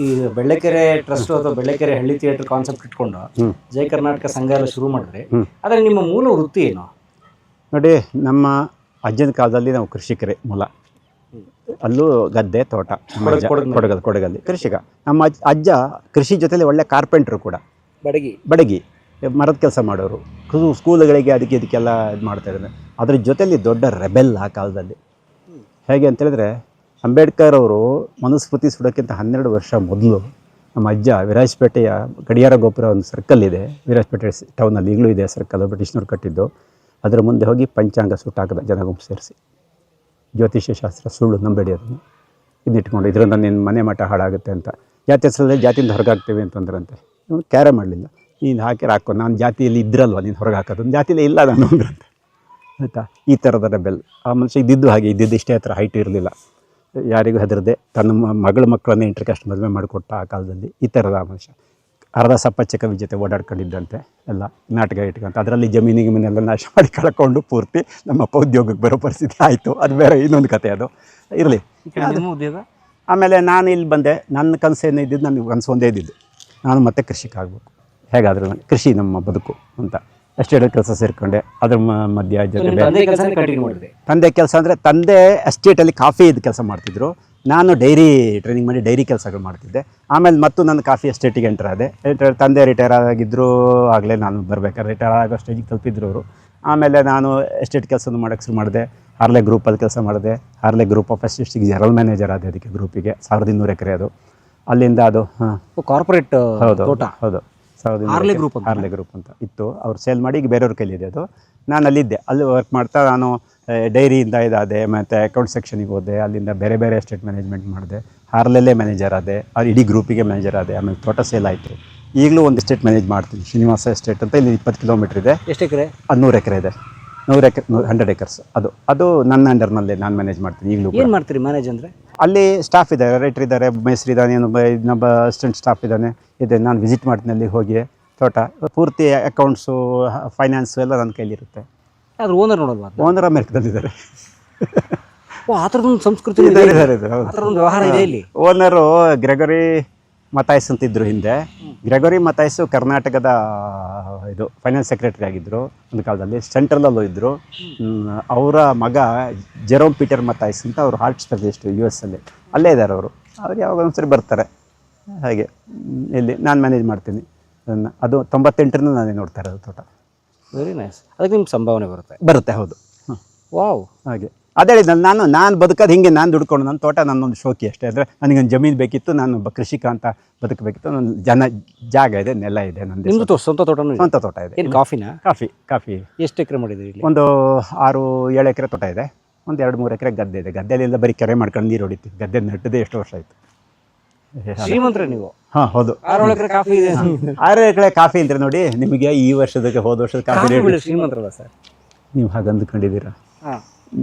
ಈ ಬೆಳ್ಳೆಕೆರೆ ಟ್ರಸ್ಟ್ ಅಥವಾ ಬೆಳ್ಳೆಕೆರೆ ಹಳ್ಳಿ ಥಿಯೇಟರ್ ಕಾನ್ಸೆಪ್ಟ್ ಇಟ್ಕೊಂಡು ಜಯ ಕರ್ನಾಟಕ ಸಂಘ ಎಲ್ಲ ಶುರು ಮಾಡಿದ್ರೆ, ಆದರೆ ನಿಮ್ಮ ಮೂಲ ವೃತ್ತಿ ಏನು? ನೋಡಿ, ನಮ್ಮ ಅಜ್ಜನ ಕಾಲದಲ್ಲಿ ನಾವು ಕೃಷಿಕರೇ ಮೂಲ. ಅಲ್ಲೂ ಗದ್ದೆ, ತೋಟ, ಕೊಡಗಲ್ಲಿ ಕೃಷಿಕ. ನಮ್ಮ ಅಜ್ಜ ಕೃಷಿ ಜೊತೆಲಿ ಒಳ್ಳೆ ಕಾರ್ಪೆಂಟ್ರು ಕೂಡ, ಬಡಗಿ ಮರದ ಕೆಲಸ ಮಾಡೋರು, ಸ್ಕೂಲ್ಗಳಿಗೆ ಇದಕ್ಕೆಲ್ಲ ಇದು ಮಾಡ್ತಾಯಿದ್ದಾರೆ. ಅದ್ರ ಜೊತೆಲಿ ದೊಡ್ಡ ರೆಬೆಲ್ ಆ ಕಾಲದಲ್ಲಿ. ಹೇಗೆ ಅಂತೇಳಿದ್ರೆ, ಅಂಬೇಡ್ಕರ್ ಅವರು ಮನುಸ್ಮೃತಿ ಸುಡೋಕ್ಕಿಂತ 12 ವರ್ಷ ಮೊದಲು ನಮ್ಮ ಅಜ್ಜ ವಿರಾಜಪೇಟೆಯ ಗಡಿಯಾರ ಗೋಪುರ ಒಂದು ಸರ್ಕಲ್ ಇದೆ, ವಿರಾಜಪೇಟೆ ಟೌನಲ್ಲಿ ಈಗಲೂ ಇದೆ ಸರ್ಕಲ್, ಬ್ರಿಟಿಷ್ನವ್ರು ಕಟ್ಟಿದ್ದು. ಅದರ ಮುಂದೆ ಹೋಗಿ ಪಂಚಾಂಗ ಸುಟ್ಟಾಕದ ಜನ ಗುಂಪು ಸೇರಿಸಿ, ಜ್ಯೋತಿಷ್ಯ ಶಾಸ್ತ್ರ ಸುಳ್ಳು ನಂಬೇಡಿ, ಅದನ್ನು ಇದಿಟ್ಕೊಂಡು, ಇದರಿಂದ ನಿನ್ನ ಮನೆ ಮಠ ಹಾಳಾಗುತ್ತೆ ಅಂತ. ಜಾತಿ ಹೆಸರಲ್ಲಿ ಜಾತಿಯಿಂದ ಹೊರಗಾಗ್ತೇವೆ ಅಂತಂದ್ರಂತೆ. ಇವನು ಕ್ಯಾರೆ ಮಾಡಲಿಲ್ಲ, ನೀನು ಹಾಕೋ, ನಾನು ಜಾತಿಯಲ್ಲಿ ಇದ್ರಲ್ವ ನೀನು ಹೊರಗೆ ಹಾಕೋದು, ಒಂದು ಜಾತಿಯಲ್ಲೇ ಇಲ್ಲ ನಾನು ಅಂದ್ರಂತೆ. ಆಯಿತಾ, ಈ ಥರದ ರೆಬೆಲ್. ಆ ಮನುಷ್ಯ ಇದ್ದಿದ್ದು ಇಷ್ಟೇ ಹತ್ರ ಹೈಟ್ ಇರಲಿಲ್ಲ, ಯಾರಿಗೂ ಹೆದರದೆ ತನ್ನ ಮಕ್ಕಳನ್ನೇ ಇಂಟರ್ಕಾಸ್ಟ್ ಮದುವೆ ಮಾಡಿಕೊಟ್ಟ ಆ ಕಾಲದಲ್ಲಿ. ಈ ಥರದ ಆ ಮನುಷ್ಯ ಅರ್ಧ ಸಪ್ಪಚ್ಚ ಕವಿ ಜೊತೆ ಓಡಾಡ್ಕೊಂಡಿದ್ದಂತೆ, ಎಲ್ಲ ನಾಟಕ ಇಟ್ಕೊಂತ. ಅದರಲ್ಲಿ ಜಮೀನಿಗೆಲ್ಲ ನಾಶ ಮಾಡಿ ಕಳ್ಕೊಂಡು ಪೂರ್ತಿ ನಮ್ಮಪ್ಪ ಉದ್ಯೋಗಕ್ಕೆ ಬರೋ ಪರಿಸ್ಥಿತಿ ಆಯಿತು. ಅದು ಬೇರೆ ಇನ್ನೊಂದು ಕತೆ, ಅದು ಇರಲಿ. ಉದ್ಯೋಗ ಆಮೇಲೆ ನಾನು ಇಲ್ಲಿ ಬಂದೆ. ನನ್ನ ಕನಸೇನೇ ಇದ್ದಿದ್ದು, ನನಗೆ ಕನಸು ಒಂದೇ ಇದ್ದಿದ್ದು, ನಾನು ಮತ್ತೆ ಕೃಷಿಕ ಆಗಬೇಕು, ಹೇಗಾದರೂ ನಾನು ಕೃಷಿ ನಮ್ಮ ಬದುಕು ಅಂತ ಎಸ್ಟೇಟ್ ಕೆಲಸ ಸೇರಿಕೊಂಡೆ. ಅದ್ರ ಮಧ್ಯ ಜೊತೆ ತಂದೆ ಕೆಲಸ ಅಂದರೆ, ತಂದೆ ಎಸ್ಟೇಟಲ್ಲಿ ಕಾಫಿ ಕೆಲಸ ಮಾಡ್ತಿದ್ರು, ನಾನು ಡೈರಿ ಟ್ರೈನಿಂಗ್ ಮಾಡಿ ಡೈರಿ ಕೆಲಸಗಳು ಮಾಡ್ತಿದ್ದೆ. ಆಮೇಲೆ ಮತ್ತು ನನ್ನ ಕಾಫಿ ಎಸ್ಟೇಟಿಗೆ ಎಂಟರ್ ಆದೆ. ತಂದೆ ರಿಟೈರ್ ಆಗಿದ್ದರು, ಆಗಲೇ ನಾನು ಬರಬೇಕಾದ್ರೆ ರಿಟೈರ್ ಆಗೋ ಸ್ಟೇಜಿಗೆ ತಲುಪಿದ್ರು ಅವರು. ಆಮೇಲೆ ನಾನು ಎಸ್ಟೇಟ್ ಕೆಲಸನೂ ಮಾಡೋಕ್ಕೆ ಶುರು ಮಾಡಿದೆ. ಹಾರ್ಲೆ ಗ್ರೂಪಲ್ಲಿ ಕೆಲಸ ಮಾಡಿದೆ. ಹಾರ್ಲೆ ಗ್ರೂಪ್ ಆಫ್ ಎಸ್ಟೇಟ್ಸಿಗೆ ಜನರಲ್ ಮ್ಯಾನೇಜರ್ ಆದೆ. ಅದಕ್ಕೆ ಗ್ರೂಪಿಗೆ 1200 ಎಕರೆ ಅದು. ಅಲ್ಲಿಂದ ಅದು ಕಾರ್ಪೊರೇಟ್ ಹೌದು 1200 ಹಾರ್ಲೆ ಗ್ರೂಪ್ ಅಂತ ಇತ್ತು. ಅವ್ರು ಸೇಲ್ ಮಾಡಿ ಈಗ ಬೇರೆಯವ್ರ ಕೈಲಿದೆ ಅದು. ನಾನು ಅಲ್ಲಿದ್ದೆ, ಅಲ್ಲಿ ವರ್ಕ್ ಮಾಡ್ತಾ ನಾನು ಡೈರಿಯಿಂದ ಇದಾದೆ, ಮತ್ತು ಅಕೌಂಟ್ ಸೆಕ್ಷನಿಗೆ ಹೋದೆ. ಅಲ್ಲಿಂದ ಬೇರೆ ಬೇರೆ ಎಸ್ಟೇಟ್ ಮ್ಯಾನೇಜ್ಮೆಂಟ್ ಮಾಡಿದೆ. ಹಾರ್ಲೆಲ್ಲೇ ಮ್ಯಾನೇಜರ್ ಆದೆ, ಅವ್ರು ಇಡೀ ಗ್ರೂಪಿಗೆ ಮ್ಯಾನೇಜರ್ ಆದೆ. ಆಮೇಲೆ ತೋಟ ಸೇಲ್ ಆಯಿತು. ಈಗಲೂ ಒಂದು ಎಸ್ಟೇಟ್ ಮ್ಯಾನೇಜ್ ಮಾಡ್ತೀನಿ, ಶ್ರೀನಿವಾಸ ಎಸ್ಟೇಟ್ ಅಂತ. ಇಲ್ಲಿ 20 ಕಿಲೋಮೀಟ್ರ್ ಇದೆ. ಎಷ್ಟು ಎಕರೆ? ಅದು 100 ಎಕರೆ ಇದೆ. 100 ಎಕರ್ಸ್. ಅದು ನನ್ನ ಅಂಡರ್ನಲ್ಲೇ ನಾನು ಮ್ಯಾನೇಜ್ ಮಾಡ್ತೀನಿ ಈಗಲೂ. ಏನು ಮಾಡ್ತೀರಿ ಮ್ಯಾನೇಜ್ ಅಂದರೆ? ಅಲ್ಲಿ ಸ್ಟಾಫ್ ಇದ್ದಾರೆ, ರೈಟ್ರ್ ಇದ್ದಾರೆ, ಮೇಸ್ತ್ರಿ ಇದ್ದಾನೆ, ಇನ್ನೊಬ್ಬ ಅಸಿಸ್ಟೆಂಟ್ ಸ್ಟಾಫ್ ಇದೆ. ನಾನು ವಿಸಿಟ್ ಮಾಡ್ತೀನಿ ಅಲ್ಲಿ ಹೋಗಿ. ತೋಟ ಪೂರ್ತಿ ಅಕೌಂಟ್ಸು, ಫೈನಾನ್ಸು ಎಲ್ಲ ನನ್ನ ಕೈಲಿರುತ್ತೆ. ಅದ್ರ ಓನರ್ ನೋಡಲ್ವಾ? ಓನರ್ ಅಮೆರಿಕದಲ್ಲಿದ್ದಾರೆ. ಆ ಥರದೊಂದು ಸಂಸ್ಕೃತಿ ವ್ಯವಹಾರ ಇದೆ ಇಲ್ಲಿ. ಓನರು ಗ್ರೆಗರಿ ಮತಾಯ್ಸ್ ಅಂತಿದ್ರು ಹಿಂದೆ. ಗ್ರೆಗೋರಿ ಮತಾಯ್ಸು ಕರ್ನಾಟಕದ ಇದು ಫೈನಾನ್ಸ್ ಸೆಕ್ರೆಟರಿ ಆಗಿದ್ದರು ಒಂದು ಕಾಲದಲ್ಲಿ, ಸೆಂಟ್ರಲಲ್ಲೂ ಇದ್ದರು. ಅವರ ಮಗ ಜೆರೋಮ್ ಪೀಟರ್ ಮತಾಯ್ಸ್ ಅಂತ ಅವರು ಹಾರ್ಟ್ ಸ್ಪೆಷಲಿಸ್ಟು US ಅಲ್ಲಿ, ಅಲ್ಲೇ ಇದ್ದಾರೆ ಅವರು. ಅವ್ರು ಯಾವಾಗ ಒಂದ್ಸರಿ ಬರ್ತಾರೆ ಹಾಗೆ. ಇಲ್ಲಿ ನಾನು ಮ್ಯಾನೇಜ್ ಮಾಡ್ತೀನಿ ಅದನ್ನು. ಅದು 98ರಿಂದ ನಾನೇ ನೋಡ್ತಾ ಇರೋದು ತೋಟ. Very nice. ಅದಕ್ಕೆ ನಿಮ್ಗೆ ಸಂಭಾವನೆ ಬರುತ್ತೆ. ಹೌದು. ವಾವ್. ಹಾಗೆ ಅದೇ ಹೇಳಿದ್ನಲ್ಲ, ನಾನು ಬದುಕೋದು ಹಿಂಗೆ, ನಾನು ದುಡ್ಕೊಂಡು ನನ್ನ ತೋಟ ನನ್ನೊಂದು ಶೋಕಿ ಅಷ್ಟೇ. ಅಂದರೆ ನನಗೊಂದು ಜಮೀನು ಬೇಕಿತ್ತು, ನಾನು ಕೃಷಿಕ ಅಂತ ಬದುಕಬೇಕಿತ್ತು. ನನ್ನ ಜಾಗ ಇದೆ, ನೆಲ ಇದೆ, ನಿಮ್ಮದು ಸ್ವಂತ ತೋಟ? ಸ್ವಂತ ತೋಟ ಇದೆ. ಏನು ಕಾಫಿನಾ? ಕಾಫಿ. ಎಷ್ಟು ಎಕರೆ ಮಾಡಿದ್ದೀರಿ ಇಲ್ಲಿ? ಒಂದು 6-7 ಎಕರೆ ತೋಟ ಇದೆ. ಒಂದು 2-3 ಎಕರೆ ಗದ್ದೆ ಇದೆ. ಗದ್ದೆಯಲ್ಲೆಲ್ಲ ಬರೀ ಕೆರೆ ಮಾಡ್ಕೊಂಡು ನೀರು ಹೊಡಿತೀವಿ. ಗದ್ದೆ ನೆಟ್ಟದೇ ಎಷ್ಟು ವರ್ಷ ಆಯಿತು. ಶ್ರೀಮಂತರೇ ನೀವು. ಹಾಂ ಹೌದು. 6 ಎಕರೆ ಕಾಫಿ ಇದೆ. 6 ಎಕರೆ ಕಾಫಿ ಅಂದರೆ ನೋಡಿ, ನಿಮಗೆ ಈ ವರ್ಷದಕ್ಕೆ ಹೋದ ವರ್ಷದ ಕಾಫಿ ರೇಟ್ ಶ್ರೀಮಂತರಲ್ಲ ಸರ್ ನೀವು ಹಾಗೆ ಅಂದ್ಕೊಂಡಿದ್ದೀರಾ? ಹಾಂ.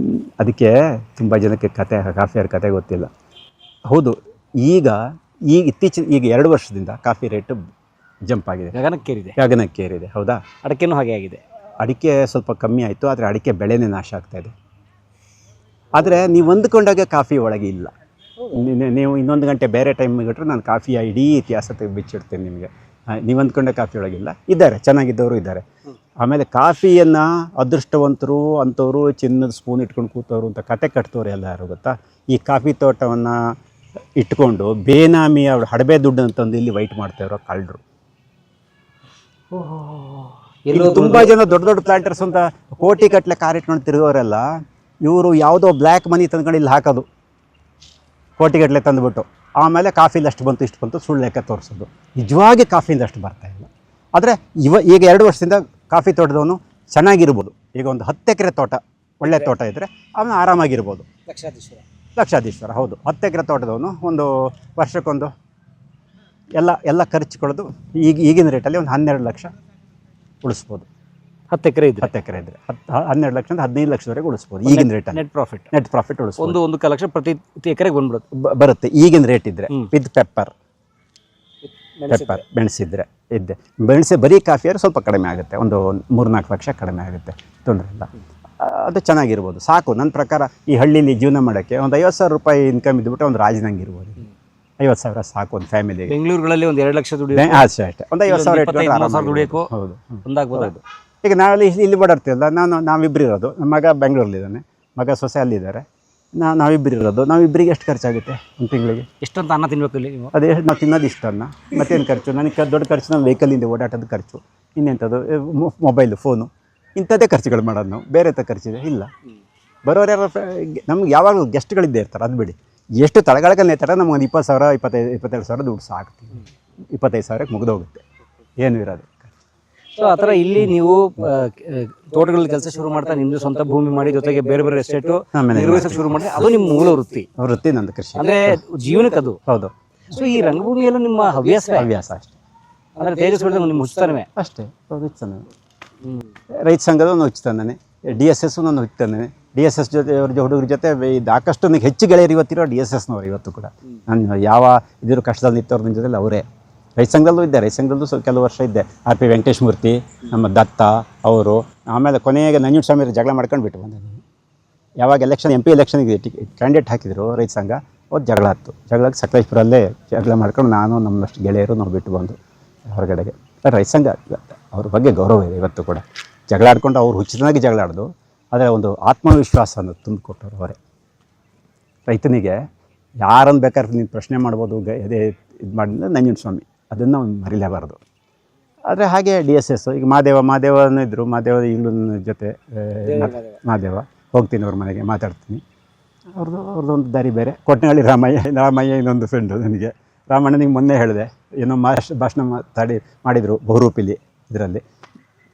ಅದಕ್ಕೆ ತುಂಬ ಜನಕ್ಕೆ ಕಾಫಿಯವ್ರ ಕತೆ ಗೊತ್ತಿಲ್ಲ. ಹೌದು, ಈಗ ಇತ್ತೀಚಿನ 2 ವರ್ಷದಿಂದ ಕಾಫಿ ರೇಟು ಜಂಪ್ ಆಗಿದೆ, ಗಗನಕ್ಕೇರಿದೆ. ಹೌದಾ? ಅಡಿಕೆನೂ ಹಾಗೆ ಆಗಿದೆ. ಅಡಿಕೆ ಸ್ವಲ್ಪ ಕಮ್ಮಿ ಆಯಿತು, ಆದರೆ ಅಡಿಕೆ ಬೆಳೆನೇ ನಾಶ ಆಗ್ತಾಯಿದೆ. ಆದರೆ ನೀವು ಅಂದ್ಕೊಂಡಾಗ ಕಾಫಿ ಒಳಗೆ ಇಲ್ಲ. ನೀವು ಇನ್ನೊಂದು ಗಂಟೆ ಬೇರೆ ಟೈಮ್ ಬಿಟ್ಟರೆ ನಾನು ಕಾಫಿಯ ಇಡೀ ಇತಿಹಾಸ ಬಿಚ್ಚಿಡ್ತೀನಿ ನಿಮಗೆ. ನೀವು ಅಂದ್ಕೊಂಡೆ ಕಾಫಿ ಒಳಗಿಲ್ಲ. ಇದ್ದಾರೆ, ಚೆನ್ನಾಗಿದ್ದವರು ಇದ್ದಾರೆ. ಆಮೇಲೆ ಕಾಫಿಯನ್ನು ಅದೃಷ್ಟವಂತರು ಅಂಥವ್ರು, ಚಿನ್ನದ ಸ್ಪೂನ್ ಇಟ್ಕೊಂಡು ಕೂತವರು ಅಂತ ಕತೆ ಕಟ್ತವ್ರು ಎಲ್ಲ ಯಾರು ಗೊತ್ತಾ? ಈ ಕಾಫಿ ತೋಟವನ್ನು ಇಟ್ಕೊಂಡು ಬೇನಾಮಿ ಅವ್ರು ಹಡಬೆ ದುಡ್ಡು ಅಂತಂದು ಇಲ್ಲಿ ವೈಟ್ ಮಾಡ್ತಾಯಿರೋ ಕಳ್ಳರು. ತುಂಬ ಜನ ದೊಡ್ಡ ಪ್ಲಾಂಟರ್ಸ್ ಅಂತ ಕೋಟಿ ಕಟ್ಟಲೆ ಕಾರ್ ಇಟ್ಕೊಂಡು ತಿರುಗೋರೆಲ್ಲ ಇವರು ಯಾವುದೋ ಬ್ಲ್ಯಾಕ್ ಮನಿ ತಂದ್ಕೊಂಡು ಇಲ್ಲಿ ಹಾಕೋದು, ಕೋಟಿಗಟ್ಟಲೆ ತಂದುಬಿಟ್ಟು ಆಮೇಲೆ ಕಾಫಿಲಿ ಅಷ್ಟು ಬಂತು ಇಷ್ಟು ಬಂತು ಸುಳ್ಳು ಲೆಕ್ಕ ತೋರಿಸೋದು. ನಿಜವಾಗಿ ಕಾಫಿಯಿಂದ ಅಷ್ಟು ಬರ್ತಾಯಿಲ್ಲ. ಆದರೆ ಈಗ 2 ವರ್ಷದಿಂದ ಕಾಫಿ ತೋಟದವನು ಚೆನ್ನಾಗಿರ್ಬೋದು. ಈಗ ಒಂದು 10 ಎಕರೆ ತೋಟ, ಒಳ್ಳೆ ತೋಟ ಇದ್ದರೆ ಅವನು ಆರಾಮಾಗಿರ್ಬೋದು. ಲಕ್ಷಾಧೀಶ್ವರ. ಹೌದು. 10 ಎಕರೆ ತೋಟದವನು ಒಂದು ವರ್ಷಕ್ಕೊಂದು ಎಲ್ಲ ಖರ್ಚುಕೊಳ್ಳೋದು ಈಗಿನ ರೇಟಲ್ಲಿ ಒಂದು 12 ಲಕ್ಷ ಉಳಿಸ್ಬೋದು. 10 ಎಕರೆ ಇದ್ದರೆ 12 ಲಕ್ಷದಿಂದ 15 ಲಕ್ಷದವರೆಗೆ ಉಳಿಸ್ಬೋದು ಈಗಿನ ರೇಟಲ್ಲಿ. Net profit ಉಳಿಸ್ಬೋದು. 1 ಲಕ್ಷ ಪ್ರತಿ ಎಕರೆಗೆ ಬರುತ್ತೆ ಈಗಿನ ರೇಟ್ ಇದ್ದರೆ. ವಿತ್ ಪೆಪ್ಪರ್ ಬೆಳೆಸಿದ್ರೆ ಬರೀ ಕಾಫಿಯಾದ್ರೆ ಸ್ವಲ್ಪ ಕಡಿಮೆ ಆಗುತ್ತೆ, ಒಂದು 3-4 ಲಕ್ಷ ಕಡಿಮೆ ಆಗುತ್ತೆ, ತೊಂದರೆ ಇಲ್ಲ. ಅದು ಚೆನ್ನಾಗಿರ್ಬೋದು, ಸಾಕು. ನನ್ನ ಪ್ರಕಾರ ಈ ಹಳ್ಳಿಲಿ ಜೀವನ ಮಾಡೋಕ್ಕೆ ಒಂದು 50,000 ರೂಪಾಯಿ ಇನ್ಕಮ್ ಇದ್ಬಿಟ್ಟು ಒಂದು ರಾಜನಂಗೆ ಇರ್ಬೋದು. 50,000 ಸಾಕು ಒಂದು ಫ್ಯಾಮಿಲಿಗೆ. ಬೆಂಗಳೂರುಗಳಲ್ಲಿ ಒಂದು 2 ಲಕ್ಷ ಅಷ್ಟೇ ಒಂದು 50,000 ಇಟ್ಕೊಂಡು. ಹೌದು. ಈಗ ನಾವೆಲ್ಲ ಇಲ್ಲಿ ಓಡಾಡ್ತೀವಲ್ಲ, ನಾವಿಬ್ಬರು ಇರೋದು. ನಮ್ಮ ಮಗ ಬೆಂಗಳೂರಲ್ಲಿದ್ದಾನೆ, ಮಗ ಸೊಸೆ ಅಲ್ಲಿದ್ದಾರೆ, ನಾವಿಬ್ಬರು ಇರೋದು. ನಾವಿಬ್ಬರಿಗೆ ಎಷ್ಟು ಖರ್ಚಾಗುತ್ತೆ ಒಂದು ತಿಂಗಳಿಗೆ? ಎಷ್ಟಂತ ಅನ್ನ ತಿನ್ಬೇಕು ಇಲ್ಲಿ ನೀವು? ಅದೇ ನಾವು ತಿನ್ನೋದು ಇಷ್ಟನ್ನ, ಮತ್ತೇನು ಖರ್ಚು? ನನಗೆ ದೊಡ್ಡ ಖರ್ಚು ನಮ್ಮ ವೆಹಿಕಲಿಂದ ಓಡಾಟದ ಖರ್ಚು, ಇನ್ನೆಂಥದ್ದು ಮೊಬೈಲು ಫೋನು, ಇಂಥದ್ದೇ ಖರ್ಚುಗಳು ಮಾಡೋದು ನಾವು. ಬೇರೆ ಖರ್ಚಿದೆ ಇಲ್ಲ. ಬರೋರು ಯಾರು ನಮ್ಗೆ ಯಾವಾಗಲೂ ಗೆಸ್ಟ್ಗಳಿದ್ದೇ ಇರ್ತಾರೆ, ಅದು ಬಿಡಿ. ಎಷ್ಟು ತಳಗಳಕ್ಕೆ ನೇತಾರೆ ನಮ್ಗೊಂದು 20,000 22,000 ದುಡ್ಡು ಸಾಕ್ತೀವಿ. 25,000ಕ್ಕೆ ಮುಗಿದೋಗುತ್ತೆ, ಏನೂ ಇರೋದು. ಸೊ ಆ ಥರ ಇಲ್ಲಿ ನೀವು ತೋಟಗಳಲ್ಲಿ ಕೆಲಸ ಶುರು ಮಾಡ್ತಾ ನಿಮ್ಮದು ಸ್ವಂತ ಭೂಮಿ ಮಾಡಿ ಜೊತೆಗೆ ಬೇರೆ ಬೇರೆ ಎಸ್ಟೇಟು ನಿರ್ವಹಿಸಕ್ಕೆ ಶುರು ಮಾಡಿ, ಅದು ನಿಮ್ಮ ಮೂಲ ವೃತ್ತಿ ನಂದು ಕೃಷಿ, ಅಂದರೆ ಜೀವನಕ್ಕೆ ಅದು. ಹೌದು. ಸೊ ಈ ರಂಗಭೂಮಿಯಲ್ಲೂ ನಿಮ್ಮ ಹವ್ಯಾಸ ಅಷ್ಟೇ. ಅಂದರೆ ತೇಜಸ್ವಿ ನಿಮ್ಮ ಉಚಿತನವೇ ಅಷ್ಟೇ. ಉಚಿತನೇ. ರೈತ ಸಂಘದ ಒಂದು ಉಚಿತನೇ, DSS ಒಂದು ಉಚಿತನೇ. DSS ಜೊತೆ ಹುಡುಗರ ಜೊತೆ ಸಾಕಷ್ಟು ನನಗೆ ಹೆಚ್ಚು ಗೆಳೆಯರು ಇವತ್ತಿರೋ DSSನವ್ರು ಇವತ್ತು ಕೂಡ. ನಾನು ಯಾವ ಇದ್ರ ಕಷ್ಟದಲ್ಲಿ ನಿಂತವ್ರ ನಿಮ್ಮ ಜೊತೆಲಿ ಅವರೇ. ರೈತ ಸಂಘದಲ್ಲೂ ಇದ್ದೆ, ರೈತ ಸಂಘದಲ್ಲೂ ಸ್ವಲ್ಪ ಕೆಲವು ವರ್ಷ ಇದ್ದೆ. RP ವೆಂಕಟೇಶ್ ಮೂರ್ತಿ, ನಮ್ಮ ದತ್ತ ಅವರು. ಆಮೇಲೆ ಕೊನೆಗೆ ನಂಜುಂಡ ಸ್ವಾಮಿ ಜಗಳ ಮಾಡ್ಕೊಂಡು ಬಿಟ್ಟು ಬಂದೆ ನಾನು. ಯಾವಾಗ MP ಎಲೆಕ್ಷನ್ಗೆ ಕ್ಯಾಂಡಿಡೇಟ್ ಹಾಕಿದ್ರು ರೈತ ಸಂಘ, ಅವತ್ತು ಜಗಳ ಆಯ್ತು. ಜಗಳಕ್ಕೆ ಸಕಲೇಶ್ಪುರಲ್ಲೇ ಜಗಳ ಮಾಡ್ಕೊಂಡು ನಾನು ನಮ್ಮಷ್ಟು ಗೆಳೆಯರು ನಾವು ಬಿಟ್ಟು ಬಂದು ಹೊರಗಡೆಗೆ. ರೈತ ಸಂಘ ಅವ್ರ ಬಗ್ಗೆ ಗೌರವ ಇದೆ ಇವತ್ತು ಕೂಡ. ಜಗಳ ಆಡ್ಕೊಂಡು ಅವ್ರು ಹುಚ್ಚಿನಾಗಿ ಜಗಳ ಆಡೋದು, ಆದರೆ ಒಂದು ಆತ್ಮವಿಶ್ವಾಸ ಅನ್ನೋದು ತುಂಬಿಕೊಟ್ಟರು ಅವರೇ. ರೈತನಿಗೆ ಯಾರನ್ನು ಬೇಕಾದ್ರೆ ನೀನು ಪ್ರಶ್ನೆ ಮಾಡ್ಬೋದು, ಅದೇ ಇದು ಮಾಡಿದ್ರೆ ನಂಜುಂಡ ಸ್ವಾಮಿ, ಅದನ್ನು ಮರಿಲೇಬಾರ್ದು. ಆದರೆ ಹಾಗೆ DSS ಈಗ ಮಾದೇವನೂ ಇದ್ದರು. ಮಾದೇವ ಈಗಲೂ ಜೊತೆ ಮಾದೇವ ಹೋಗ್ತೀನಿ ಅವ್ರ ಮನೆಗೆ, ಮಾತಾಡ್ತೀನಿ. ಅವ್ರದ್ದೊಂದು ದಾರಿ ಬೇರೆ. ಕೊಟ್ಟನಹಳ್ಳಿ ರಾಮಯ್ಯ ಇನ್ನೊಂದು ಫ್ರೆಂಡು ನನಗೆ. ರಾಮಣ್ಣನಿಗೆ ಮೊನ್ನೆ ಹೇಳಿದೆ, ಏನೋ ಭಾಷಣ ಮಾಡಿದರು ಬಹುರೂಪಿಲಿ. ಇದರಲ್ಲಿ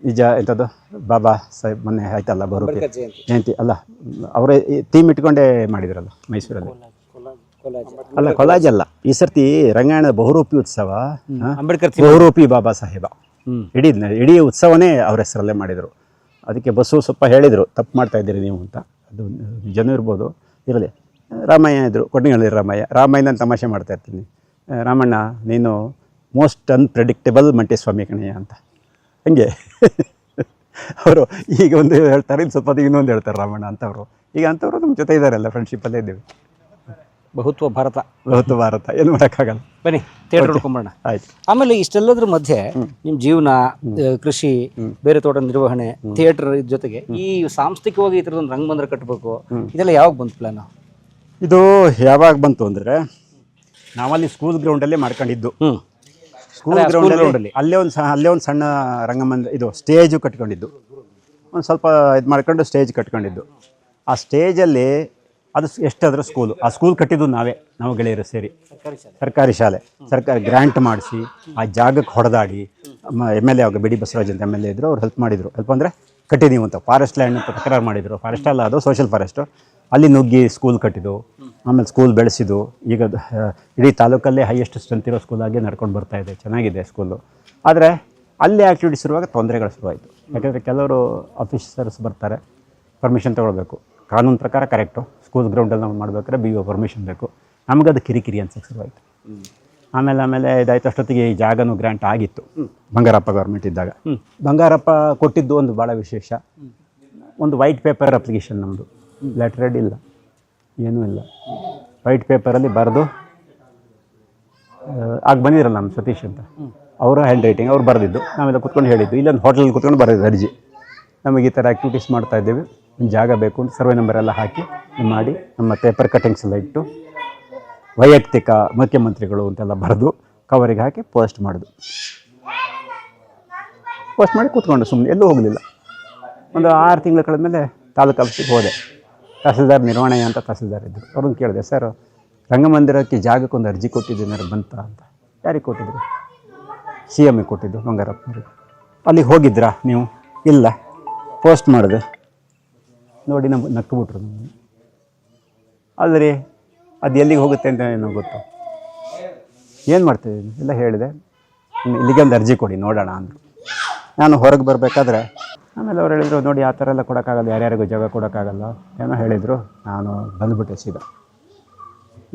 ನಿಜ ಎಂಥದ್ದು ಬಾಬಾ ಸಾಹೇಬ್ ಮೊನ್ನೆ ಆಯ್ತಲ್ಲ ಬಹುರೂಪಿ ಜಯಂತಿ ಅಲ್ಲ, ಅವರೇ ಥೀಮ್ ಇಟ್ಕೊಂಡೇ ಮಾಡಿದ್ರಲ್ಲ ಮೈಸೂರಲ್ಲಿ. ಅಲ್ಲ, ಕೊಲಾಜ್ ಅಲ್ಲ, ಈ ಸರ್ತಿ ರಂಗಾಯಣದ ಬಹುರೂಪಿ ಉತ್ಸವ, ಅಂಬೇಡ್ಕರ್ ಬಹುರೂಪಿ ಬಾಬಾ ಸಾಹೇಬ ಇಡೀ ಉತ್ಸವನೇ ಅವ್ರ ಹೆಸರಲ್ಲೇ ಮಾಡಿದರು. ಅದಕ್ಕೆ ಬಸ್ಸು ಸ್ವಲ್ಪ ಹೇಳಿದರು, ತಪ್ಪು ಮಾಡ್ತಾ ಇದ್ದೀರಿ ನೀವು ಅಂತ. ಅದು ನಿಜನೂ ಇರ್ಬೋದು, ಇರಲಿ. ರಾಮಯ್ಯ ಇದ್ದರು, ಕೊಟ್ಟನಹಳ್ಳಿ ರಾಮಯ್ಯನ ತಮಾಷೆ ಮಾಡ್ತಾ ಇರ್ತೀನಿ. ರಾಮಣ್ಣ ನೀನು ಮೋಸ್ಟ್ ಅನ್ಪ್ರೆಡಿಕ್ಟೇಬಲ್ ಮಂಟೇಸ್ವಾಮಿ ಕಣಯ್ಯ ಅಂತ. ಹಂಗೆ ಅವರು ಈಗ ಒಂದು ಹೇಳ್ತಾರೆ, ಇನ್ನು ಸ್ವಲ್ಪ ಇನ್ನೊಂದು ಹೇಳ್ತಾರೆ ರಾಮಣ್ಣ ಅಂತವರು. ಈಗ ಅಂಥವ್ರು ನಮ್ಮ ಜೊತೆ ಇದ್ದಾರಲ್ಲ, ಫ್ರೆಂಡ್ಶಿಪ್ಪಲ್ಲೇ ಇದ್ದೀವಿ. ಬಹುತ್ವ ಭಾರತ. ಬಹುತ್ವ ಭಾರತ, ಏನು ಮಾಡೋಕ್ಕಾಗಲ್ಲ. ಬನ್ನಿ ಥಿಯೇಟರ್ ನೋಡ್ಕೊಂಬರೋಣ. ಆಯ್ತು. ಆಮೇಲೆ ಇಷ್ಟೆಲ್ಲದ್ರ ಮಧ್ಯೆ ನಿಮ್ಮ ಜೀವನ, ಕೃಷಿ, ಬೇರೆ ತೋಟದ ನಿರ್ವಹಣೆ, ಥಿಯೇಟರ್ ಜೊತೆಗೆ ಈ ಸಾಂಸ್ಥಿಕವಾಗಿ ಈ ಥರದೊಂದು ರಂಗಮಂದಿರ ಕಟ್ಟಬೇಕು, ಇದೆಲ್ಲ ಯಾವಾಗ ಬಂತು ಪ್ಲಾನ್? ಇದು ಯಾವಾಗ ಬಂತು ಅಂದರೆ, ನಾವಲ್ಲಿ ಸ್ಕೂಲ್ ಗ್ರೌಂಡಲ್ಲೇ ಮಾಡ್ಕೊಂಡಿದ್ದು. ಸ್ಕೂಲ್ ಗ್ರೌಂಡಲ್ಲಿ ಅಲ್ಲೇ ಒಂದು ಸಣ್ಣ ರಂಗಮಂದಿರ, ಇದು ಸ್ಟೇಜು ಕಟ್ಕೊಂಡಿದ್ದು. ಒಂದು ಸ್ವಲ್ಪ ಇದು ಮಾಡ್ಕೊಂಡು ಸ್ಟೇಜ್ ಕಟ್ಕೊಂಡಿದ್ದು. ಆ ಸ್ಟೇಜಲ್ಲಿ ಅದು ಎಷ್ಟಾದರೂ ಸ್ಕೂಲು, ಆ ಸ್ಕೂಲ್ ಕಟ್ಟಿದ್ದು ನಾವು ಗೆಳೆಯರು ಸೇರಿ, ಸರ್ಕಾರಿ ಶಾಲೆ, ಸರ್ಕಾರ ಗ್ರ್ಯಾಂಟ್ ಮಾಡಿಸಿ ಆ ಜಾಗಕ್ಕೆ ಹೊಡೆದಾಡಿ MLA ಆಗ ಬಿ ಡಿ ಬಸವರಾಜ್ ಅಂತ MLA ಇದ್ದರು, ಅವ್ರು ಹೆಲ್ಪ್ ಮಾಡಿದರು. ಹೆಲ್ಪ್ ಅಂದರೆ ಕಟ್ಟಿದ್ದೀವಿ ಅಂತ, ಫಾರೆಸ್ಟ್ ಲ್ಯಾಂಡ್ ಅಂತ ತಕರಾರು ಮಾಡಿದರು. ಫಾರೆಸ್ಟ್ ಅಲ್ಲ, ಅದು ಸೋಷಲ್ ಫಾರೆಸ್ಟು. ಅಲ್ಲಿ ನುಗ್ಗಿ ಸ್ಕೂಲ್ ಕಟ್ಟಿದ್ದು, ಆಮೇಲೆ ಸ್ಕೂಲ್ ಬೆಳೆಸಿದ್ದು. ಈಗ ಇಡೀ ತಾಲೂಕಲ್ಲೇ ಹೈಯೆಸ್ಟ್ ಸ್ಟ್ರೆಂತ್ ಇರೋ ಸ್ಕೂಲಾಗಿ ನಡ್ಕೊಂಡು ಬರ್ತಾಯಿದೆ, ಚೆನ್ನಾಗಿದೆ ಸ್ಕೂಲು. ಆದರೆ ಅಲ್ಲಿ ಆ್ಯಕ್ಟಿವಿಟೀಸ್ ಇರುವಾಗ ತೊಂದರೆಗಳು ಶುರುವಾಯಿತು. ಯಾಕೆಂದರೆ ಕೆಲವರು ಆಫೀಸರ್ಸ್ ಬರ್ತಾರೆ, ಪರ್ಮಿಷನ್ ತೊಗೊಳ್ಬೇಕು. ಕಾನೂನು ಪ್ರಕಾರ ಕರೆಕ್ಟು, ಸ್ಕೂಲ್ ಗ್ರೌಂಡಲ್ಲಿ ನಾವು ಮಾಡ್ಬೇಕಾದ್ರೆ BO ಪರ್ಮಿಷನ್ ಬೇಕು. ನಮಗದು ಕಿರಿಕಿರಿ ಅನ್ಸಕ್ಕೆ ಶುರುವಾಯಿತು. ಆಮೇಲೆ ಇದಾಯ್ತು. ಅಷ್ಟೊತ್ತಿಗೆ ಈ ಜಾಗನೂ ಗ್ರ್ಯಾಂಟ್ ಆಗಿತ್ತು, ಬಂಗಾರಪ್ಪ ಗೌರ್ಮೆಂಟ್ ಇದ್ದಾಗ. ಬಂಗಾರಪ್ಪ ಕೊಟ್ಟಿದ್ದು ಒಂದು ಭಾಳ ವಿಶೇಷ, ಒಂದು ವೈಟ್ ಪೇಪರ್ ಅಪ್ಲಿಕೇಶನ್. ನಮ್ಮದು ಲೆಟರ್ ಹೆಡ್ ಇಲ್ಲ, ಏನೂ ಇಲ್ಲ. ವೈಟ್ ಪೇಪರಲ್ಲಿ ಬರೆದು ಆಗ ಬಂದಿರಲ್ಲ ನಮ್ಮ ಸತೀಶ್ ಅಂತ, ಅವರ ಹ್ಯಾಂಡ್ ರೈಟಿಂಗ್, ಅವ್ರು ಬರೆದಿದ್ದು. ನಾವೆಲ್ಲ ಕುತ್ಕೊಂಡು ಹೇಳಿದ್ದು, ಇಲ್ಲೊಂದು ಹೋಟೆಲಲ್ಲಿ ಕುತ್ಕೊಂಡು ಬರೆದಿದ್ದು ಅರ್ಜಿ, ನಮಗೆ ಈ ಥರ ಆ್ಯಕ್ಟಿವಿಟೀಸ್ ಮಾಡ್ತಾಯಿದ್ದೇವೆ, ಜಾಗ ಬೇಕು ಅಂತ ಸರ್ವೆ ನಂಬರ್ ಎಲ್ಲ ಹಾಕಿ ಮಾಡಿ, ನಮ್ಮ ಪೇಪರ್ ಕಟ್ಟಿಂಗ್ಸ್ ಎಲ್ಲ ಇಟ್ಟು, ವೈಯಕ್ತಿಕ ಮುಖ್ಯಮಂತ್ರಿಗಳು ಅಂತೆಲ್ಲ ಬರೆದು ಕವರಿಗೆ ಹಾಕಿ ಪೋಸ್ಟ್ ಮಾಡಿದ್ದು. ಪೋಸ್ಟ್ ಮಾಡಿ ಕೂತ್ಕೊಂಡು ಸುಮ್ಮನೆ ಎಲ್ಲೂ ಹೋಗಲಿಲ್ಲ. ಒಂದು 6 ತಿಂಗಳ ಕಳೆದಮೇಲೆ ತಾಲೂಕು ಆಫೀಸಿಗೆ ಹೋದೆ. ತಹಸೀಲ್ದಾರ್ ನಿರ್ವಹಣೆ ಅಂತ ತಹಸೀಲ್ದಾರ್ ಇದ್ದರು. ಅವ್ರನ್ನ ಕೇಳಿದೆ, ಸರ್ ರಂಗಮಂದಿರಕ್ಕೆ ಜಾಗಕ್ಕೊಂದು ಅರ್ಜಿ ಕೊಟ್ಟಿದ್ದೇನಾರು ಬಂತ ಅಂತ. ಯಾರಿಗೆ ಕೊಟ್ಟಿದ್ರು? CM ಕೊಟ್ಟಿದ್ದು, ಬಂಗಾರಪ್ಪನವ್ರಿಗೆ. ಅಲ್ಲಿಗೆ ಹೋಗಿದ್ರಾ ನೀವು? ಇಲ್ಲ, ಪೋಸ್ಟ್ ಮಾಡಿದೆ. ನೋಡಿ ನಮ್ಗೆ ನಕ್ಬಿಟ್ರು ನಮ್ಮನ್ನು. ಆದರೆ ಅದು ಎಲ್ಲಿಗೆ ಹೋಗುತ್ತೆ ಅಂತ ಏನೋ ಗೊತ್ತು. ಏನು ಮಾಡ್ತಿದ್ದೀನಿ ಎಲ್ಲ ಹೇಳಿದೆ. ಇಲ್ಲಿಗೆ ಒಂದು ಅರ್ಜಿ ಕೊಡಿ ನೋಡೋಣ ಅಂದರು. ನಾನು ಹೊರಗೆ ಬರಬೇಕಾದ್ರೆ ಆಮೇಲೆ ಅವ್ರು ಹೇಳಿದರು, ನೋಡಿ ಆ ಥರ ಎಲ್ಲ ಕೊಡೋಕ್ಕಾಗಲ್ಲ, ಯಾರ್ಯಾರಿಗೂ ಜಾಗ ಕೊಡೋಕ್ಕಾಗಲ್ಲ ಏನೋ ಹೇಳಿದರು. ನಾನು ಬಂದುಬಿಟ್ಟೆ ಸೀದಾ.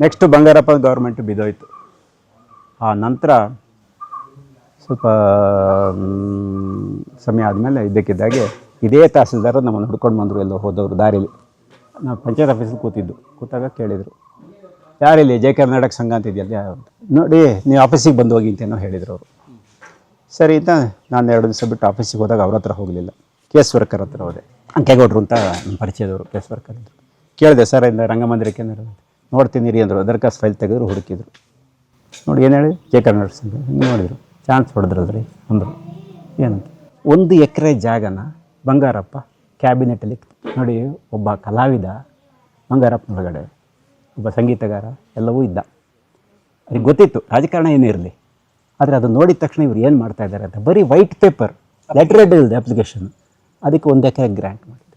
ನೆಕ್ಸ್ಟು ಬಂಗಾರಪ್ಪ ಗೌರ್ಮೆಂಟು ಬಿದ್ದೋಯ್ತು. ಆ ನಂತರ ಸ್ವಲ್ಪ ಸಮಯ ಆದಮೇಲೆ ಇದ್ದಕ್ಕಿದ್ದಾಗೆ ಇದೇ ತಹಸೀಲ್ದಾರ್ ನಮ್ಮನ್ನು ಹುಡ್ಕೊಂಡು ಬಂದರು. ಎಲ್ಲೋ ಹೋದವರು ದಾರಿಲಿ. ನಾವು ಪಂಚಾಯತ್ ಆಫೀಸಲ್ಲಿ ಕೂತಾಗ ಕೇಳಿದರು, ಯಾರಿಲ್ಲಿ ಜೆ ಕರ್ನಾಟಕ ಸಂಘ ಅಂತ ಇದೆಯಲ್ಲ, ನೋಡಿ ನೀವು ಆಫೀಸಿಗೆ ಬಂದು ಹೋಗಿ ಅಂತೇನೋ ಹೇಳಿದರು ಅವರು. ಸರಿ ಅಂತ ನಾನು 2 ದಿವಸ ಬಿಟ್ಟು ಆಫೀಸಿಗೆ ಹೋದಾಗ ಅವ್ರ ಹತ್ರ ಹೋಗಲಿಲ್ಲ, ಕೇಸ್ ವರ್ಕರ್ ಹತ್ರ ಹೋದೆ. ಅಂಕೇಗೌಡರು ಅಂತ ನಮ್ಮ ಪರಿಚಯದವರು ಕೇಸ್ ವರ್ಕರ್ ಇದ್ದರು. ಕೇಳಿದೆ, ಸರ್ ಇಂದ ರಂಗಮಂದಿರಕ್ಕೆ ನೋಡ್ತೀನಿ ರೀ ಅಂದರು. ದರ್ಖಾಸ್ತು ಫೈಲ್ ತೆಗೆದ್ರು, ಹುಡುಕಿದ್ರು. ನೋಡಿ ಏನು ಹೇಳಿ, ಜೆ ಕರ್ನಾಟಕ ಸಂಘ ಹಿಂಗೆ ನೋಡಿದರು. ಚಾನ್ಸ್ ಹೊಡೆದ್ರಲ್ರಿ ಅಂದರು. ಏನಂತ 1 ಎಕರೆ ಜಾಗನ ಬಂಗಾರಪ್ಪ ಕ್ಯಾಬಿನೆಟಲ್ಲಿ ನೋಡಿ. ಒಬ್ಬ ಕಲಾವಿದ ಬಂಗಾರಪ್ಪನೊಳಗಡೆ, ಒಬ್ಬ ಸಂಗೀತಗಾರ ಎಲ್ಲವೂ ಇದ್ದ. ಅದಕ್ಕೆ ಗೊತ್ತಿತ್ತು ರಾಜಕಾರಣ ಏನೇ ಇರಲಿ. ಆದರೆ ಅದು ನೋಡಿದ ತಕ್ಷಣ ಇವ್ರು ಏನು ಮಾಡ್ತಾ ಇದ್ದಾರೆ ಅಂತ, ಬರೀ ವೈಟ್ ಪೇಪರ್, ಲೆಟರ್ ಹೆಡ್ ಇಲ್ಲದೆ ಅಪ್ಲಿಕೇಶನ್, ಅದಕ್ಕೆ 1 ಎಕರೆ ಗ್ರ್ಯಾಂಟ್ ಮಾಡಿದ್ರು.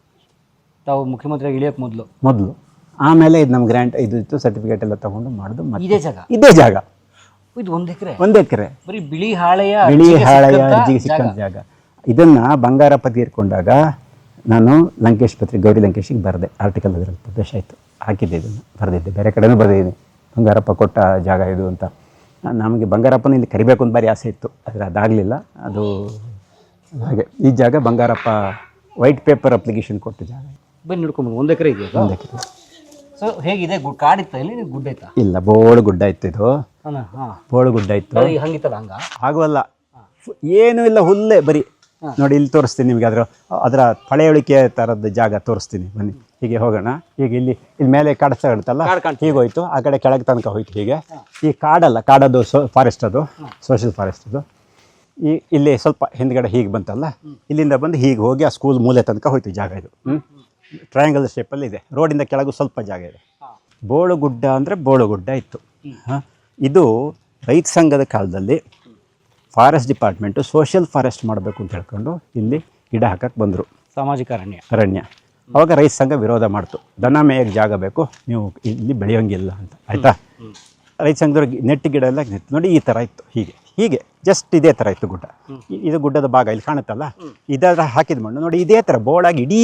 ತಾವು ಮುಖ್ಯಮಂತ್ರಿಯಾಗಿ ಇಳಿಯೋಕ್ಕೆ ಮೊದಲು. ಆಮೇಲೆ ಇದು ನಮ್ಮ ಗ್ರ್ಯಾಂಟ್ ಇದು ಇತ್ತು, ಸರ್ಟಿಫಿಕೇಟ್ ಎಲ್ಲ ತೊಗೊಂಡು ಮಾಡೋದು. ಇದೇ ಜಾಗ ಇದು 1 ಎಕರೆ ಬರೀ ಬಿಳಿ ಹಾಳೆಯ ಅರ್ಜಿಗೆ ಸಿಕ್ಕಂಥ ಜಾಗ. ಇದನ್ನು ಬಂಗಾರಪ್ಪ ತೀರ್ಕೊಂಡಾಗ ನಾನು ಲಂಕೇಶ್ ಪತ್ರಿಕೆ, ಗೌರಿ ಲಂಕೇಶಿಗೆ ಬರೆದೆ. ಆರ್ಟಿಕಲ್ ಅದರಲ್ಲಿ ಪಬ್ಲಿಷ್ ಆಯಿತು, ಹಾಕಿದ್ದೆ, ಇದನ್ನು ಬರೆದಿದ್ದೆ. ಬೇರೆ ಕಡೆನೂ ಬರೆದಿದ್ದೀನಿ, ಬಂಗಾರಪ್ಪ ಕೊಟ್ಟ ಜಾಗ ಇದು ಅಂತ. ನಮಗೆ ಬಂಗಾರಪ್ಪನ ಇಲ್ಲಿ ಕರಿಬೇಕು ಅಂತ ಬಾರಿ ಆಸೆ ಇತ್ತು, ಆದರೆ ಅದಾಗಲಿಲ್ಲ. ಅದು ಹಾಗೆ ಈ ಜಾಗ ಬಂಗಾರಪ್ಪ ವೈಟ್ ಪೇಪರ್ ಅಪ್ಲಿಕೇಶನ್ ಕೊಟ್ಟ ಜಾಗ. ಬನ್ನಿ ನೋಡ್ಕೊಂಬ. 1 ಎಕರೆ ಇದೆ. 1 ಎಕರೆ. ಸೊ ಹೇಗಿದೆ, ಕಾಡಿತ್ತ ಇಲ್ಲಿ, ಗುಡ್ಡ ಇತ್ತಾ? ಇಲ್ಲ, ಬೋಳು ಗುಡ್ಡ ಇತ್ತು. ಇದು ಬೋಳು ಗುಡ್ಡ ಇತ್ತು. ಹಂಗಿತ್ತಲ್ಲ? ಹಂಗ ಆಗುವಲ್ಲ, ಏನೂ ಇಲ್ಲ, ಹುಲ್ಲೇ ಬರೀ. ನೋಡಿ ಇಲ್ಲಿ ತೋರಿಸ್ತೀನಿ ನಿಮಗೆ, ಅದರ ಪಳೆಯುಳಿಕೆ ಥರದ್ದು ಜಾಗ ತೋರಿಸ್ತೀನಿ, ಬನ್ನಿ. ಹೀಗೆ ಹೋಗೋಣ. ಈಗ ಇಲ್ಲಿ ಮೇಲೆ ಕಾಡಿಸ್ತಾ ಇರುತ್ತಲ್ಲ, ಹೀಗೆ ಹೋಯ್ತು, ಆ ಕಡೆ ಕೆಳಗೆ ತನಕ ಹೋಯ್ತು. ಹೀಗೆ ಈ ಕಾಡಲ್ಲ, ಕಾಡದು ಫಾರೆಸ್ಟ್, ಅದು ಸೋಷಿಯಲ್ ಫಾರೆಸ್ಟ್. ಅದು ಇಲ್ಲಿ ಸ್ವಲ್ಪ ಹಿಂದ್ಗಡೆ ಹೀಗೆ ಬಂತಲ್ಲ, ಇಲ್ಲಿಂದ ಬಂದು ಹೀಗೆ ಹೋಗಿ ಆ ಸ್ಕೂಲ್ ಮೂಲೆ ತನಕ ಹೋಯ್ತು ಜಾಗ. ಇದು ಟ್ರಯಾಂಗಲ್ ಶೇಪಲ್ಲಿ ಇದೆ. ರೋಡಿಂದ ಕೆಳಗೂ ಸ್ವಲ್ಪ ಜಾಗ ಇದೆ. ಬೋಳುಗುಡ್ಡ ಅಂದರೆ ಬೋಳುಗುಡ್ಡ ಇತ್ತು. ಇದು ರೈತ ಸಂಘದ ಕಾಲದಲ್ಲಿ ಫಾರೆಸ್ಟ್ ಡಿಪಾರ್ಟ್ಮೆಂಟು ಸೋಷಿಯಲ್ ಫಾರೆಸ್ಟ್ ಮಾಡಬೇಕು ಅಂತ ಹೇಳ್ಕೊಂಡು ಇಲ್ಲಿ ಗಿಡ ಹಾಕಕ್ಕೆ ಬಂದರು, ಸಾಮಾಜಿಕ ಅರಣ್ಯ. ಅವಾಗ ರೈತ ಸಂಘ ವಿರೋಧ ಮಾಡ್ತು, ದನ ಮೇಯಕ್ಕೆ ಜಾಗ ಬೇಕು, ನೀವು ಇಲ್ಲಿ ಬೆಳೆಯೋಂಗಿಲ್ಲ ಅಂತ. ಆಯಿತಾ? ರೈತ ಸಂಘದವ್ರಿಗೆ ನೆಟ್ಟು ಗಿಡ ಎಲ್ಲ ನೋಡಿ ಈ ಥರ ಇತ್ತು. ಹೀಗೆ ಜಸ್ಟ್ ಇದೇ ಥರ ಇತ್ತು ಗುಡ್ಡ. ಇದು ಗುಡ್ಡದ ಭಾಗ ಇಲ್ಲಿ ಕಾಣುತ್ತಲ್ಲ, ಇದರ ಹಾಕಿದ ಮಣ್ಣು ನೋಡಿ ಇದೇ ಥರ ಬೋಳಾಗಿ ಇಡೀ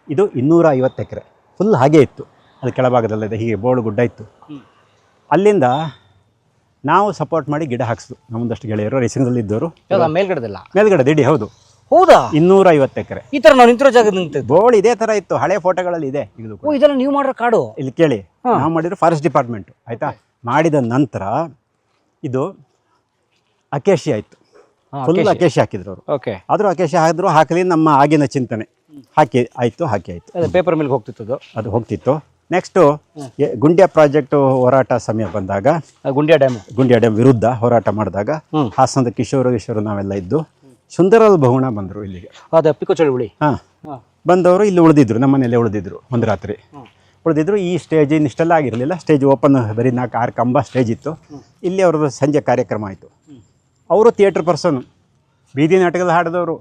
ಇದು 250 ಎಕರೆ ಫುಲ್ ಹಾಗೇ ಇತ್ತು. ಅದು ಕೆಳಭಾಗದಲ್ಲಿದೆ, ಹೀಗೆ ಬೋಳು ಗುಡ್ಡ ಇತ್ತು. ಅಲ್ಲಿಂದ ನಾವು ಸಪೋರ್ಟ್ ಮಾಡಿ ಗಿಡ ಹಾಕ್ಸಿದ್ವು. ನಮ್ಮದಷ್ಟು ಗೆಳೆಯರು ರೈಸಿಂಗದಲ್ಲಿ ಇದ್ದವರು. ಮೇಲ್ಗಡೆ ಇಡೀ ಹೌದು ಹೌದಾ? 250 ಎಕರೆ. ಈ ತರ ನಾವು ನಿಂತಿರೋ ಜಾಗದ ನಿಂತಿದ್ದು. ಬೋರ್ಡ್ ಇದೇ ತರ ಇತ್ತು, ಹಳೆ ಫೋಟೋಗಳಲ್ಲಿ ಇದೆ ಇದು ಕೂಡ. ಓ, ಇದೆಲ್ಲ ನೀವು ಮಾಡಿರೋ ಕಾಡು? ಇಲ್ಲಿ ಕೇಳಿ, ನಾವು ಮಾಡಿದ್ರು ಫಾರೆಸ್ಟ್ ಡಿಪಾರ್ಟ್ಮೆಂಟ್ ಆಯ್ತಾ. ಮಾಡಿದ ನಂತರ ಇದು ಅಕೇಶಿ ಆಯ್ತು, ಫುಲ್ ಅಕೇಶಿ ಹಾಕಿದ್ರು ಅವರು. ಓಕೆ. ಆದರೂ ಅಕೇಶಿ ಹಾಕಿದ್ರು, ಹಾಕಲಿ ನಮ್ಮ ಆಗಿನ ಚಿಂತನೆ ಹಾಕಿ ಆಯಿತು. ಅದೇ ಪೇಪರ್ ಮೇಲೆ ಹೋಗ್ತಿತ್ತು ಅದು ಹೋಗ್ತಿತ್ತು. ನೆಕ್ಸ್ಟು ಗುಂಡ್ಯಾ ಪ್ರಾಜೆಕ್ಟು ಹೋರಾಟ ಸಮಯ ಬಂದಾಗ, ಗುಂಡ್ಯಾ ಡ್ಯಾಮ್ ವಿರುದ್ಧ ಹೋರಾಟ ಮಾಡಿದಾಗ ಹಾಸನದ ಕಿಶೋರು ನಾವೆಲ್ಲ ಇದ್ದು ಸುಂದರಲ್ ಬಹುಣ ಬಂದರು ಇಲ್ಲಿಗೆ. ಅದೇ ಪಿಕೋ ಚಳುವಳಿ. ಹಾಂ, ಬಂದವರು ಇಲ್ಲಿ ಉಳಿದಿದ್ರು, ನಮ್ಮ ಮನೇಲೆ ಉಳಿದಿದ್ರು ಒಂದು ರಾತ್ರಿ ಉಳಿದಿದ್ರು. ಈ ಸ್ಟೇಜ್ ಇನ್ನಿಷ್ಟೆಲ್ಲ ಆಗಿರಲಿಲ್ಲ, ಸ್ಟೇಜ್ ಓಪನ್, ಬರೀ 4-6 ಕಂಬ ಸ್ಟೇಜ್ ಇತ್ತು. ಇಲ್ಲಿ ಅವ್ರದ್ದು ಸಂಜೆ ಕಾರ್ಯಕ್ರಮ ಆಯಿತು. ಅವರು ಥಿಯೇಟ್ರ್ ಪರ್ಸನ್, ಬೀದಿ ನಾಟಕದಲ್ಲಿ ಹಾಡಿದವರು.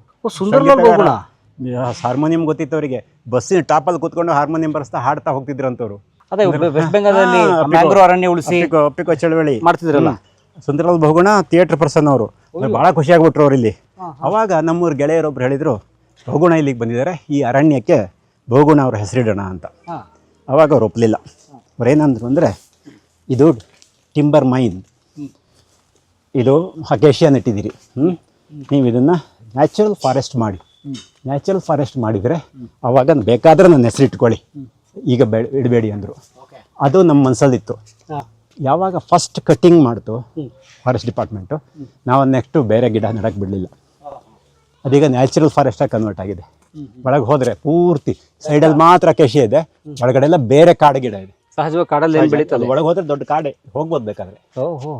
ಹಾರ್ಮೋನಿಯಂ ಗೊತ್ತಿತ್ತು ಅವರಿಗೆ. ಬಸ್ಸಿನ ಟಾಪಲ್ಲಿ ಕೂತ್ಕೊಂಡು ಹಾರ್ಮೋನಿಯಂ ಬರ್ಸ್ತಾ ಹಾಡ್ತಾ ಹೋಗ್ತಿದ್ರಂತವ್ರು. ಅದೇ ವೆಸ್ಟ್ ಬೆಂಗಾಲಲ್ಲಿ ಮ್ಯಾಂಗ್ರೋ ಅರಣ್ಯ ಉಳಿಸಿ ಒಪ್ಪಿಕೋ ಚಳವಳಿ ಮಾಡ್ತಿದ್ರಲ್ಲ. ಸುಂದರಲಾಲ್ ಬಹುಗುಣ ಥಿಯೇಟ್ರ್ ಪರ್ಸನ್ ಅವರು. ಭಾಳ ಖುಷಿಯಾಗ್ಬಿಟ್ರು ಅವ್ರು ಇಲ್ಲಿ. ಅವಾಗ ನಮ್ಮೂರು ಗೆಳೆಯರೊಬ್ರು ಹೇಳಿದರು, ಬಹುಗುಣ ಇಲ್ಲಿಗೆ ಬಂದಿದ್ದಾರೆ, ಈ ಅರಣ್ಯಕ್ಕೆ ಬಹುಗುಣ ಅವ್ರ ಹೆಸರಿಡೋಣ ಅಂತ. ಅವಾಗ ಅವ್ರು ಒಪ್ಪಲಿಲ್ಲ. ಅವ್ರು ಏನಂದ್ರು ಅಂದರೆ, ಇದು ಟಿಂಬರ್ ಮೈನ್, ಇದು ಅಕೇಶಿಯಾ ನೆಟ್ಟಿದ್ದೀರಿ, ನೀವು ಇದನ್ನು ನ್ಯಾಚುರಲ್ ಫಾರೆಸ್ಟ್ ಮಾಡಿ. ನ್ಯಾಚುರಲ್ ಫಾರೆಸ್ಟ್ ಮಾಡಿದರೆ ಅವಾಗ ಬೇಕಾದ್ರೆ ನನ್ನ ಹೆಸರು ಇಟ್ಕೊಳ್ಳಿ, ಈಗ ಇಡಬೇಡಿ ಅಂದರು. ಅದು ನಮ್ಮ ಮನಸ್ಸಲ್ಲಿತ್ತು. ಯಾವಾಗ ಫಸ್ಟ್ ಕಟ್ಟಿಂಗ್ ಮಾಡ್ತು ಫಾರೆಸ್ಟ್ ಡಿಪಾರ್ಟ್ಮೆಂಟು, ನಾವು ನೆಕ್ಸ್ಟು ಬೇರೆ ಗಿಡ ನೆಡಕ್ಕೆ ಬಿಡಲಿಲ್ಲ. ಅದೀಗ ನ್ಯಾಚುರಲ್ ಫಾರೆಸ್ಟಾಗಿ ಕನ್ವರ್ಟ್ ಆಗಿದೆ. ಒಳಗೆ ಹೋದರೆ ಪೂರ್ತಿ ಸೈಡಲ್ಲಿ ಮಾತ್ರ ಅಕೇಶಿಯಾ ಇದೆ, ಒಳಗಡೆ ಎಲ್ಲ ಬೇರೆ ಕಾಡು ಗಿಡ ಇದೆ. ಸಹಜವಾಗಿ ಕಾಡಲ್ಲಿ ಬೆಳೀತದೆ. ಒಳಗೆ ಹೋದರೆ ದೊಡ್ಡ ಕಾಡೆ, ಹೋಗ್ಬೋದು ಬೇಕಾದ್ರೆ. ಓಹೋ,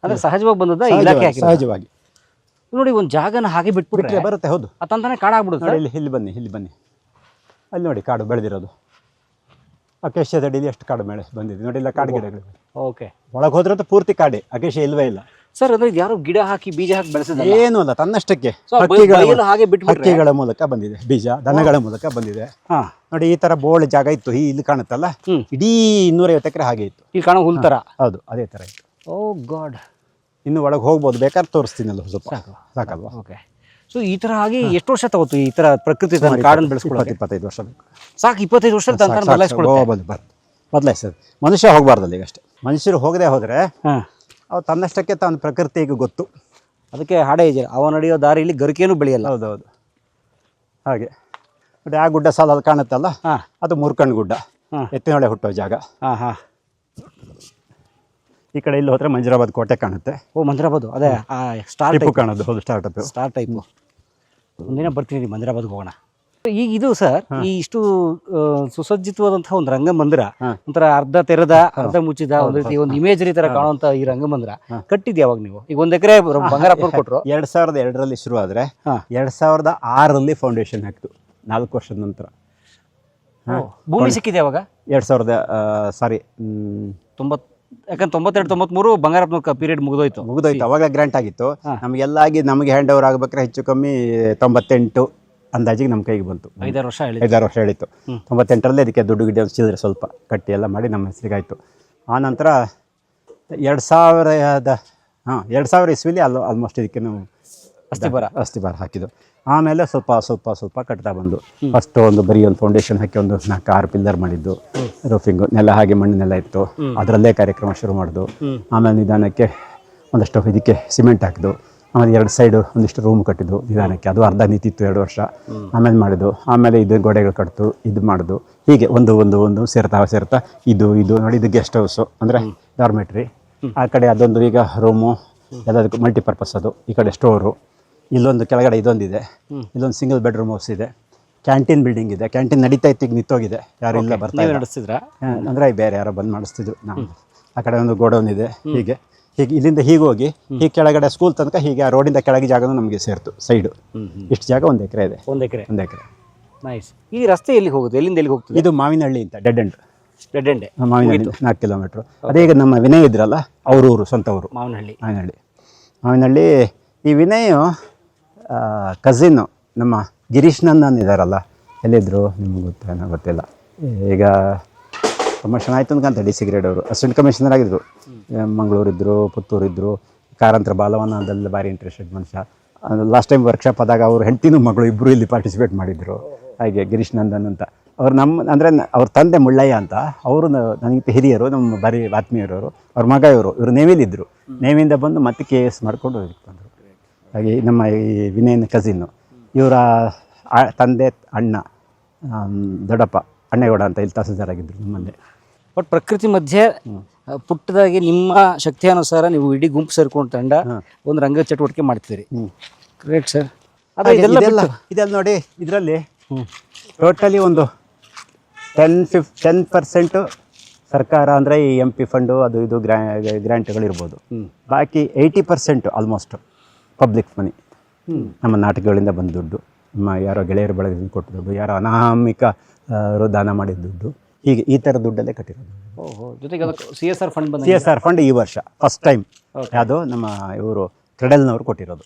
ಅಂದರೆ ಸಹಜವಾಗಿ ಬಂದದ ಇಲಾಖೆ ಹಾಕಿ. ಸಹಜವಾಗಿ ನೋಡಿ, ಒಂದು ಜಾಗನ ಹಾಗೆ ಬಿಟ್ಬಿಟ್ರೆ ಬರುತ್ತೆ. ಹೌದು, ಅತಂತಾನೆ ಕಾಡಾಗ್ಬಿಡುತ್ತೆ. ಇಲ್ಲಿ ಬನ್ನಿ ಅಲ್ಲಿ ನೋಡಿ ಕಾಡು ಬೆಳೆದಿರೋದು. ಅಕೇಶಿಯಾದ ಅಡಿಲಿ ಎಷ್ಟು ಕಾಡು ಮೇಲೆ ಬಂದಿದೆ ನೋಡಿ, ಇಲ್ಲ ಕಾಡು ಗಿಡಗಳು. ಓಕೆ. ಒಳಗೆ ಹೋದ್ರೆ ಪೂರ್ತಿ ಕಾಡೆ, ಅಕೇಶಿಯಾ ಇಲ್ವೇ ಇಲ್ಲ ಸರ್. ಅಂದ್ರೆ ಯಾರು ಗಿಡ ಹಾಕಿ ಬೀಜ ಹಾಕಿ ಬೆಳೆಸಿದ ಏನೂ ಅಲ್ಲ, ತನ್ನಷ್ಟಕ್ಕೆ ಹಾಗೆ ಹಕ್ಕಿಗಳ ಮೂಲಕ ಬಂದಿದೆ ಬೀಜ, ದನಗಳ ಮೂಲಕ ಬಂದಿದೆ. ನೋಡಿ, ಈ ತರ ಬೋಳ್ ಜಾಗ ಇತ್ತು, ಇಲ್ಲಿ ಕಾಣುತ್ತಲ್ಲ, ಇಡೀ 250 ಎಕರೆ ಹಾಗೆ ಇತ್ತು. ಇಲ್ಲಿ ಕಾಣೋ ಹುಲ್ ತರ. ಹೌದು, ಅದೇ ತರ ಇತ್ತು. ಓ ಗಾಡ್. ಇನ್ನು ಒಳಗೆ ಹೋಗ್ಬೋದು, ಬೇಕಾದ್ರೆ ತೋರಿಸ್ತೀನಲ್ಲ ಸ್ವಲ್ಪ. ಸಾಕಲ್ವಾ? ಓಕೆ. ಸೊ ಈ ತರ ಆಗಿ ಎಷ್ಟು ವರ್ಷ ತಗೋತು ಈ ತರ ಪ್ರಕೃತಿ ಕಾಡನ್ನು ಬೆಳೆಸ್ಕೊಳ್ಳೋಕೆ? 25 ವರ್ಷ ಬೇಕು. ಸಾಕು, 25 ವರ್ಷ ಬದಲಾಯಿಸೋದು. ಮನುಷ್ಯ ಹೋಗಬಾರ್ದಲ್ಲ ಈಗ ಅಷ್ಟೇ. ಮನುಷ್ಯರು ಹೋಗದೆ ಹೋದರೆ ಅವ್ರು ತನ್ನಷ್ಟಕ್ಕೆ ತಾನು ಪ್ರಕೃತಿಗೆ ಗೊತ್ತು. ಅದಕ್ಕೆ ಹಾಡೇ ಇದೆ, ಅವ ನಡೆಯೋ ದಾರಿಯಲ್ಲಿ ಗರಿಕೆನೂ ಬೆಳೆಯಲ್ಲ. ಹೌದೌದು, ಹಾಗೆ ನೋಡಿ. ಆ ಗುಡ್ಡ ಸಾಲ ಅದು ಕಾಣುತ್ತಲ್ಲ, ಅದು ಮುರ್ಕಂಡ್ ಗುಡ್ಡ, ಎತ್ತಿನೊಳೆ ಹುಟ್ಟೋ ಜಾಗ. ಈ ಕಡೆ ಇಲ್ಲಿ ಹೋದ್ರೆ ಮಂಜರಾಬಾದ್ ಕೋಟೆ ಕಾಣುತ್ತೆ. ಓ, ಮಂಜರಾಬಾದ್, ಅದೇ ಸ್ಟಾರ್ ಕಾಣೋದು. ಹೌದು, ಸ್ಟಾರ್ ಟೈಪು. ಒಂದಿನ ಬರ್ತೀನಿ ಮಂಜರಾಬಾದ್ಗೆ ಹೋಗೋಣ. ಈಗ ಇದು ಸರ್, ಈ ಇಷ್ಟು ಸುಸಜ್ಜಿತವಾದಂತಹ ಒಂದು ರಂಗಮಂದಿರ, ಒಂಥರ ಅರ್ಧ ತೆರೆದ ಅರ್ಧ ಮುಚ್ಚಿದ ಒಂದು ರೀತಿ ಒಂದು ಇಮೇಜರಿ ತರ ಕಾಣುವಂತ ಈ ರಂಗಮಂದಿರ ಕಟ್ಟಿದ್ಯಾ ಯಾವಾಗ ನೀವು? ಈಗ 1 ಎಕರೆ ಬಂಗಾರಪ್ಪ ಕೊಟ್ಟರು. 2002ರಲ್ಲಿ ಶುರು ಆದ್ರೆ 2006ರಲ್ಲಿ ಫೌಂಡೇಶನ್ ಹಾಕಿತು, 4 ವರ್ಷದ ನಂತರ. ಭೂಮಿ ಸಿಕ್ಕಿದೆ ಯಾವಾಗ? 2000 ಯಾಕಂದ್ರೆ 92-93 ಬಂಗಾರಪ್ಪನ ಪೀರಿಯಡ್ ಮುಗಿದೋಯ್ತು. ಅವಾಗ ಗ್ರಾಂಟ್ ಆಗಿತ್ತು ನಮಗೆಲ್ಲ ಆಗಿ. ನಮಗೆ ಹ್ಯಾಂಡ್ ಓವರ್ ಆಗ್ಬೇಕಾದ್ರೆ ಹೆಚ್ಚು ಕಮ್ಮಿ 98 ಅಂದಾಜಿಗೆ ನಮ್ಮ ಕೈಗೆ ಬಂತು. 5 ವರ್ಷ ಹೇಳಿತ್ತು. 98ರಲ್ಲಿ ಅದಕ್ಕೆ ದುಡ್ಡು ಗಿಡ್ಡೆ ಚಿಲ್ಲರೆ ಸ್ವಲ್ಪ ಕಟ್ಟಿ ಎಲ್ಲ ಮಾಡಿ ನಮ್ಮ ಹೆಸರಿಗಾಯಿತು. ಆ ನಂತರ 2000 ಇಸ್ವಿಲಿ ಆಲ್ಮೋಸ್ಟ್ ಇದಕ್ಕೆ ನಾವು ಅಸ್ಥಿಬಾರ ಹಾಕಿದ್ದು. ಆಮೇಲೆ ಸ್ವಲ್ಪ ಕಟ್ತಾ ಬಂದು, ಫಸ್ಟ್ ಒಂದು ಬರೀ ಒಂದು ಫೌಂಡೇಶನ್ ಹಾಕಿ ಒಂದು 4-6 ಪಿಲ್ಲರ್ ಮಾಡಿದ್ದು, ರೂಫಿಂಗು, ನೆಲ ಹಾಗೆ ಮಣ್ಣಿನೆಲ್ಲ ಇತ್ತು, ಅದರಲ್ಲೇ ಕಾರ್ಯಕ್ರಮ ಶುರು ಮಾಡಿದ್ದು. ಆಮೇಲೆ ನಿಧಾನಕ್ಕೆ ಒಂದಷ್ಟು ಇದಕ್ಕೆ ಸಿಮೆಂಟ್ ಹಾಕಿದ್ದು. ಆಮೇಲೆ 2 ಸೈಡು ಒಂದಿಷ್ಟು ರೂಮ್ ಕಟ್ಟಿದ್ದು ನಿಧಾನಕ್ಕೆ, ಅದು ಅರ್ಧ ನಿಂತಿತ್ತು 2 ವರ್ಷ. ಆಮೇಲೆ ಮಾಡಿದ್ದು, ಆಮೇಲೆ ಇದು ಗೋಡೆಗಳು ಕಟ್ಟಿತು, ಇದು ಮಾಡೋದು, ಹೀಗೆ ಒಂದು ಸೇರ್ತಾ ಇದು ನೋಡಿ, ಇದು ಗೆಸ್ಟ್ ಹೌಸು ಅಂದರೆ ಡಾರ್ಮೆಟ್ರಿ. ಆ ಕಡೆ ಅದೊಂದು ಈಗ ರೂಮು, ಎಲ್ಲದಕ್ಕೂ ಮಲ್ಟಿಪರ್ಪಸ್ ಅದು. ಈ ಕಡೆ ಸ್ಟೋರು, ಇಲ್ಲೊಂದು ಕೆಳಗಡೆ ಇದೊಂದಿದೆ, ಇಲ್ಲೊಂದು ಸಿಂಗಲ್ ಬೆಡ್ರೂಮ್ ಹೌಸ್ ಇದೆ, ಕ್ಯಾಂಟೀನ್ ಬಿಲ್ಡಿಂಗ್ ಇದೆ. ಕ್ಯಾಂಟೀನ್ ನಡೀತಾ ಇತ್ತು, ಈಗ ನಿಂತೋಗಿದೆ, ಯಾರು ಇಲ್ಲ ಬರ್ತಾ ನಡೆಸ್ತಿದ್ರ ಅಂದರೆ ಬೇರೆ ಯಾರೋ ಬಂದು ಮಾಡಿಸ್ತಿದ್ರು ನಾವು. ಆ ಕಡೆ ಒಂದು ಗೋಡೌನ್ ಇದೆ. ಹೀಗೆ ಇಲ್ಲಿಂದ ಹೀಗೆ ಹೋಗಿ ಹೀಗೆ ಕೆಳಗಡೆ ಸ್ಕೂಲ್ ತನಕ, ಹೀಗೆ ಆ ರೋಡಿಂದ ಕೆಳಗೆ ಜಾಗನೂ ನಮಗೆ ಸೇರ್ತು ಸೈಡು. ಇಷ್ಟು ಜಾಗ 1 ಎಕರೆ ಇದೆ. 1 ಎಕರೆ. ನೈಸ್. ಈ ರಸ್ತೆ ಎಲ್ಲಿಗೆ ಹೋಗುತ್ತೆ? ಎಲ್ಲಿಂದ ಎಲ್ಲಿಗೆ ಹೋಗ್ತದೆ? ಇದು ಮಾವಿನಹಳ್ಳಿ ಅಂತ, ಡೆಡ್ ಎಂಡ್. ಮಾವಿನಹಳ್ಳಿ 4 ಕಿಲೋಮೀಟ್ರು. ಅದೇ ಈಗ ನಮ್ಮ ವಿನಯ್ ಇದ್ರಲ್ಲ, ಅವ್ರ ಸ್ವಂತ ಊರು ಮಾವಿನಹಳ್ಳಿ. ಈ ವಿನಯ್ ಕಸಿನ್ನು ನಮ್ಮ ಗಿರೀಶ್ ನಂದನ್ ಇದ್ದಾರಲ್ಲ, ಎಲ್ಲಿದ್ದರು ನಿಮ್ಗೆ ಗೊತ್ತಿಲ್ಲ. ಈಗ ಪ್ರಮೋಷನ್ ಆಯಿತು ಅನ್ಕಂತ DC ಗ್ರೇಡ್ ಅವರು ಅಸಿಸ್ಟೆಂಟ್ ಕಮಿಷನರ್ ಆಗಿದ್ದರು. ಮಂಗಳೂರಿದ್ದರು, ಪುತ್ತೂರಿದ್ದರು. ಕಾರಂತರ ಬಾಲವನದಲ್ಲಿ ಭಾರಿ ಇಂಟ್ರೆಸ್ಟೆಡ್ ಮನುಷ್ಯ. ಲಾಸ್ಟ್ ಟೈಮ್ ವರ್ಕ್ಶಾಪ್ ಆದಾಗ ಅವ್ರ ಹೆಂಡತಿನೂ ಮಗಳು ಇಬ್ಬರು ಇಲ್ಲಿ ಪಾರ್ಟಿಸಿಪೇಟ್ ಮಾಡಿದರು. ಹಾಗೆ ಗಿರೀಶ್ ನಂದನ್ ಅಂತ ಅವ್ರು ಅಂದರೆ ಅವ್ರ ತಂದೆ ಮುಳ್ಳಯ್ಯ ಅಂತ, ಅವರು ನನಗಿಂತ ಹಿರಿಯರು, ನಮ್ಮ ಭಾರಿ ಆತ್ಮೀಯರವರು. ಅವ್ರ ಮಗ ಇವರು ನೇವಿಲಿದ್ದರು. ನೇವಿಯಿಂದ ಬಂದು ಮತ್ತೆ KS ಮಾಡಿಕೊಂಡು ಬಂದರು. ಹಾಗೆ ನಮ್ಮ ಈ ವಿನಯನ ಕಸಿನ್ನು ಇವರ ತಂದೆ ಅಣ್ಣ ದೊಡ್ಡಪ್ಪ ಅಣ್ಣೇಗೌಡ ಅಂತ ಇಲ್ಲಿ ತಹಸೀಲ್ದಾರ್ ಆಗಿದ್ದರು ನಮ್ಮಲ್ಲೇ. ಬಟ್ ಪ್ರಕೃತಿ ಮಧ್ಯೆ ಪುಟ್ಟದಾಗಿ ನಿಮ್ಮ ಶಕ್ತಿಯಾನುಸಾರ ನೀವು ಇಡೀ ಗುಂಪು ಸೇರ್ಕೊಂಡು ತಂಡ ಒಂದು ರಂಗ ಚಟುವಟಿಕೆ ಮಾಡ್ತಿದ್ದೀರಿ. Great sir. ಅದು ಇದೆಲ್ಲ ನೋಡಿ, ಇದರಲ್ಲಿ ಟೋಟಲಿ ಒಂದು 10% ಸರ್ಕಾರ ಅಂದರೆ ಈ MP ಫಂಡು ಅದು ಇದು ಗ್ರ್ಯಾಂಟ್ಗಳಿರ್ಬೋದು. ಬಾಕಿ 80% ಆಲ್ಮೋಸ್ಟ್ ಪಬ್ಲಿಕ್ ಮನಿ, ನಮ್ಮ ನಾಟಕಗಳಿಂದ ಬಂದ ದುಡ್ಡು, ನಮ್ಮ ಯಾರೋ ಗೆಳೆಯರ ಬಳಗದಿಂದ ಕೊಟ್ಟ ದುಡ್ಡು, ಯಾರೋ ಅನಾಮಿಕರು ದಾನ ಮಾಡಿದ ದುಡ್ಡು, ಹೀಗೆ ಈ ಥರ ದುಡ್ಡಲ್ಲೇ ಕಟ್ಟಿರೋದು. ಜೊತೆಗೆ CSR ಫಂಡ್ ಬಂದ CSR ಫಂಡ್ ಈ ವರ್ಷ ಫಸ್ಟ್ ಟೈಮ್ ಅದು ನಮ್ಮ ಇವರು ಕ್ರೆಡಲ್ನವ್ರು ಕೊಟ್ಟಿರೋದು.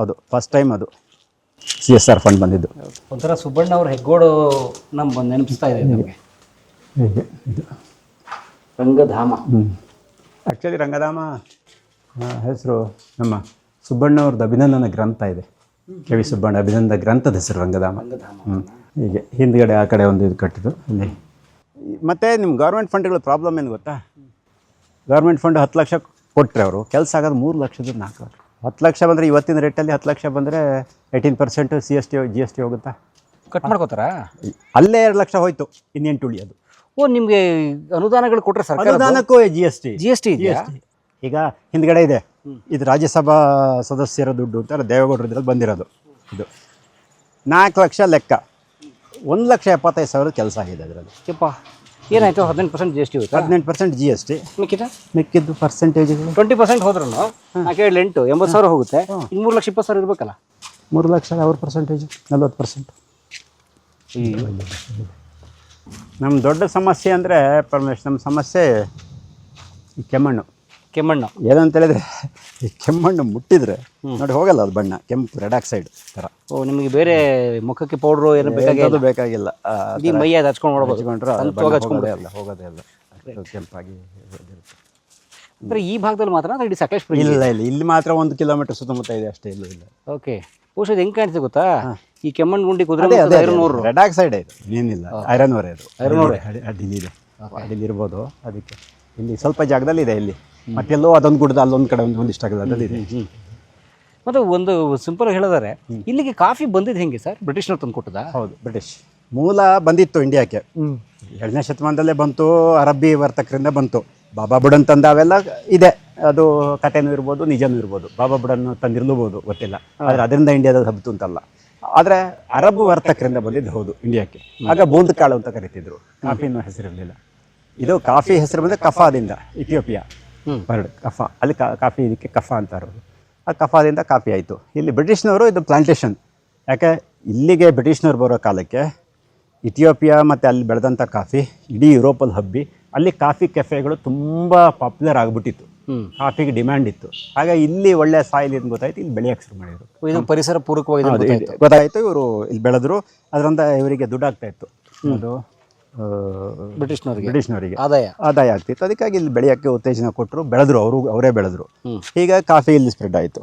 ಅದು ಫಸ್ಟ್ ಟೈಮ್ ಅದು CSR ಫಂಡ್ ಬಂದಿದ್ದು. ಒಂಥರ ಸುಬ್ಬಣ್ಣ ಅವ್ರ ಹೆಗ್ಗೋಡು ನಮ್ಮ ನೆನಪಿಸ್ತಾ ಇದೆ ನಮಗೆ. ಹೀಗೆ ಇದು ರಂಗಧಾಮ. ಆ್ಯಕ್ಚುಲಿ ರಂಗಧಾಮ ಹೆಸರು ನಮ್ಮ ಸುಬ್ಬಣ್ಣವ್ರದ್ದು ಅಭಿನಂದನ ಗ್ರಂಥ ಇದೆ. KV ಸುಬ್ಬಣ್ಣ ಅಭಿನಂದನ ಗ್ರಂಥದ ಹೆಸರು ರಂಗಧಾಮ. ಹೀಗೆ ಹಿಂದ್ಗಡೆ ಆ ಕಡೆ ಒಂದು ಇದು ಕಟ್ಟಿದ್ದು ಇಲ್ಲಿ. ಮತ್ತು ನಿಮ್ಮ ಗೌರ್ಮೆಂಟ್ ಫಂಡ್ಗಳ ಪ್ರಾಬ್ಲಮ್ ಏನು ಗೊತ್ತಾ? ಗೌರ್ಮೆಂಟ್ ಫಂಡ್ 10 ಲಕ್ಷ ಕೊಟ್ಟರೆ ಅವರು ಕೆಲಸ ಆಗೋದು 3 ಲಕ್ಷದ 4 ಲಕ್ಷ. 10 ಲಕ್ಷ ಬಂದರೆ ಇವತ್ತಿನ ರೇಟಲ್ಲಿ 10 ಲಕ್ಷ ಬಂದರೆ 18% GST ಹೋಗುತ್ತಾ? ಕಟ್ ಮಾಡ್ಕೋತಾರಾ? ಅಲ್ಲೇ 2 ಲಕ್ಷ ಹೋಯ್ತು, ಇನ್ನೇನು ಉಳಿಯೋದು. ಓ, ನಿಮಗೆ ಅನುದಾನಗಳು ಕೊಟ್ಟರೆ ಸರ್ಕಾರ? ಅನುದಾನಕ್ಕೂ GST ಇದೆಯಾ? ಈಗ ಹಿಂದ್ಗಡೆ ಇದೆ, ಇದು ರಾಜ್ಯಸಭಾ ಸದಸ್ಯರ ದುಡ್ಡು ಅಂತ ದೇವೇಗೌಡರು ಇದ್ರಲ್ಲಿ ಬಂದಿರೋದು. ಇದು 4 ಲಕ್ಷ ಲೆಕ್ಕ, 1,75,000 ಕೆಲಸ ಆಗಿದೆ ಅದರಲ್ಲಿ. ಯಪ್ಪ, ಏನಾಯಿತು? 18% GST ಹೋಯ್ತು. 18% GST, ಮಿಕ್ಕಿದ್ದು ಪರ್ಸೆಂಟೇಜ್ಗಳು 20% ಹೋದ್ರೂ 4 80,000 ಹೋಗುತ್ತೆ. ಇನ್ನು 3,20,000 ಇರಬೇಕಲ್ಲ. 3 ಲಕ್ಷ ಅವ್ರ ಪರ್ಸೆಂಟೇಜು 40%. ನಮ್ಮ ದೊಡ್ಡ ಸಮಸ್ಯೆ ಅಂದರೆ ಪರಮೇಶ್, ನಮ್ಮ ಸಮಸ್ಯೆ ಈ ಕೆಮ್ಮಣ್ಣು. ಏನಂತ ಹೇಳಿದ್ರೆ, ಈ ಕೆಮ್ಮಣ್ಣು ಮುಟ್ಟಿದ್ರೆ ನೋಡಿ ಹೋಗಲ್ಲ ಅದು ಬಣ್ಣ, ಕೆಂಪು ರೆಡ್ ಆಕ್ಸೈಡ್ ಥರ. ಓ, ನಿಮಗೆ ಬೇರೆ ಮುಖಕ್ಕೆ ಪೌಡ್ರು ಏನು ಬೇಕಾಗಿಲ್ಲ, ಈ ಮೈ ಅದು ಹಚ್ಕೊಂಡು ಹಚ್ಕೊಂಡ್ರೆ ಹೋಗೋದೇ ಅಲ್ಲ, ಕೆಂಪಾಗಿ. ಅಂದರೆ ಈ ಭಾಗದಲ್ಲಿ ಮಾತ್ರ ಇಡೀ ಸಕಲೇಶ್ಪುರ? ಇಲ್ಲ, ಇಲ್ಲಿ ಮಾತ್ರ 1 ಕಿಲೋಮೀಟರ್ ಸುತ್ತಮುತ್ತ ಇದೆ ಅಷ್ಟೇ, ಇಲ್ಲ. ಓಕೆ. ಬಹುಶಃ ಹೆಂಗೆ ಕಾಣಿಸ್ತದೆ ಗೊತ್ತಾ, ಈ ಕೆಮ್ಮಣ್ಣು ಗುಂಡಿ ಕುದುರೆ ರೆಡ್ ಆಕ್ಸೈಡ್ ಇದು, ಏನಿಲ್ಲ, ಐರನ್ ಓರೆ ಅದು. ಅಡಿಲಿದೆ, ಅಡಿಲಿರ್ಬೋದು. ಅದಕ್ಕೆ ಇಲ್ಲಿ ಸ್ವಲ್ಪ ಜಾಗದಲ್ಲಿ ಇದೆ, ಇಲ್ಲಿ ಮತ್ತೆಲ್ಲೋ ಅದೊಂದು ಗುಡ್ಡ, ಅಲ್ಲೊಂದು ಕಡೆ ಒಂದಿಷ್ಟು ಜಾಗದಲ್ಲಿ ಇದೆ. ಮತ್ತು ಒಂದು ಸಿಂಪಲ್ ಹೇಳಿದರೆ, ಇಲ್ಲಿಗೆ ಕಾಫಿ ಬಂದಿದ್ದು ಹೆಂಗೆ ಸರ್? ಬ್ರಿಟಿಷ್ನವ್ರು ತಂದು ಕೊಟ್ಟದ? ಹೌದು, ಬ್ರಿಟಿಷ್ ಮೂಲ ಬಂದಿತ್ತು ಇಂಡಿಯಾಕ್ಕೆ. 7ನೇ ಶತಮಾನದಲ್ಲೇ ಬಂತು, ಅರಬ್ಬಿ ವರ್ತಕರಿಂದ ಬಂತು. ಬಾಬಾ ಬುಡನ್ ತಂದ ಅವೆಲ್ಲ ಇದೆ, ಅದು ಕಥೆನೂ ಇರ್ಬೋದು, ನಿಜನೂ ಇರ್ಬೋದು. ಬಾಬಾ ಬುಡನ್ ತಂದಿರ್ಲೂಬೋದು, ಗೊತ್ತಿಲ್ಲ. ಆದರೆ ಅದರಿಂದ ಇಂಡಿಯಾದಲ್ಲಿ ಹಬ್ಬಿತು ಅಂತಲ್ಲ. ಆದರೆ ಅರಬ್ ವರ್ತಕರಿಂದ ಬಂದಿದ್ದು ಹೌದು ಇಂಡಿಯಾಕ್ಕೆ. ಆಗ ಬೂಂದ್ ಕಾಳು ಅಂತ ಕರಿತಿದ್ರು, ಕಾಫಿನೂ ಹೆಸರಿರಲಿಲ್ಲ. ಇದು ಕಾಫಿ ಹೆಸರು ಬಂದರೆ ಕಫಾದಿಂದ, ಇಥಿಯೋಪಿಯಾ ವರ್ಡ್ ಕಫ, ಅಲ್ಲಿ ಕಾಫಿ ಇದಕ್ಕೆ ಕಫ ಅಂತಾರೋದು. ಆ ಕಫಾದಿಂದ ಕಾಫಿ ಆಯಿತು. ಇಲ್ಲಿ ಬ್ರಿಟಿಷ್ನವರು ಇದು ಪ್ಲಾಂಟೇಶನ್. ಯಾಕೆ ಇಲ್ಲಿಗೆ ಬ್ರಿಟಿಷ್ನವ್ರು ಬರೋ ಕಾಲಕ್ಕೆ ಇಥಿಯೋಪಿಯಾ ಮತ್ತು ಅಲ್ಲಿ ಬೆಳೆದಂಥ ಕಾಫಿ ಇಡೀ ಯುರೋಪಲ್ಲಿ ಹಬ್ಬಿ ಅಲ್ಲಿ ಕಾಫಿ ಕೆಫೆಗಳು ತುಂಬ ಪಾಪ್ಯುಲರ್ ಆಗಿಬಿಟ್ಟಿತ್ತು. ಕಾಫಿಗೆ ಡಿಮ್ಯಾಂಡ್ ಇತ್ತು. ಆಗ ಇಲ್ಲಿ ಒಳ್ಳೆ ಸಾಯಿಲ್ ಏನು ಗೊತ್ತಾಯ್ತು, ಇಲ್ಲಿ ಬೆಳೆಯೋಕ್ಕೆ ಶುರು ಮಾಡಿದರು. ಇದು ಪರಿಸರ ಪೂರಕವಾಗಿ ಗೊತ್ತಾಯಿತು. ಇವರು ಇಲ್ಲಿ ಬೆಳೆದ್ರು, ಅದರಿಂದ ಇವರಿಗೆ ದುಡ್ಡಾಗ್ತಾ ಇತ್ತು. ಅದು ಬ್ರಿಟಿಷ್ನವರಿಗೆ ಆದಾಯ ಆಗ್ತಿತ್ತು. ಅದಕ್ಕಾಗಿ ಇಲ್ಲಿ ಬೆಳೆಯೋಕ್ಕೆ ಉತ್ತೇಜನ ಕೊಟ್ಟರು, ಬೆಳೆದ್ರು, ಅವರೇ ಬೆಳೆದ್ರು. ಹೀಗಾಗಿ ಕಾಫಿ ಇಲ್ಲಿ ಸ್ಪ್ರೆಡ್ ಆಯಿತು.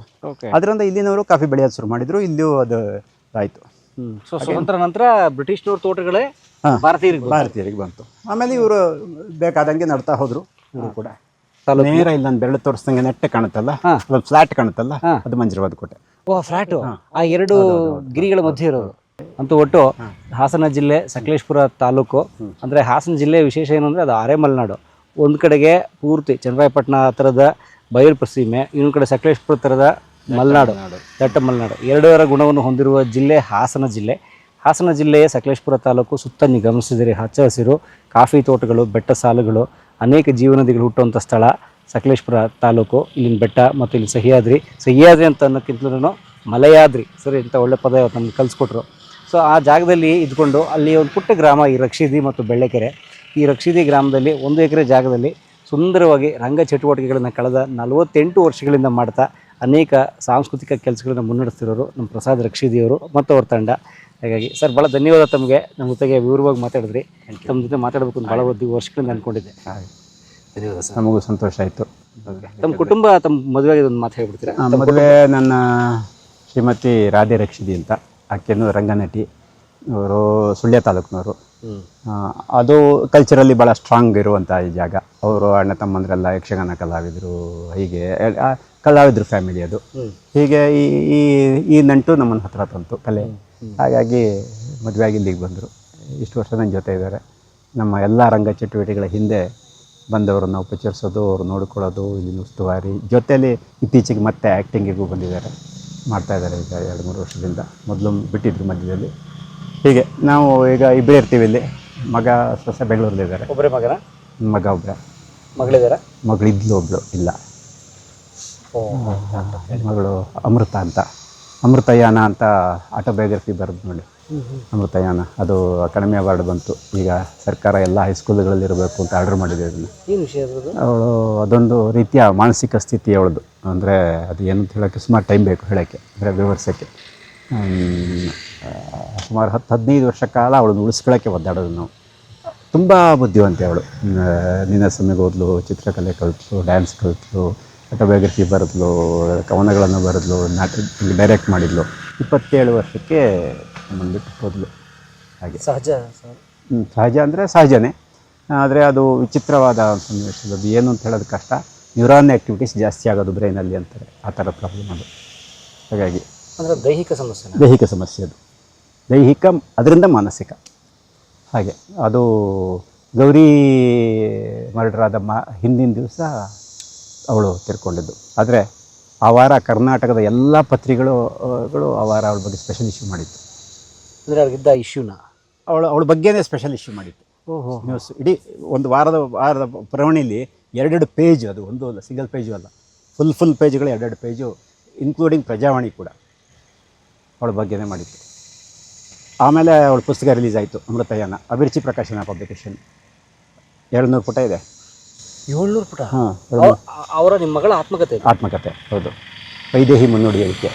ಅದರಿಂದ ಇಲ್ಲಿನವರು ಕಾಫಿ ಬೆಳೆಯೋದು ಶುರು ಮಾಡಿದ್ರು, ಇಲ್ಲಿಯೂ ಅದು ಆಯಿತು. ಸ್ವತಂತ್ರ ನಂತರ ಬ್ರಿಟಿಷ್ನವ್ರ ತೋಟಗಳೇ ಭಾರತೀಯರಿಗೆ ಬಂತು. ಆಮೇಲೆ ಇವರು ಬೇಕಾದಂಗೆ ನಡ್ತಾ ಹೋದ್ರು. ಇವರು ಕೂಡ ನೇರ ಇಲ್ಲಿ ನಾನು ಬೆರಳು ತೋರಿಸ್ದಂಗೆ ನೆಟ್ಟೆ ಕಾಣುತ್ತಲ್ಲ, ಒಂದು ಫ್ಲಾಟ್ ಕಾಣುತ್ತಲ್ಲ, ಅದು ಮಂಜರವಾದ ಕೋಟೆ. ಓ, ಫ್ಲಾಟ್ ಆ 2 ಗಿರಿಗಳ ಮಧ್ಯೆ ಇರೋದು. ಅಂತೂ ಒಟ್ಟು ಹಾಸನ ಜಿಲ್ಲೆ ಸಕಲೇಶ್ಪುರ ತಾಲೂಕು ಅಂದರೆ ಹಾಸನ ಜಿಲ್ಲೆ ವಿಶೇಷ ಏನು ಅಂದರೆ ಅದು ಆರೆಮಲೆನಾಡು. ಒಂದು ಕಡೆಗೆ ಪೂರ್ತಿ ಚನ್ನರಾಯಪಟ್ಟಣ ಥರದ ಬಯಲು ಪ್ರಸೀಮೆ, ಇನ್ನೊಂದು ಕಡೆ ಸಕಲೇಶ್ಪುರ ಥರದ ಮಲೆನಾಡು, ದಟ್ಟ ಮಲೆನಾಡು. ಎರಡರ ಗುಣವನ್ನು ಹೊಂದಿರುವ ಜಿಲ್ಲೆ ಹಾಸನ ಜಿಲ್ಲೆ. ಹಾಸನ ಜಿಲ್ಲೆಯ ಸಕಲೇಶ್ಪುರ ತಾಲೂಕು ಸುತ್ತ ನೀವು ಗಮನಿಸಿದರೆ ಹಚ್ಚ ಹಸಿರು ಕಾಫಿ ತೋಟಗಳು, ಬೆಟ್ಟ ಸಾಲುಗಳು, ಅನೇಕ ಜೀವನದಿಗಳು ಹುಟ್ಟುವಂಥ ಸ್ಥಳ ಸಕಲೇಶ್ಪುರ ತಾಲೂಕು. ಇಲ್ಲಿನ ಬೆಟ್ಟ ಮತ್ತು ಇಲ್ಲಿ ಸಹ್ಯಾದ್ರಿ ಅಂತ ಅನ್ನೋಕ್ಕಿಂತಲೂ ಮಲಯಾದ್ರಿ, ಸರಿ, ಇಂಥ ಒಳ್ಳೆ ಪದ ನಮ್ಗೆ ಕಲಿಸ್ಕೊಟ್ರು. ಸೊ ಆ ಜಾಗದಲ್ಲಿ ಇದ್ಕೊಂಡು ಅಲ್ಲಿ ಒಂದು ಪುಟ್ಟ ಗ್ರಾಮ ಈ ರಕ್ಷಿದಿ ಮತ್ತು ಬೆಳ್ಳೆಕೆರೆ. ಈ ರಕ್ಷಿದಿ ಗ್ರಾಮದಲ್ಲಿ 1 ಎಕರೆ ಜಾಗದಲ್ಲಿ ಸುಂದರವಾಗಿ ರಂಗ ಚಟುವಟಿಕೆಗಳನ್ನು ಕಳೆದ 48 ವರ್ಷಗಳಿಂದ ಮಾಡ್ತಾ ಅನೇಕ ಸಾಂಸ್ಕೃತಿಕ ಕೆಲಸಗಳನ್ನು ಮುನ್ನಡೆಸ್ತಿರೋರು ನಮ್ಮ ಪ್ರಸಾದ್ ರಕ್ಷಿದಿಯವರು ಮತ್ತು ಅವ್ರ ತಂಡ. ಹಾಗಾಗಿ ಸರ್, ಭಾಳ ಧನ್ಯವಾದ ತಮಗೆ. ನಮ್ಮ ಜೊತೆಗೆ ವಿವರವಾಗಿ ಮಾತಾಡಿದ್ರಿ. ತಮ್ಮ ಜೊತೆ ಮಾತಾಡಬೇಕು ಅಂತ ಭಾಳ ವರ್ಷಗಳಿಂದ ಅಂದ್ಕೊಂಡಿದ್ದೆ. ಧನ್ಯವಾದ ಸರ್, ನಮಗೂ ಸಂತೋಷ ಆಯಿತು. ತಮ್ಮ ಕುಟುಂಬ, ತಮ್ಮ ಮದುವೆಗೆ ಒಂದು ಮಾತು ಹೇಳ್ಬಿಡ್ತೀರಾ? ಮದುವೆ ನನ್ನ ಶ್ರೀಮತಿ ರಾಧೆ ರಕ್ಷಿದಿ ಅಂತ, ಆಕೆನೂ ರಂಗನಟಿ, ಅವರು ಸುಳ್ಯ ತಾಲೂಕಿನವರು. ಅದು ಕಲ್ಚರಲ್ಲಿ ಭಾಳ ಸ್ಟ್ರಾಂಗ್ ಇರುವಂಥ ಈ ಜಾಗ. ಅವರು ಅಣ್ಣ ತಮ್ಮಂದ್ರೆಲ್ಲ ಯಕ್ಷಗಾನ ಕಲಾವಿದರು. ಹೀಗೆ ಕಲಾವಿದ್ರ ಫ್ಯಾಮಿಲಿ ಅದು. ಹೀಗೆ ಈ ನಂಟು ನಮ್ಮನ್ನು ಹತ್ರ ತಂತು ಕಲೆ. ಹಾಗಾಗಿ ಮದುವೆಯಾಗಿ ಇಲ್ಲಿಗೆ ಬಂದರು. ಇಷ್ಟು ವರ್ಷ ನನ್ನ ಜೊತೆ ಇದ್ದಾರೆ. ನಮ್ಮ ಎಲ್ಲ ರಂಗ ಚಟುವಟಿಕೆಗಳ ಹಿಂದೆ ಬಂದವರನ್ನು ಉಪಚರಿಸೋದು, ಅವ್ರು ನೋಡ್ಕೊಳ್ಳೋದು, ಇಲ್ಲಿನ ಉಸ್ತುವಾರಿ ಜೊತೆಯಲ್ಲಿ ಇತ್ತೀಚೆಗೆ ಮತ್ತೆ ಆ್ಯಕ್ಟಿಂಗಿಗೂ ಬಂದಿದ್ದಾರೆ, ಮಾಡ್ತಾಯಿದ್ದಾರೆ ಈಗ 2-3 ವರ್ಷದಿಂದ. ಮೊದಲು ಬಿಟ್ಟಿದ್ರು ಮಧ್ಯದಲ್ಲಿ. ಹೀಗೆ ನಾವು ಈಗ ಇಬ್ಬರೇ ಇರ್ತೀವಿ ಇಲ್ಲಿ. ಮಗ ಸೊಸೆ ಬೆಂಗಳೂರಲ್ಲಿದ್ದಾರೆ. ಒಬ್ಬರೇ ಮಗನ? ಮಗ ಒಬ್ಬರ. ಮಗಳಿದ್ದಾರ? ಮಗಳಿದ್ಲು, ಒಬ್ಬಳು ಇಲ್ಲ. ಮಗಳು ಅಮೃತ ಅಂತ, ಅಮೃತಯಾನ ಅಂತ ಆಟೋಬಯೋಗ್ರಫಿ ಬರೆದು ನೋಡಿ. ಅಮೃತಯಾನ ಅದು ಅಕಾಡೆಮಿ ಅವಾರ್ಡ್ ಬಂತು. ಈಗ ಸರ್ಕಾರ ಎಲ್ಲ ಹೈಸ್ಕೂಲ್ಗಳಲ್ಲಿ ಇರಬೇಕು ಅಂತ ಆರ್ಡರ್ ಮಾಡಿದೆ ಅದನ್ನು. ಏನು ವಿಷಯ ಅದರದ್ದು? ಅವಳು ಅದೊಂದು ರೀತಿಯ ಮಾನಸಿಕ ಸ್ಥಿತಿ ಅವಳದು. ಅಂದರೆ ಅದು ಏನು ಅಂತ ಹೇಳೋಕ್ಕೆ ಸುಮಾರು ಟೈಮ್ ಬೇಕು ಹೇಳೋಕ್ಕೆ, ಅಂದರೆ ವಿವರಿಸೋಕ್ಕೆ. ಸುಮಾರು 10-15 ವರ್ಷ ಕಾಲ ಅವಳನ್ನು ಉಳಿಸ್ಕೊಳ್ಳೋಕ್ಕೆ ಒದ್ದಾಡೋದು ನಾವು. ತುಂಬ ಬುದ್ಧಿವಂತೆ ಅವಳು. ನೀನಾಸಮ್ಮಿಗೆ ಹೋದ್ಲು, ಚಿತ್ರಕಲೆ ಕಲಿತ್ಲು, ಡ್ಯಾನ್ಸ್ ಕಲಿತ್ಲು, ಆಟೋಬಯೋಗ್ರಫಿ ಬರೆದ್ಲು, ಕವನಗಳನ್ನು ಬರೆದ್ಲು, ಡೈರೆಕ್ಟ್ ಮಾಡಿದ್ಲು. 27 ವರ್ಷಕ್ಕೆ ಬಂದುಬಿಟ್ಟು ಹೋದ್ಲು. ಹಾಗೆ ಸಹಜ ಸಹಜ ಅಂದರೆ ಸಹಜನೇ, ಆದರೆ ಅದು ವಿಚಿತ್ರವಾದ ಸನ್ನಿವೇಶದ್ದು. ಏನು ಅಂತ ಹೇಳೋದು ಕಷ್ಟ. ನ್ಯೂರಾನ್ ಆ್ಯಕ್ಟಿವಿಟೀಸ್ ಜಾಸ್ತಿ ಆಗೋದು ಬ್ರೈನಲ್ಲಿ ಅಂತಾರೆ, ಆ ಥರ ಪ್ರಾಬ್ಲಮ್ ಅದು. ಹಾಗಾಗಿ ಅಂದರೆ ದೈಹಿಕ ಸಮಸ್ಯೆ ಅದು. ದೈಹಿಕ, ಅದರಿಂದ ಮಾನಸಿಕ. ಹಾಗೆ ಅದು ಗೌರಿ ಮರ್ಡರ್ ಆದ ಹಿಂದಿನ ದಿವಸ ಅವಳು ತಿರ್ಕೊಂಡಿದ್ದು. ಆದರೆ ಆ ವಾರ ಕರ್ನಾಟಕದ ಎಲ್ಲ ಪತ್ರಿಕೆಗಳು ಆ ವಾರ ಅವಳ ಬಗ್ಗೆ ಸ್ಪೆಷಲ್ ಇಶ್ಯೂ ಮಾಡಿತ್ತು. ಅಂದರೆ ಅವ್ರಿಗಿದ್ದ ಇಶ್ಯೂನ ಅವಳ ಬಗ್ಗೆನೇ ಸ್ಪೆಷಲ್ ಇಶ್ಯೂ ಮಾಡಿತ್ತು ನ್ಯೂಸ್. ಇಡೀ ಒಂದು ವಾರದ ಪರವಣಿಲಿ 2 ಪೇಜ್, ಅದು ಒಂದು ಅಲ್ಲ, ಸಿಂಗಲ್ ಪೇಜು ಅಲ್ಲ, ಫುಲ್ ಪೇಜ್ಗಳು 2 ಪೇಜು, ಇನ್ಕ್ಲೂಡಿಂಗ್ ಪ್ರಜಾವಾಣಿ ಕೂಡ ಅವಳ ಬಗ್ಗೆನೇ ಮಾಡಿತ್ತು. ಆಮೇಲೆ ಅವಳ ಪುಸ್ತಕ ರಿಲೀಸ್ ಆಯಿತು, ಅಮೃತಯಾನ, ಅಭಿರುಚಿ ಪ್ರಕಾಶನ ಪಬ್ಲಿಕೇಶನ್. 200 ಪುಟ ಇದೆ. 700 ಪುಟ? ಹಾಂ. ಅವರ ನಿಮ್ಮ ಮಗಳ ಆತ್ಮಕತೆ, ಹೌದು. ವೈದೇಹಿ ಮುನ್ನುಡಿ ಅದಕ್ಕೆ.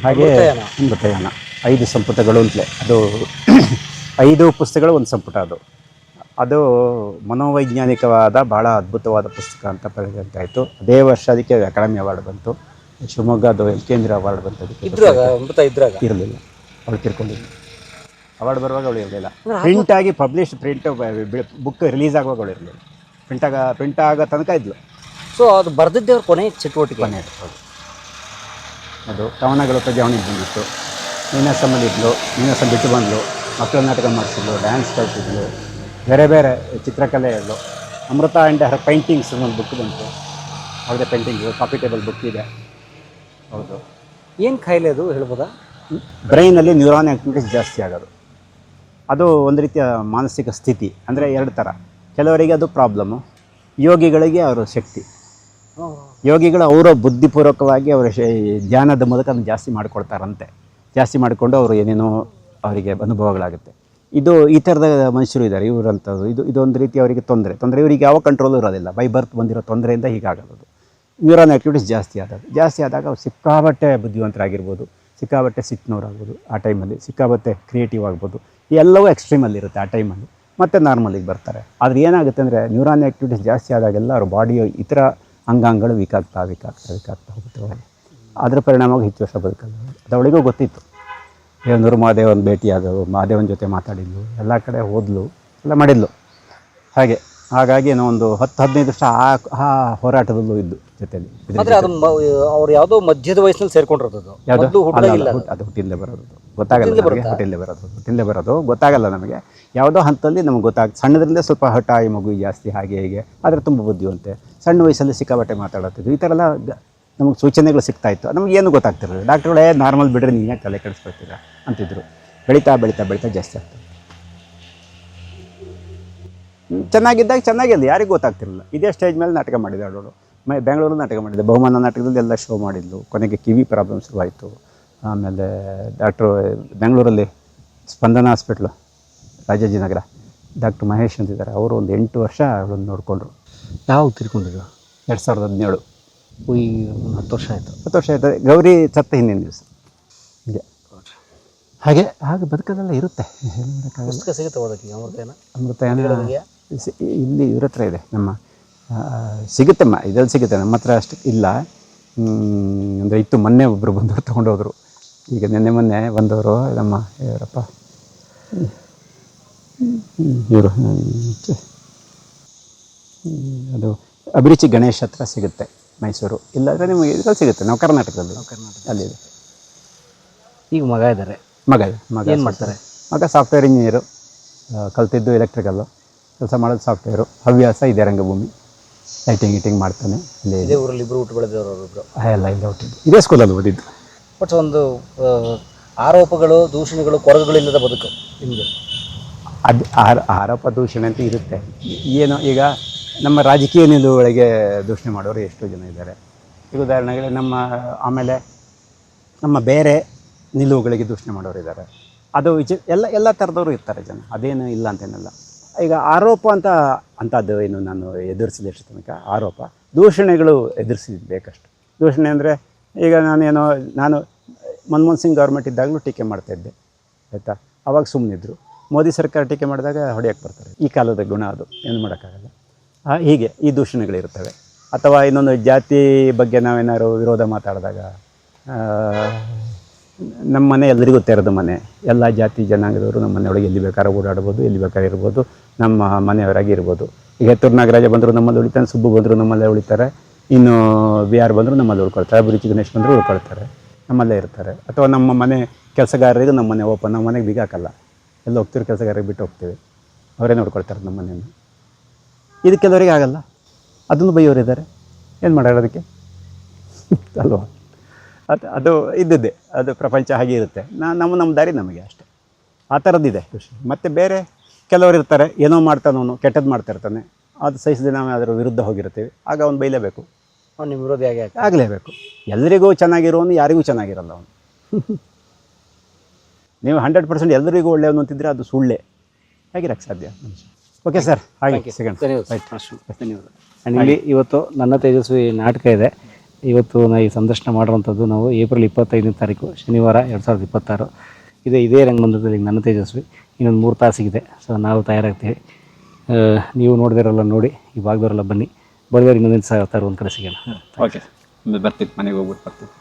ಹಾಗೆ ಅಮೃತಯಾನ 5 ಸಂಪುಟಗಳು ಅಂತಲೇ ಅದು. 5 ಪುಸ್ತಕಗಳು ಒಂದು ಸಂಪುಟ. ಅದು ಮನೋವೈಜ್ಞಾನಿಕವಾದ ಭಾಳ ಅದ್ಭುತವಾದ ಪುಸ್ತಕ ಅಂತ ಪರಿಗಣಿತಾಯಿತು. ಅದೇ ವರ್ಷ ಅದಕ್ಕೆ ಅಕಾಡೆಮಿ ಅವಾರ್ಡ್ ಬಂತು. ಶಿವಮೊಗ್ಗದು ಕೇಂದ್ರ ಅವಾರ್ಡ್ ಬಂತು. ಅದಕ್ಕೆ ಇರಲಿಲ್ಲ, ಅವಳು ತಿರ್ಕೊಂಡಿದ್ಲು. ಅವಾರ್ಡ್ ಬರುವಾಗ ಅವಳು ಇರಲಿಲ್ಲ. ಪ್ರಿಂಟ್ ಬುಕ್ ರಿಲೀಸ್ ಆಗುವಾಗ ಅವಳು ಇರಲಿಲ್ಲ. ಪ್ರಿಂಟ್ ಆಗೋ ತನಕ ಇದ್ಲು. ಸೊ ಅದು ಬರೆದಿದ್ದೆ ಅವ್ರ ಕೊನೆ ಚಟುವಟಿಕೆ. ಹೌದು. ಅದು ಕವನಗಳು ಪ್ರಜಾವಣಿ ಬಂದಿತ್ತು. ನೀನಾಸಮ್ಮಲ್ಲಿದ್ಲು, ನೀನಾಸಮ್ ಬಿಟ್ಟು ಬಂದಳು, ಮಕ್ಕಳ ನಾಟಕ ಮಾಡಿಸಿದ್ಲು, ಡ್ಯಾನ್ಸ್ ಕಲಿಸಿದ್ಲು, ಬೇರೆ ಚಿತ್ರಕಲೆ ಇರಲು. ಅಮೃತ ಆ್ಯಂಡ್ ಹರ್ ಪೈಂಟಿಂಗ್ಸ್ ಒಂದು ಬುಕ್ ಬಂತು. ಅವ್ರದ್ದೇ ಪೇಂಟಿಂಗು, ಕಾಪಿ ಟೇಬಲ್ ಬುಕ್ ಇದೆ. ಹೌದು. ಏನು ಕಾಯಿಲೆ ಅದು ಹೇಳ್ಬೋದಾ? ಬ್ರೈನಲ್ಲಿ ನ್ಯೂರಾನ್ ಆ್ಯಕ್ಟಿವಿಟೀಸ್ ಜಾಸ್ತಿ ಆಗೋದು. ಅದು ಒಂದು ರೀತಿಯ ಮಾನಸಿಕ ಸ್ಥಿತಿ. ಅಂದರೆ 2 ಥರ. ಕೆಲವರಿಗೆ ಅದು ಪ್ರಾಬ್ಲಮ್ಮು, ಯೋಗಿಗಳಿಗೆ ಅವರ ಶಕ್ತಿ. ಯೋಗಿಗಳು ಅವರ ಬುದ್ಧಿಪೂರ್ವಕವಾಗಿ ಅವರ ಧ್ಯಾನದ ಮೂಲಕ ಅದನ್ನು ಜಾಸ್ತಿ ಮಾಡ್ಕೊಳ್ತಾರಂತೆ. ಜಾಸ್ತಿ ಮಾಡಿಕೊಂಡು ಅವರು ಏನೇನೋ ಅವರಿಗೆ ಅನುಭವಗಳಾಗುತ್ತೆ. ಈ ಥರದ ಮನುಷ್ಯರು ಇದ್ದಾರೆ. ಇವರಂಥದ್ದು ಇದೊಂದು ರೀತಿ ಅವರಿಗೆ ತೊಂದರೆ. ಇವರಿಗೆ ಯಾವ ಕಂಟ್ರೋಲು ಇರೋದಿಲ್ಲ. ಬೈ ಬರ್ತ್ ಬಂದಿರೋ ತೊಂದರೆಯಿಂದ ಹೀಗಾಗೋದು. ನ್ಯೂರಾನ್ ಆ್ಯಕ್ಟಿವಿಟೀಸ್ ಜಾಸ್ತಿ ಆದಾಗ ಅವ್ರು ಸಿಕ್ಕಾಬಟ್ಟೆ ಬುದ್ಧಿವಂತರಾಗಿರ್ಬೋದು, ಸಿಕ್ಕಾಬಟ್ಟೆ ಸಿಟ್ಟಿನವರಾಗ್ಬೋದು, ಆ ಟೈಮಲ್ಲಿ ಸಿಕ್ಕಾಬಟ್ಟೆ ಕ್ರಿಯೇಟಿವ್ ಆಗ್ಬೋದು. ಎಲ್ಲವೂ ಎಕ್ಸ್ಟ್ರೀಮಲ್ಲಿರುತ್ತೆ ಆ ಟೈಮಲ್ಲಿ. ಮತ್ತೆ ನಾರ್ಮಲಿಗೆ ಬರ್ತಾರೆ. ಆದರೆ ಏನಾಗುತ್ತೆ ಅಂದರೆ ನ್ಯೂರಾನ್ ಆ್ಯಕ್ಟಿವಿಟೀಸ್ ಜಾಸ್ತಿ ಆದಾಗೆಲ್ಲ ಅವ್ರ ಬಾಡಿಯ ಇತರ ಅಂಗಾಂಗಗಳು ವೀಕ್ ಆಗ್ತಾ ಹೋಗುತ್ತೆ. ಅದರ ಪರಿಣಾಮವಾಗಿ ಹೆಚ್ಚು ವರ್ಷ ಬದುಕಲ್ಲ. ಅದು ಅವಳಿಗೂ ಗೊತ್ತಿತ್ತು. ದೇವನೂರು ಮಹಾದೇವನ ಭೇಟಿಯಾದವು, ಮಹಾದೇವನ ಜೊತೆ ಮಾತಾಡಿದ್ಲು, ಎಲ್ಲ ಕಡೆ ಹೋದ್ಲು, ಎಲ್ಲ ಮಾಡಿದ್ಲು. ಹಾಗಾಗಿ ನಾವು ಒಂದು 10-15 ವರ್ಷ ಆ ಹೋರಾಟದಲ್ಲೂ ಇದ್ದು ಜೊತೆಯಲ್ಲಿ. ಅವ್ರು ಯಾವುದೋ ಮಧ್ಯದ ವಯಸ್ಸಿನಲ್ಲಿ ಸೇರ್ಕೊಂಡಿರೋದು. ಅದು ಹುಟ್ಟಿಲ್ಲೇ ಬರೋದು, ಹುಟ್ಟಿಲ್ಲೇ ಬರೋದು ಗೊತ್ತಾಗಲ್ಲ ನಮಗೆ. ಯಾವುದೋ ಹಂತದಲ್ಲಿ ನಮಗೆ ಸಣ್ಣದ್ರಿಂದ ಸ್ವಲ್ಪ ಹಠ, ಈ ಮಗು ಜಾಸ್ತಿ ಹಾಗೆ ಹೀಗೆ, ಆದರೆ ತುಂಬ ಬುದ್ಧಿವಂತೆ. ಸಣ್ಣ ವಯಸ್ಸಲ್ಲಿ ಸಿಕ್ಕಾಬಟ್ಟೆ ಮಾತಾಡತ್ತಿದ್ದು. ಈ ಥರ ಎಲ್ಲ ನಮಗೆ ಸೂಚನೆಗಳು ಸಿಗ್ತಾಯಿತ್ತು. ನಮಗೇನು ಗೊತ್ತಾಗ್ತಿರಲಿಲ್ಲ. ಡಾಕ್ಟ್ರುಗಳೇ ನಾರ್ಮಲ್ ಬಿಡ್ರಿ, ನೀವು ಯಾಕೆ ತಲೆ ಕೆಡಿಸ್ಕೊಳ್ತೀರಾ ಅಂತಿದ್ರು. ಬೆಳೀತಾ ಜಾಸ್ತಿ ಆಗ್ತದೆ. ಚೆನ್ನಾಗಿದ್ದಾಗ ಚೆನ್ನಾಗಿಲ್ಲ, ಯಾರಿಗೂ ಗೊತ್ತಾಗ್ತಿರಲಿಲ್ಲ. ಇದೇ ಸ್ಟೇಜ್ ಮೇಲೆ ನಾಟಕ ಮಾಡಿದೆ ಅವಳು. ಬೆಂಗಳೂರು ನಾಟಕ ಮಾಡಿದ್ದೆ. ಬಹುಮಾನ ನಾಟಕದಲ್ಲಿ ಎಲ್ಲ ಶೋ ಮಾಡಿದ್ಲು. ಕೊನೆಗೆ ಕಿವಿ ಪ್ರಾಬ್ಲಮ್ ಶುರುವಾಯಿತು. ಆಮೇಲೆ ಡಾಕ್ಟ್ರು ಬೆಂಗಳೂರಲ್ಲಿ ಸ್ಪಂದನ ಹಾಸ್ಪಿಟ್ಲು, ರಾಜಾಜಿನಗರ, ಡಾಕ್ಟ್ರ್ ಮಹೇಶ್ ಅಂತಿದ್ದಾರೆ. ಅವರು ಒಂದು 8 ವರ್ಷ ಅವಳನ್ನು ನೋಡಿಕೊಂಡ್ರು. ಯಾವಾಗ ತಿರ್ಕೊಂಡಿದ್ರು? 2017. 10 ವರ್ಷ ಆಯಿತು. 10 ವರ್ಷ ಆಯ್ತು. ಗೌರಿ ಸತ್ತ ಹಿಂದಿನ ದಿವಸ. ಹಾಗೆ ಬದುಕೋದೆಲ್ಲ ಇರುತ್ತೆ. ಪುಸ್ತಕ ಸಿಗುತ್ತೆ ಓದೋಕ್ಕೆ? ಅಮೃತಯಾನ ಇಲ್ಲಿ ಇವ್ರ ಹತ್ರ ಇದೆ, ನಮ್ಮ ಸಿಗುತ್ತಮ್ಮ, ಇದರಲ್ಲಿ ಸಿಗುತ್ತೆ. ನಮ್ಮ ಹತ್ರ ಅಷ್ಟು ಇಲ್ಲ. ಅಂದರೆ ಇತ್ತು. ಮೊನ್ನೆ ಒಬ್ಬರು ಬಂದವರು ತೊಗೊಂಡೋದ್ರು. ಈಗ ಮೊನ್ನೆ ಬಂದವರು ನಮ್ಮ ಇವರಪ್ಪ, ಇವರು ಅದು ಅಭಿರುಚಿ ಗಣೇಶ್ ಹತ್ರ ಸಿಗುತ್ತೆ. ಮೈಸೂರು. ಇಲ್ಲಾಂದರೆ ನಿಮಗೆ ಇದ್ರಲ್ಲಿ ಸಿಗುತ್ತೆ, ನಾವು ಕರ್ನಾಟಕದಲ್ಲಿ ಅಲ್ಲಿದೆ. ಈಗ ಮಗ ಇದ್ದಾರೆ, ಮಗ ಏನು ಮಾಡ್ತಾರೆ? ಮಗ ಸಾಫ್ಟ್ವೇರ್ ಇಂಜಿನಿಯರು, ಕಲ್ತಿದ್ದು ಎಲೆಕ್ಟ್ರಿಕಲ್ಲು, ಕೆಲಸ ಮಾಡೋದು ಸಾಫ್ಟ್ವೇರು, ಹವ್ಯಾಸ ಇದೆ ರಂಗಭೂಮಿ, ಲೈಟಿಂಗ್ ಗಿಟಿಂಗ್ ಮಾಡ್ತಾನೆ. ಇಲ್ಲಿ ಇದೇ ಊರಲ್ಲಿ ಇಬ್ಬರು ಹುಟ್ಟು ಬೆಳೆದವರು ಅವರಿಬ್ಬರು. ಎಲ್ಲ ಇಲ್ಲ ಹುಟ್ಟಿದ್ದು, ಇದೇ ಸ್ಕೂಲಲ್ಲಿ ಓದಿದ್ದು. ಬಟ್ ಒಂದು ಆರೋಪಗಳು, ದೂಷಣೆಗಳು, ಕೊರಗುಗಳಿಲ್ಲದ ಬದುಕು ನಿಮ್ಮದು. ಅದು ಆರೋಪ ದೂಷಣೆ ಅಂತ ಇರುತ್ತೆ. ಏನೋ ಈಗ ನಮ್ಮ ರಾಜಕೀಯ ನಿಲುವುಗಳಿಗೆ ದೂಷಣೆ ಮಾಡೋರು ಎಷ್ಟೋ ಜನ ಇದ್ದಾರೆ. ಈಗ ಉದಾಹರಣೆಗೆ ಆಮೇಲೆ ನಮ್ಮ ಬೇರೆ ನಿಲುವುಗಳಿಗೆ ದೂಷಣೆ ಮಾಡೋರು ಇದ್ದಾರೆ. ಅದು ಎಲ್ಲ ಥರದವರು ಇರ್ತಾರೆ ಜನ, ಅದೇನು ಇಲ್ಲ ಅಂತೇನಲ್ಲ. ಈಗ ಆರೋಪ ಅಂಥದ್ದು ಏನು ನಾನು ಎದುರಿಸಿದೆ ಎಷ್ಟು ತನಕ. ಆರೋಪ ದೂಷಣೆಗಳು ಎದುರಿಸಿದ್ದು ಬೇಕಷ್ಟು. ದೂಷಣೆ ಅಂದರೆ ಈಗ ನಾನು ಮನಮೋಹನ್ ಸಿಂಗ್ ಗೌರ್ಮೆಂಟ್ ಇದ್ದಾಗಲೂ ಟೀಕೆ ಮಾಡ್ತಾಯಿದ್ದೆ, ಆಯಿತಾ. ಆವಾಗ ಸುಮ್ಮನಿದ್ರು. ಮೋದಿ ಸರ್ಕಾರ ಟೀಕೆ ಮಾಡಿದಾಗ ಹೊಡೆಯೋಕ್ಕೆ ಬರ್ತಾರೆ. ಈ ಕಾಲದ ಗುಣ ಅದು, ಏನು ಮಾಡೋಕ್ಕಾಗಲ್ಲ. ಹೀಗೆ ಈ ದೂಷಣೆಗಳಿರ್ತವೆ. ಅಥವಾ ಇನ್ನೊಂದು ಜಾತಿ ಬಗ್ಗೆ ನಾವೇನಾದ್ರು ವಿರೋಧ ಮಾತಾಡಿದಾಗ, ನಮ್ಮ ಮನೆ ಎಲ್ರಿಗೂ ತೆರೆದ ಮನೆ, ಎಲ್ಲ ಜಾತಿ ಜನಾಂಗದವರು ನಮ್ಮ ಮನೆಯೊಳಗೆ ಎಲ್ಲಿ ಬೇಕಾದ್ರೂ ಓಡಾಡ್ಬೋದು, ಎಲ್ಲಿ ಬೇಕಾದ್ರೂ ಇರ್ಬೋದು, ನಮ್ಮ ಮನೆಯವರಾಗಿ ಇರ್ಬೋದು. ಈಗ ಹೆತ್ತೂರು ನಾಗರಾಜ ಬಂದರು ನಮ್ಮಲ್ಲಿ ಉಳಿತಾನೆ, ಸುಬ್ಬು ಬಂದರು ನಮ್ಮಲ್ಲೇ ಉಳಿತಾರೆ, ಇನ್ನು ಬಿ ಆರ್ ಬಂದರು ನಮ್ಮಲ್ಲಿ ಉಳ್ಕೊಳ್ತಾರೆ, ಅಭಿರುಚಿ ಗಣೇಶ್ ಬಂದರು ಉಳ್ಕೊಳ್ತಾರೆ, ನಮ್ಮಲ್ಲೇ ಇರ್ತಾರೆ. ಅಥವಾ ನಮ್ಮ ಮನೆ ಕೆಲಸಗಾರರಿಗೆ ನಮ್ಮ ಮನೆ ಓಪನ್, ನಮ್ಮ ಮನೆಗೆ ಬೀಗ ಹಾಕಲ್ಲ, ಎಲ್ಲ ಹೋಗ್ತೀವಿ ಕೆಲಸಗಾರರಿಗೆ ಬಿಟ್ಟು ಹೋಗ್ತೀವಿ, ಅವರೇ ನೋಡ್ಕೊಳ್ತಾರೆ ನಮ್ಮ ಮನೆಯನ್ನು. ಇದು ಕೆಲವರಿಗೆ ಆಗಲ್ಲ, ಅದನ್ನು ಬೈಯೋರಿದ್ದಾರೆ, ಏನು ಮಾಡೋದು ಅದಕ್ಕೆ ಅಲ್ವಾ. ಅದು ಇದ್ದಿದ್ದೆ, ಅದು ಪ್ರಪಂಚ ಹಾಗೆ ಇರುತ್ತೆ. ನಮ್ಮ ದಾರಿ ನಮಗೆ ಅಷ್ಟೇ, ಆ ಥರದ್ದಿದೆ ಖುಷಿ. ಮತ್ತು ಬೇರೆ ಕೆಲವರು ಇರ್ತಾರೆ, ಏನೋ ಮಾಡ್ತಾನವನು, ಕೆಟ್ಟದ್ದು ಮಾಡ್ತಾ ಇರ್ತಾನೆ, ಅದು ಸಹಿಸದೆ ನಾವು ಅದರ ವಿರುದ್ಧ ಹೋಗಿರ್ತೀವಿ, ಆಗ ಅವ್ನು ಬೈಲೇಬೇಕು, ಅವ್ನು ನಿಮ್ಮ ವಿರೋಧಿ ಆಗಲೇಬೇಕು. ಎಲ್ಲರಿಗೂ ಚೆನ್ನಾಗಿರೋನು ಯಾರಿಗೂ ಚೆನ್ನಾಗಿರಲ್ಲ ಅವನು. ನೀವು 100% ಎಲ್ಲರಿಗೂ ಒಳ್ಳೆಯವನು ಅಂತಿದ್ರೆ ಅದು ಸುಳ್ಳೆ, ಹೇಗಿರಕ್ಕೆ ಸಾಧ್ಯ ಮನುಷ್ಯ. ಓಕೆ ಸರ್, ಹಾಗೆ ಸೆಕೆಂಡ್ ಧನ್ಯವಾದ. ಆ್ಯಂಡ್ ಇಲ್ಲಿ ಇವತ್ತು ನನ್ನ ತೇಜಸ್ವಿ ನಾಟಕ ಇದೆ. ಇವತ್ತು ಈ ಸಂದರ್ಶನ ಮಾಡುವಂಥದ್ದು ನಾವು ಏಪ್ರಿಲ್ 25ನೇ ತಾರೀಕು ಶನಿವಾರ 2026 ಇದೇ ರಂಗಮಂದಿರದಲ್ಲಿ ನನ್ನ ತೇಜಸ್ವಿ. ಇನ್ನೊಂದು 3 ತಾಸಿಗಿದೆ. ಸೊ ನಾವು ತಯಾರಾಗ್ತೀವಿ. ನೀವು ನೋಡಿದಿರಲ್ಲ ನೋಡಿ, ಈ ಭಾಗದವರೆಲ್ಲ ಬನ್ನಿ. ಬಳಿದವ್ರು ಇನ್ನೊಂದು ದಿವಸ ಒಂದು ಕಡೆ ಸಿಗೋಣ. ಓಕೆ, ಬರ್ತೀನಿ, ಮನೆಗೆ ಹೋಗ್ಬಿಟ್ಟು ಬರ್ತೀನಿ.